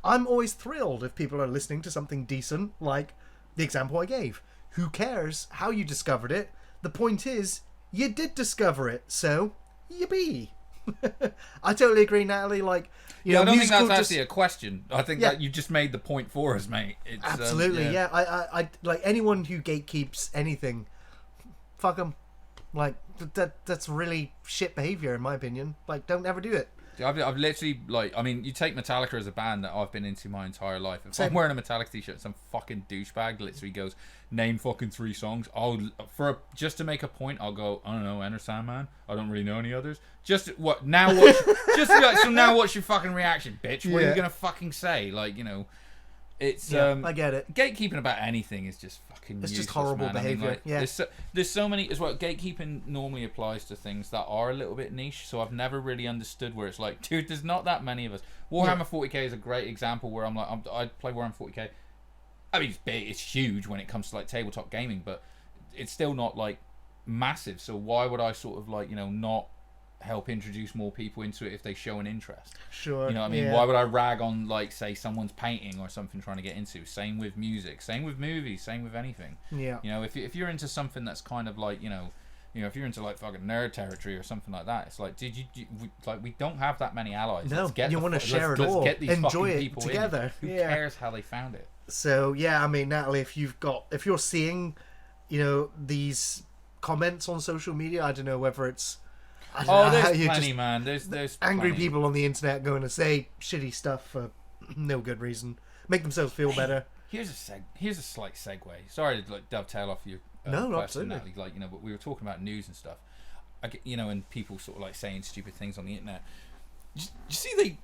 I'm always thrilled if people are listening to something decent, like the example I gave. Who cares how you discovered it? The point is, you did discover it, so yippee. I totally agree, Natalie. Like, I don't think that's actually a question. I think that you just made the point for us, mate. It's, absolutely, I like anyone who gatekeeps anything. Fuck them. Like, that's really shit behaviour in my opinion. Like, don't ever do it. I've literally, like, I mean, you take Metallica as a band that I've been into my entire life. If I'm wearing a Metallica t-shirt, some fucking douchebag literally goes, name fucking 3 songs. Just to make a point, I'll go, I don't know, Enter Sandman. I don't really know any others. Just to be like, so now what's your fucking reaction, bitch? What are you gonna fucking say? Like, it's I get it. Gatekeeping about anything is just fucking it's useless, just horrible man. behaviour. I mean, there's so many as well. Gatekeeping normally applies to things that are a little bit niche, so I've never really understood where it's like, dude, there's not that many of us. Warhammer 40k is a great example where I'm like, I play Warhammer 40k. I mean, it's big, it's huge when it comes to like tabletop gaming, but it's still not like massive. So why would I sort of like not help introduce more people into it if they show an interest. Sure. You know what I mean? yeah. Why would I rag on, like, say, someone's painting or something trying to get into? Same with music, same with movies, same with anything. Yeah. You know, if you're into something that's kind of like, you know, if you're into like fucking nerd territory or something like that, it's like, we don't have that many allies. No, Let's get you want to share it all. Let's get these Enjoy fucking it people together. in. Who Yeah. cares how they found it? So yeah, I mean, Natalie, if you're seeing, these comments on social media, I don't know whether it's I don't know how There's you plenty, just man. There's angry plenty. people on the internet going to say shitty stuff for no good reason, make themselves feel better. Here's a slight segue. Sorry to like dovetail off your No, question, absolutely. Natalie. Like, but we were talking about news and stuff. I get, and people sort of like saying stupid things on the internet. Did you see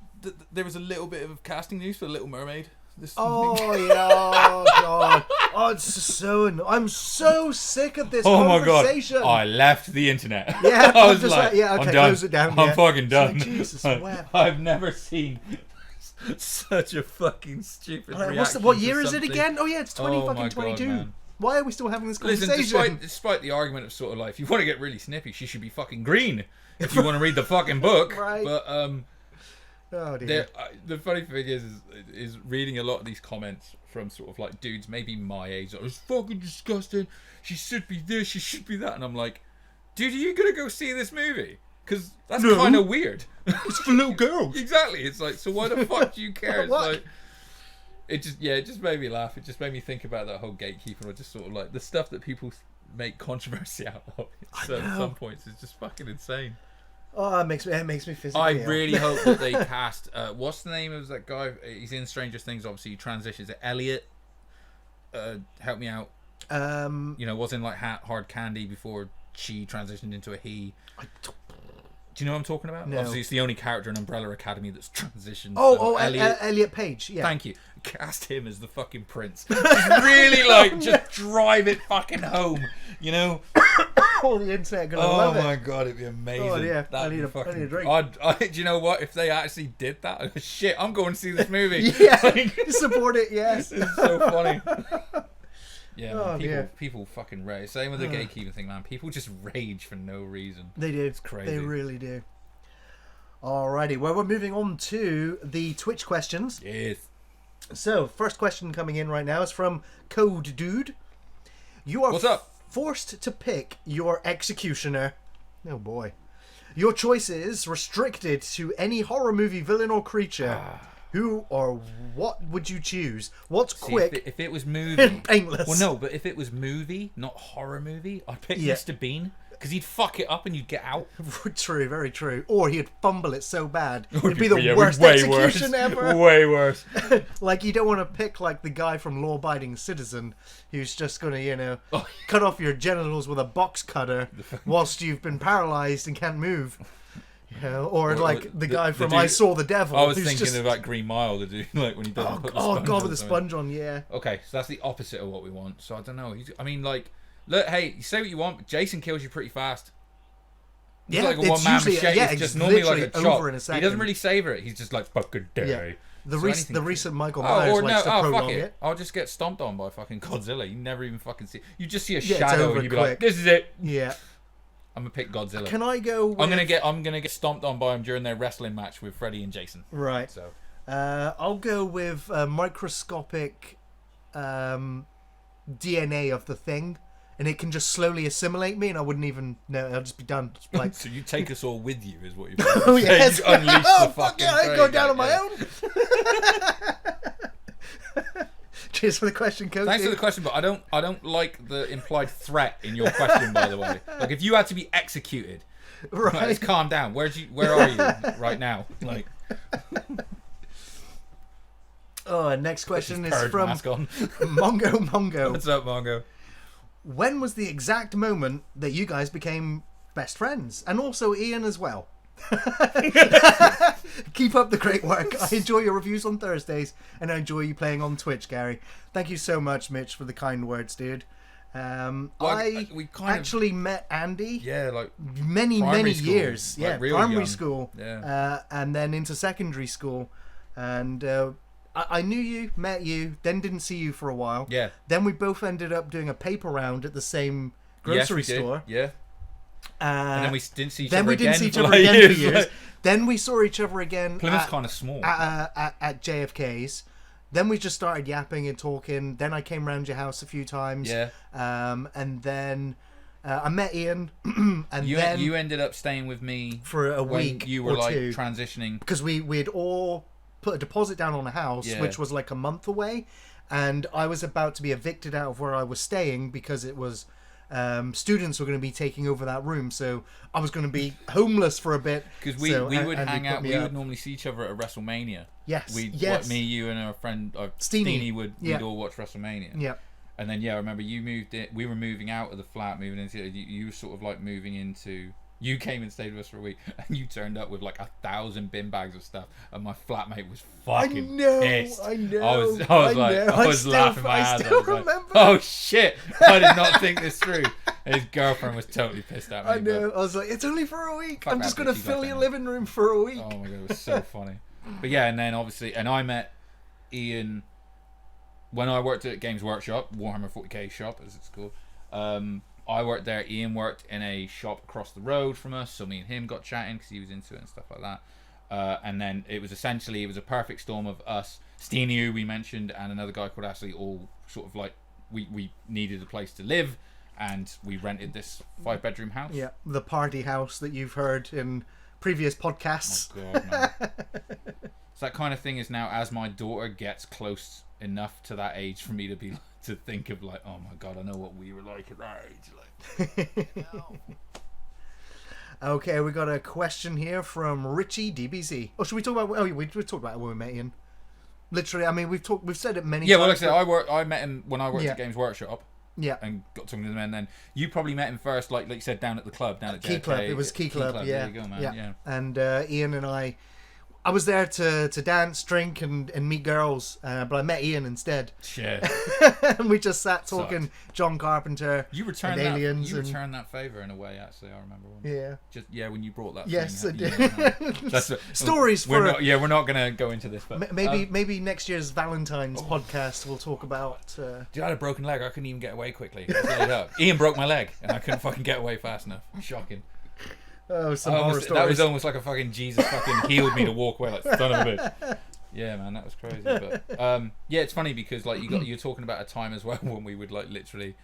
there was a little bit of casting news for Little Mermaid? Oh yeah, oh god, oh it's so I'm so sick of this conversation. My god! I left the internet. Yeah, I I'm was just like, yeah, okay, I'm done. close it down. I'm yeah. fucking It's done. like, Jesus, wow. I've never seen such a fucking stupid Like, reaction. what to year is it something. again? Oh yeah, it's 20 Oh my fucking God, 22. man. Why are we still having this conversation? Listen, despite the argument of sort of like, if you want to get really snippy, she should be fucking green if you want to read the fucking book. Right. But Oh dear. the funny thing is reading a lot of these comments from sort of like dudes maybe my age. It's fucking disgusting. She should be this. She should be that. And I'm like, dude, are you gonna go see this movie? Because that's No. kind of weird. It's for little girls. Exactly. It's like, so why the fuck do you care? It's What? like, it just made me laugh. It just made me think about that whole gatekeeping, or just sort of like the stuff that people make controversy out of. So at some points, it's just fucking insane. Oh, it makes me physically I ill. really hope that they cast. What's the name of that guy? He's in Stranger Things. Obviously, he transitions. Elliot. Help me out. Was in like Hard Candy before she transitioned into a he. Do you know what I'm talking about? No. Obviously, it's the only character in Umbrella Academy that's transitioned. Elliot Page. Yeah. Thank you. Cast him as the fucking prince. Just really just drive it fucking home. All the internet gonna love it. my god, it'd be amazing. Oh, yeah. That'd I need be a drink. do you know what? If they actually did that, shit, I'm going to see this movie. Yeah. Like, Support it. Yes. it's so funny. Yeah, Oh, man, dear. people fucking rage. Same with the gatekeeping thing, man. People just rage for no reason. They do. It's crazy. They really do. Alrighty, well, we're moving on to the Twitch questions. Yes. So, first question coming in right now is from Code Dude. You are What's up? forced to pick your executioner. Oh boy. Your choice is restricted to any horror movie villain or creature. Who or what would you choose? What's quick If it was movie, and painless? well, no, but if it was movie, not horror movie, I'd pick Yeah. Mr. Bean because he'd fuck it up and you'd get out. True, very true. Or he'd fumble it so bad. It'd be the worst way execution worse. ever. Way worse. Like, you don't want to pick, like, the guy from Law Abiding Citizen who's just going to, Oh. cut off your genitals with a box cutter whilst you've been paralyzed and can't move. Or like the guy from dude- I Saw the Devil. I was who's thinking just, of like Green Mile, the dude, like when he doesn't put the oh sponge god, on with the something. sponge on, yeah. Okay, so that's the opposite of what we want. So I don't know. Look, hey, you say what you want, but Jason kills you pretty fast. He's Yeah, like a it's one-man usually- machete. yeah, it's it's just normally like a literally chop. over in a He second. doesn't really savor it. He's just like fucking day. Yeah. The So recent Michael Oh, Myers or likes no, to prolong fuck it. it. I'll just get stomped on by fucking Godzilla. You never even fucking see. You just see a Yeah, it's shadow over and you be quick. like, "This is it." Yeah. I'm gonna pick Godzilla. Can I go with... I'm gonna get stomped on by him during their wrestling match with Freddy and Jason. Right. So I'll go with microscopic DNA of the thing, and it can just slowly assimilate me, and I wouldn't even know. I'll just be done. Just like, so you take us all with you, is what you're oh saying. yes, You unleash oh the fuck fucking yeah, I ain't thing, going down on like, my yeah. own. Cheers for the question, Coach. Thanks for the question, but I don't like the implied threat in your question. By the way, like if you had to be executed, Right. let's calm down. Where are you right now? Like, Oh, and next question is bird from mask on. Mongo. What's up, Mongo? When was the exact moment that you guys became best friends? And also Ian as well. Keep up the great work. I enjoy your reviews on Thursdays, and I enjoy you playing on Twitch, Gary. Thank you so much, Mitch, for the kind words, dude. We Actually met Andy like many primary school, years. like Yeah, real primary young. school. Yeah. And then into secondary school. And I knew you, met you, then didn't see you for a while. Yeah. Then we both ended up doing a paper round at the same grocery Yes, we did. store. Yeah. And then we didn't see each then other we again. didn't see each for other like again for years. Like, Then we saw each other again. Plymouth's kind of small. At JFK's. Then we just started yapping and talking. Then I came round your house a few times. Yeah. And then I met Ian. And you then you ended up staying with me for a when week you were or like two, transitioning. because we'd all put a deposit down on a house, Yeah. which was like a month away, and I was about to be evicted out of where I was staying because it was students were going to be taking over that room, so I was going to be homeless for a bit. Because we would hang out. We would normally see each other at WrestleMania. Yes. What, me, you, and our friend Steenie we'd all watch WrestleMania. Yeah. And then I remember you moved in. We were moving out of the flat, moving into. You were sort of like moving into. You came and stayed with us for a week, and you turned up with like 1,000 bin bags of stuff, and my flatmate was fucking pissed. I know. I was laughing my ass off. I was remember. like, oh shit! I did not think this through. And his girlfriend was totally pissed at me. I know. I was like, it's only for a week. Fuck I'm that just going to bitch, you fill got your that. living room for a week. Oh my god, it was so funny. But yeah, and then obviously, and I met Ian when I worked at Games Workshop, Warhammer 40k shop as it's called. I worked there. Ian worked in a shop across the road from us, so me and him got chatting because he was into it and stuff like that. And then it was a perfect storm of us, Steenie, who we mentioned, and another guy called Ashley, all sort of like we needed a place to live, and we rented this 5-bedroom house. Yeah, the party house that you've heard in previous podcasts. Oh my god, man. So that kind of thing is now, as my daughter gets close enough to that age for me to be to think of like, oh my god, I know what we were like at that age. Like, Okay, we got a question here from Richie DBZ. Oh, should we talk about? Oh, we talked about it when we met Ian. Literally, I mean, we've said it many yeah, times. well, like I said, I met him when I worked Yeah. at Games Workshop. Yeah. And got talking to them, and then you probably met him first, like you said, down at the club, down at Key JFK. Club. It was Key Club. Yeah. There you go, man. Yeah. And Ian and I was there to dance, drink, and meet girls, but I met Ian instead. Shit. And we just sat talking John Carpenter. You returned and that. aliens. You and, returned that favor in a way. Actually, I remember one. Yeah. Just when you brought that. Yes, thing, I did. That's Stories we're for not, we're not gonna go into this, but maybe next year's Valentine's podcast we'll talk about. Dude, I had a broken leg. I couldn't even get away quickly. I was laid up. Ian broke my leg, and I couldn't fucking get away fast enough. Shocking. Oh, some horror stories. That was almost like a fucking Jesus fucking healed me to walk away, like son of a bitch. Yeah, man, that was crazy. But yeah, it's funny because like you're talking about a time as well when we would like literally,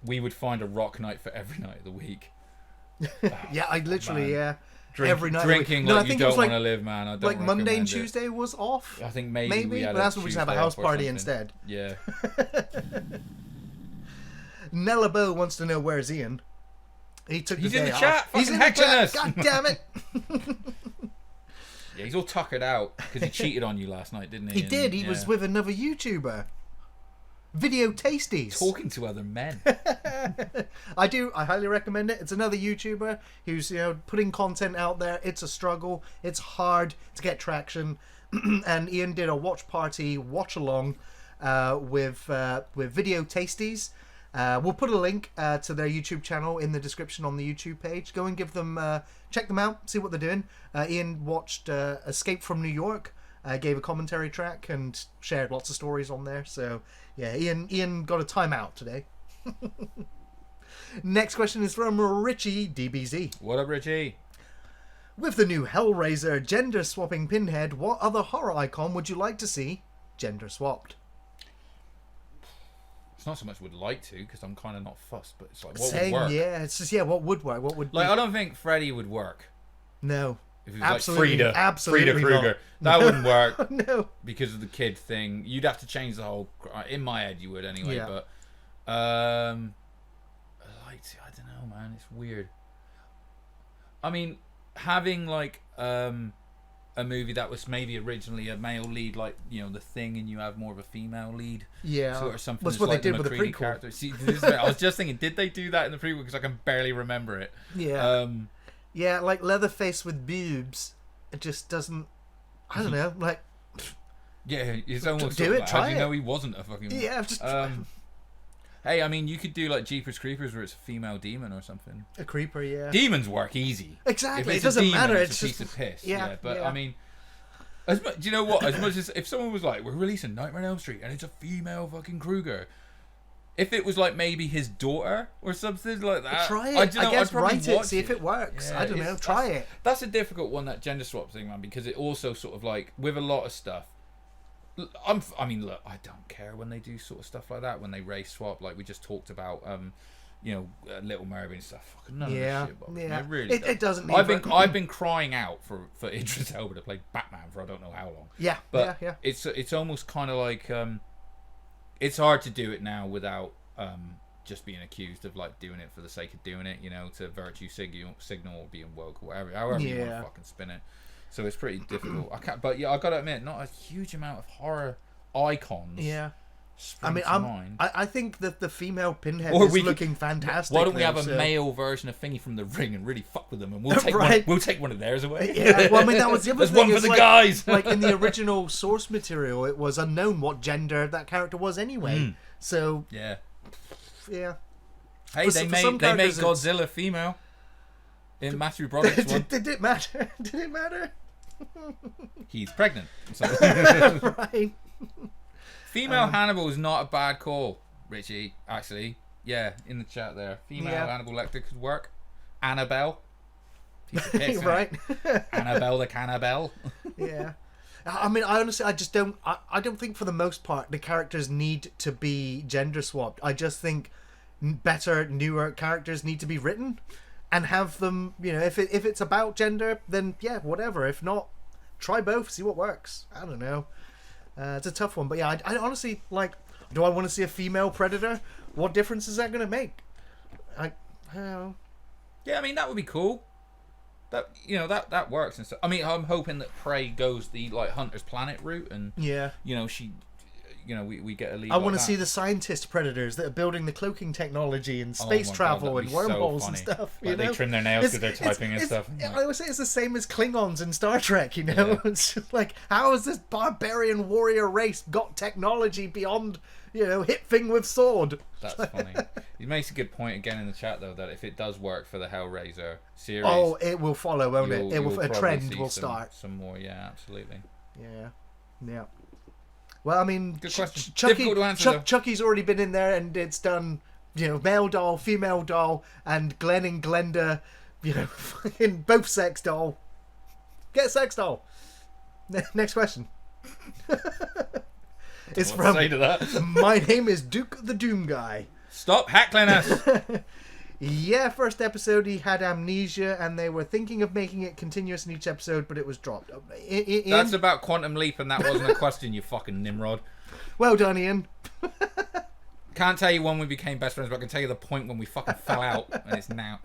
we would find a rock night for every night of the week. Yeah, I literally man. every night. Drinking No, like I you think it don't was like want to live, man. I don't like Monday and recommend it. Tuesday was off. I think maybe we had but that's when we just have a Tuesday house off or party something. instead. Yeah. Nella Bow wants to know where's Ian. He took He's the in day the off. chat, He's fucking in the heckling chat. us. God damn it! Yeah, he's all tuckered out because he cheated on you last night, didn't he? He did. He was with another YouTuber. Video Tasties. talking to other men. I highly recommend it. It's another YouTuber who's putting content out there. It's a struggle. It's hard to get traction. And Ian did a watch party watch along with Video Tasties. We'll put a link to their YouTube channel in the description on the YouTube page. Go and give them check them out, see what they're doing. Ian watched Escape from New York, gave a commentary track and shared lots of stories on there. So yeah, Ian got a timeout today. Next question is from Richie DBZ. What up, Richie? With the new Hellraiser gender swapping pinhead, what other horror icon would you like to see gender swapped? It's not so much would like to because I'm kind of not fussed, but it's like what Same, would work. yeah. It's just what would work? What would Like I don't think Freddy would work. No. If it was Absolutely, like absolutely Frida Krueger, not. that wouldn't work No. because of the kid thing. You'd have to change the whole. In my head, you would anyway. Yeah. But I like to. I don't know, man. It's weird. I mean, having like a movie that was maybe originally a male lead, like The Thing, and you have more of a female lead. Yeah. Sort of something. That's that's what like they did with the McCready prequel. character. See, I was just thinking, did they do that in the prequel? Because I can barely remember it. Yeah. Yeah, like Leatherface with boobs. It just doesn't. I don't know. Like. Yeah, it's almost do sort of it, like, try how do you it. know he wasn't a fucking? Yeah, just Hey, I mean, you could do like Jeepers Creepers where it's a female demon or something. a creeper. Yeah. Demons work easy. Exactly. If It it's a doesn't demon, matter. It's It's a just piece of piss. yeah, Yeah, but yeah. I mean, do you know what? As much as if someone was like, "We're releasing Nightmare on Elm Street and it's a female fucking Krueger," If it was like maybe his daughter or something like that, Try it. I don't know, guess I'd probably write it, watch see if it works. Yeah, I don't know. Try it. That's a difficult one, that gender swap thing, man, because it also sort of like with a lot of stuff. I mean, look, I don't care when they do sort of stuff like that, when they race swap, like we just talked about, Little Mermaid and stuff. Fucking none of this shit, but yeah. it really It doesn't. I've been crying out for Idris Elba to play Batman for I don't know how long. Yeah, but yeah. It's almost kind of like it's hard to do it now without just being accused of like doing it for the sake of doing it, to virtue signal or being woke or whatever, however you want to fucking spin it. So it's pretty difficult. I gotta admit, not a huge amount of horror icons. Yeah. I mean, I think that the female Pinhead Or is we looking fantastic. Why don't we have a so. male version of Thingy from The Ring and really fuck with them, and we'll take one of theirs away. Yeah, well, I mean, that was the other There's thing. one for the guys. Like in the original source material, it was unknown what gender that character was anyway. So yeah. For Hey, they some made characters, Godzilla female in Matthew Broderick's one. Did it matter? Did it matter? He's pregnant. So. Right. Female Hannibal is not a bad call, Richie. Actually, yeah, in the chat there, female Hannibal Lecter could work. Annabelle, piece of piss, right? Annabelle the Cannibal. Yeah. I mean, I honestly, I just don't. I don't think for the most part the characters need to be gender swapped. I just think better, newer characters need to be written, and have them. If it's about gender, then yeah, whatever. If not, try both, see what works. I don't know. It's a tough one, but yeah, I honestly like. Do I want to see a female Predator? What difference is that going to make? I don't know. Yeah, I mean that would be cool. That works and stuff. I mean, I'm hoping that Prey goes the like Hunter's Planet route, and she, we get a lead. I want to that. see the scientist predators that are building the cloaking technology and space travel and wormholes and stuff. Like they trim their nails because they're typing and stuff. I always say it's the same as Klingons in Star Trek. It's just like, how has this barbarian warrior race got technology beyond hit thing with sword? That's funny. He makes a good point again in the chat though, that if it does work for the Hellraiser series, it will follow, won't it? A trend will start. Some more, yeah, absolutely. Yeah. Well, I mean, good question. Chucky, Difficult to answer, Chucky's already been in there, and it's done. Male doll, female doll, and Glenn and Glenda, in both sex doll. Get a sex doll. Next question. It's from. Say to that. My name is Duke the Doom Guy. Stop heckling us. Yeah, first episode he had amnesia, and they were thinking of making it continuous in each episode, but it was dropped. That's about Quantum Leap, and that wasn't a question, you fucking Nimrod. Well done, Ian. Can't tell you when we became best friends, but I can tell you the point when we fucking fell out, and it's now.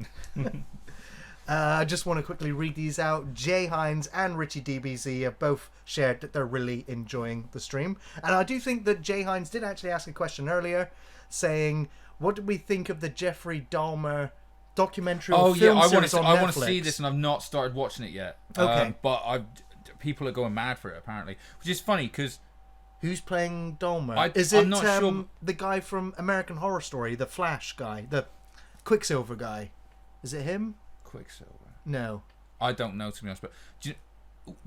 I just want to quickly read these out. Jay Hines and Richie DBZ have both shared that they're really enjoying the stream. And I do think that Jay Hines did actually ask a question earlier, saying, what did we think of the Jeffrey Dahmer documentary or film series on Netflix? I want to see this, and I've not started watching it yet. Okay. But people are going mad for it, apparently. Which is funny, because... Who's playing Dahmer? I'm not sure. The guy from American Horror Story, the Flash guy, the Quicksilver guy? Is it him? Quicksilver? No. I don't know, to be honest, but...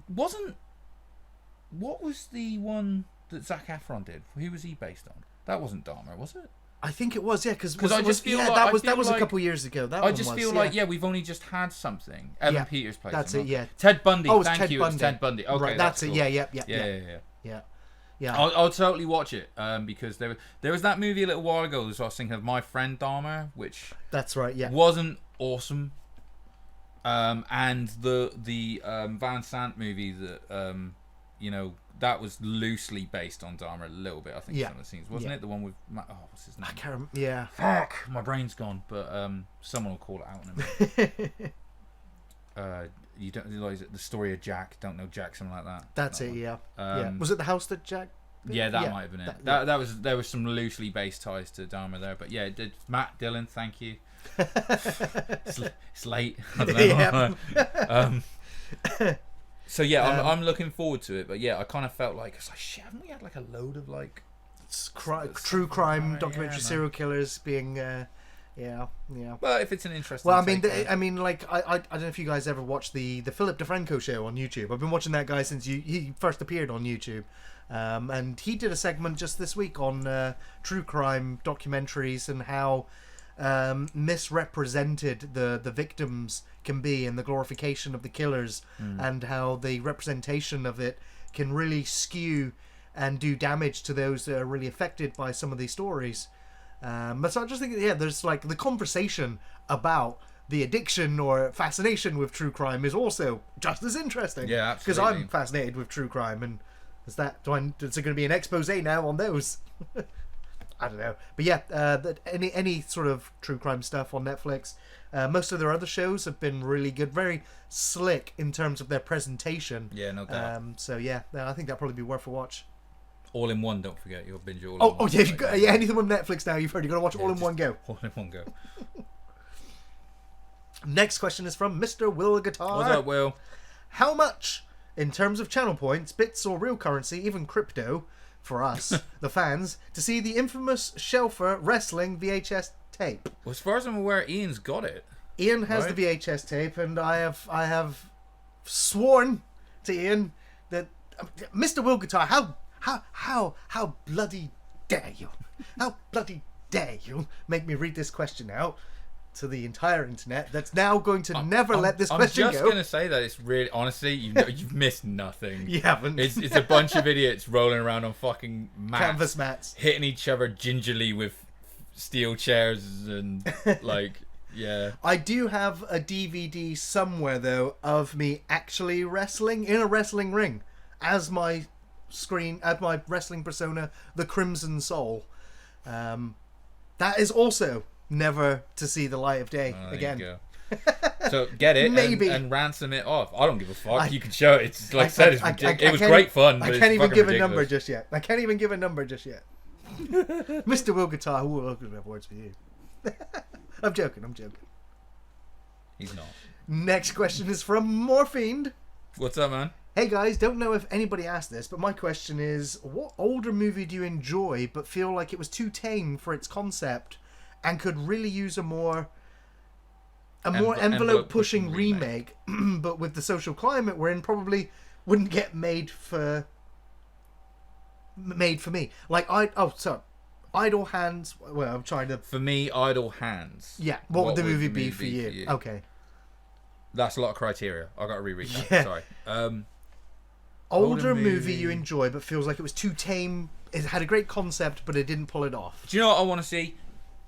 What was the one that Zac Efron did? Who was he based on? That wasn't Dahmer, was it? I think it was, yeah, because I just feel like that was a couple years ago. I just feel like we've only just had something. Evan Peters played. That's it. Yeah. Ted Bundy. Oh, thank you. Bundy. It's Ted Bundy. Okay, right, that's it. Cool. Yeah. I'll totally watch it because there was that movie a little while ago. So I was thinking of My Friend Dahmer, which that's right. Yeah, wasn't awesome. And the Van Sant movie that that was loosely based on Dahmer a little bit. I think some of the scenes, wasn't it? The one with what's his name? I can't remember. Yeah. Fuck, my brain's gone. But someone will call it out in a minute. You don't realize the story of Jack. Don't know Jack, something like that. That's it. Yeah. Was it the house that Jack? Yeah, that might have been it. That was there was some loosely based ties to Dahmer there, but yeah, it did. Matt Dillon, thank you. It's late. I don't know. So yeah, I'm looking forward to it, but yeah, I kind of felt like it's like shit. Haven't we had like a load of like true crime documentary serial killers being Yeah. But if it's an interesting, Well, I mean, take on it. like I don't know if you guys ever watched the Philip DeFranco show on YouTube. I've been watching that guy since he first appeared on YouTube, and he did a segment just this week on true crime documentaries and how misrepresented the victims can be and the glorification of the killers, and how the representation of it can really skew and do damage to those that are really affected by some of these stories. But so I just think, there's like the conversation about the addiction or fascination with true crime is also just as interesting. Yeah, Because absolutely. I'm fascinated with true crime, and is it going to be an expose now on those? I don't know, but yeah, any sort of true crime stuff on Netflix. Most of their other shows have been really good, very slick in terms of their presentation. Yeah, no doubt. So yeah, I think that'll probably be worth a watch. All in one, don't forget. You'll binge it all in Oh one. yeah, anything on Netflix now you've heard, you've got to watch all in just one go. All in one go. Next question is from Mr. Will Guitar. What's up, Will? How much, in terms of channel points, bits or real currency, even crypto, for us, the fans, to see the infamous Shelfer Wrestling VHS tape? Well, as far as I'm aware, Ian's got it. Ian has Right. the VHS tape, and I have sworn to Ian that Mr. Will Guitar, how bloody dare you? How bloody dare you make me read this question out to the entire internet? That's now going to never let this question I'm just go. gonna say that it's really, honestly, you've missed nothing. You haven't. It's a bunch of idiots rolling around on fucking mats, Canvas mats. hitting each other gingerly with steel chairs and like, yeah. I do have a DVD somewhere though of me actually wrestling in a wrestling ring as my wrestling persona, the Crimson Soul. That is also never to see the light of day Oh, there again. you go. So get it Maybe. and ransom it off. I don't give a fuck. You can show it. It's like I said, it's ridiculous. It was can't great fun. But I it's can't even fucking give a ridiculous. number just yet. I can't even give a number just yet. Mr. Will Guitar, who will have words for you? I'm joking. He's not. Next question is from Morphined. What's up, man? Hey guys, don't know if anybody asked this, but my question is, what older movie do you enjoy but feel like it was too tame for its concept and could really use a more envelope pushing remake, but with the social climate we're in, probably wouldn't get made for me. Like Idle Hands. Well, I'm trying to. For me, Idle Hands. Yeah, what would the movie be for you? Okay. That's a lot of criteria. I got to reread that. Yeah. Sorry. Older movie movie you enjoy but feels like it was too tame. It had a great concept but it didn't pull it off. Do you know what I want to see?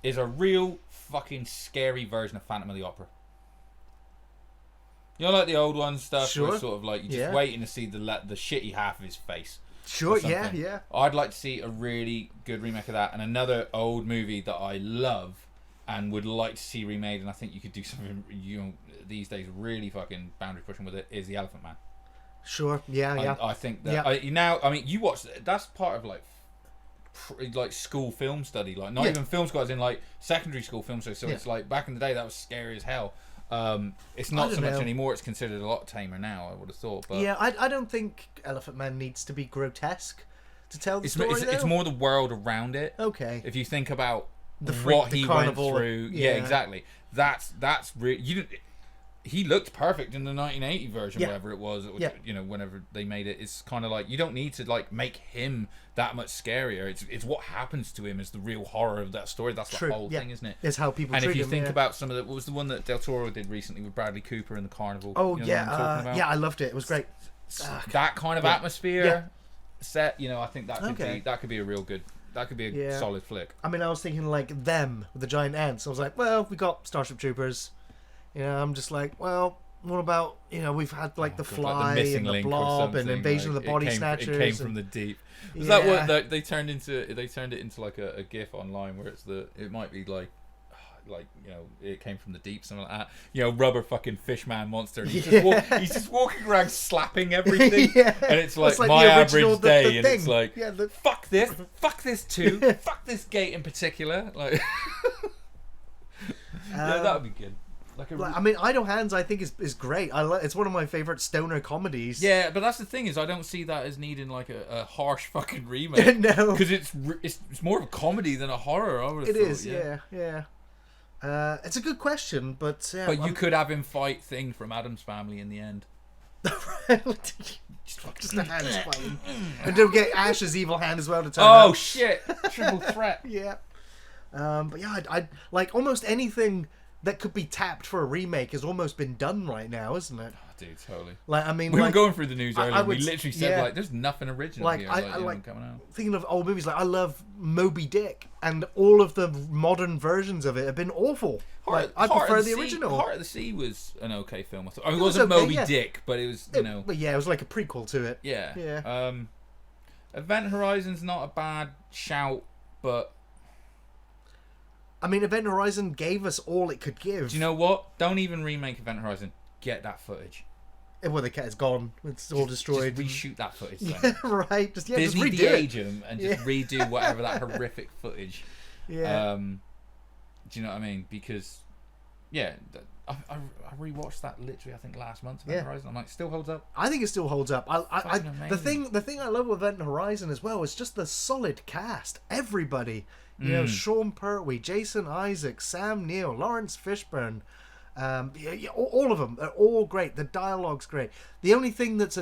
Is a real fucking scary version of Phantom of the Opera. You know, like the old one stuff. Sure. Where it's sort of like you're just waiting to see the shitty half of his face. Sure, or something. yeah. I'd like to see a really good remake of that, and another old movie that I love and would like to see remade. And I think you could do something these days really fucking boundary pushing with it. Is The Elephant Man. Sure, yeah. I think that you watch. That's part of like school film study, like not even film school, as in like secondary school film study. So it's like back in the day that was scary as hell. It's not so much anymore. It's considered a lot tamer now, I would have thought. But yeah, I don't think Elephant Man needs to be grotesque to tell the story. It's more the world around it. Okay. If you think about what he carnival went through, exactly. That's really he looked perfect in the 1980 version, whatever it was. Whenever they made it, it's kind of like you don't need to like make him that much scarier. It's what happens to him is the real horror of that story. That's the whole thing, isn't it? It's how people. And treat if you him, think about some of what was the one that Del Toro did recently with Bradley Cooper and the carnival? Oh you know what I'm talking about? yeah, I loved it. It was great. That kind of atmosphere set. I think that could be a real good. That could be a solid flick. I mean, I was thinking like Them with the giant ants. I was like, well, we got Starship Troopers. I'm just like, well, what about we've had like The Fly and The Blob and Invasion of the Body Snatchers. It came from the deep. Was that what they turned into? They turned it into like a GIF online where it might be like it came from the deep, something like that. Rubber fucking fishman monster. And he's just walking around slapping everything, and it's like my average day, and it's like fuck this too, fuck this gate in particular. Like, that would be good. I mean, Idle Hands, I think is great. It's one of my favorite stoner comedies. Yeah, but that's the thing is, I don't see that as needing like a harsh fucking remake. No, because it's more of a comedy than a horror. I would have thought, is, yeah. It's a good question, but But you could have him fight Thing from Adam's Family in the end. just a hand fighting, and don't get Ash's evil hand as well to turn Oh up. shit! Triple threat. Yeah. But yeah, I'd like almost anything that could be tapped for a remake has almost been done right now, isn't it? Oh, dude, totally. Like, I mean, We were like, going through the news earlier. We would- literally said yeah. like, "There's nothing original Like, here." I Like, like coming out. thinking of old movies. Like, I love Moby Dick, and all of the modern versions of it have been awful. Like, I prefer the original. Heart of the Sea was an okay film. I thought. I mean, it It was wasn't okay, Moby yeah. Dick, but it was, you know, But yeah, it was like a prequel to it. yeah. Yeah. Event Horizon's not a bad shout, but I mean, Event Horizon gave us all it could give. do you know what? Don't even remake Event Horizon. Get that footage. Well, the cat is gone. It's all destroyed. Just reshoot that footage. Yeah, Then. right. Just Disney just redo it. de-age them and just Yeah. redo whatever that horrific footage. Yeah. Do you know what I mean? Because, yeah, I rewatched that literally I think last month. Event Yeah. Horizon. I'm like, still holds up. I think it still holds up. Fucking The amazing. thing I love with Event Horizon as well is just the solid cast. Everybody, you know, Sean Pertwee, Jason Isaacs, Sam Neill, Lawrence Fishburne, all of them. They're all great. The dialogue's great. The only thing that's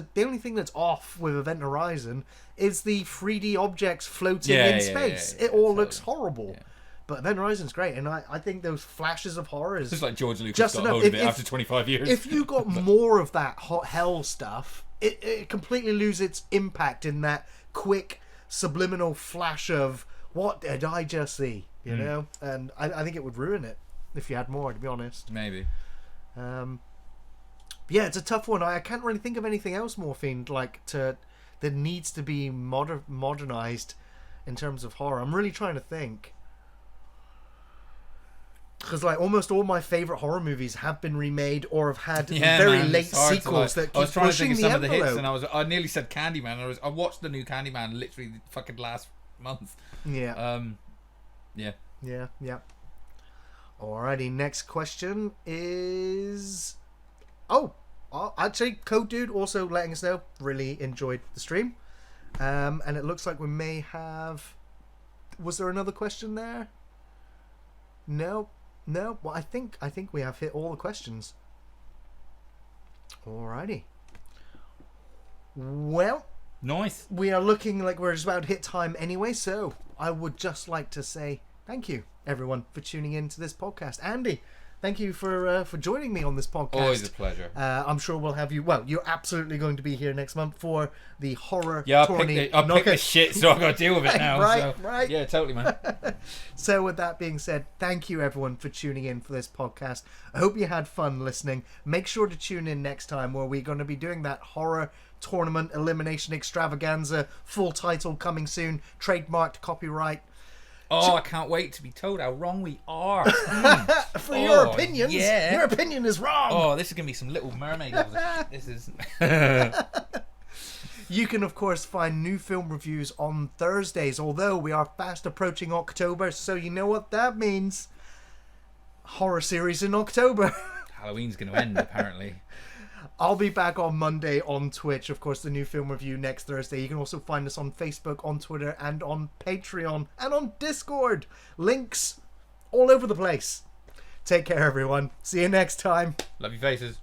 off with Event Horizon is the 3D objects floating in space. It all looks horrible. Yeah. But Event Horizon's great, and I think those flashes of horror is It's like George Lucas just got enough. hold of it after 25 years. If you got more of that hot hell stuff, it completely loses its impact in that quick subliminal flash of what did I just see, you know? And I think it would ruin it if you had more, to be honest. Maybe. Yeah, it's a tough one. I can't really think of anything else, Morphine, that needs to be modernized in terms of horror. I'm really trying to think. Because like almost all my favorite horror movies have been remade or have had very man, late it's hard to, sequels like, that I was keep trying to pushing think of the some of the hits, envelope. and I nearly said Candyman. I watched the new Candyman literally fucking last month. Yeah. Yeah. Yeah. Alrighty, next question is... Oh, actually, Code Dude also letting us know. Really enjoyed the stream. And it looks like we may have... Was there another question there? No. Well, I think we have hit all the questions. Alrighty. Well, Nice. we are looking like we're just about to hit time anyway, so I would just like to say thank you, everyone, for tuning in to this podcast. Andy, thank you for joining me on this podcast. Always a pleasure. I'm sure we'll have you... Well, you're absolutely going to be here next month for the horror Yeah, I tourney. picked the shit, so I got to deal with it now. Right, so. right. Yeah, totally, man. So with that being said, thank you everyone for tuning in for this podcast. I hope you had fun listening. Make sure to tune in next time where we're going to be doing that horror tournament elimination extravaganza, full title coming soon, trademarked, copyright. Oh, I can't wait to be told how wrong we are. For your opinions, yeah. your opinion is wrong. Oh, this is going to be some Little Mermaid levels of shit. This is... You can, of course, find new film reviews on Thursdays, although we are fast approaching October, so you know what that means. Horror series in October. Halloween's going to end, apparently. I'll be back on Monday on Twitch. Of course, the new film review next Thursday. You can also find us on Facebook, on Twitter, and on Patreon, and on Discord. Links all over the place. Take care, everyone. See you next time. Love your faces.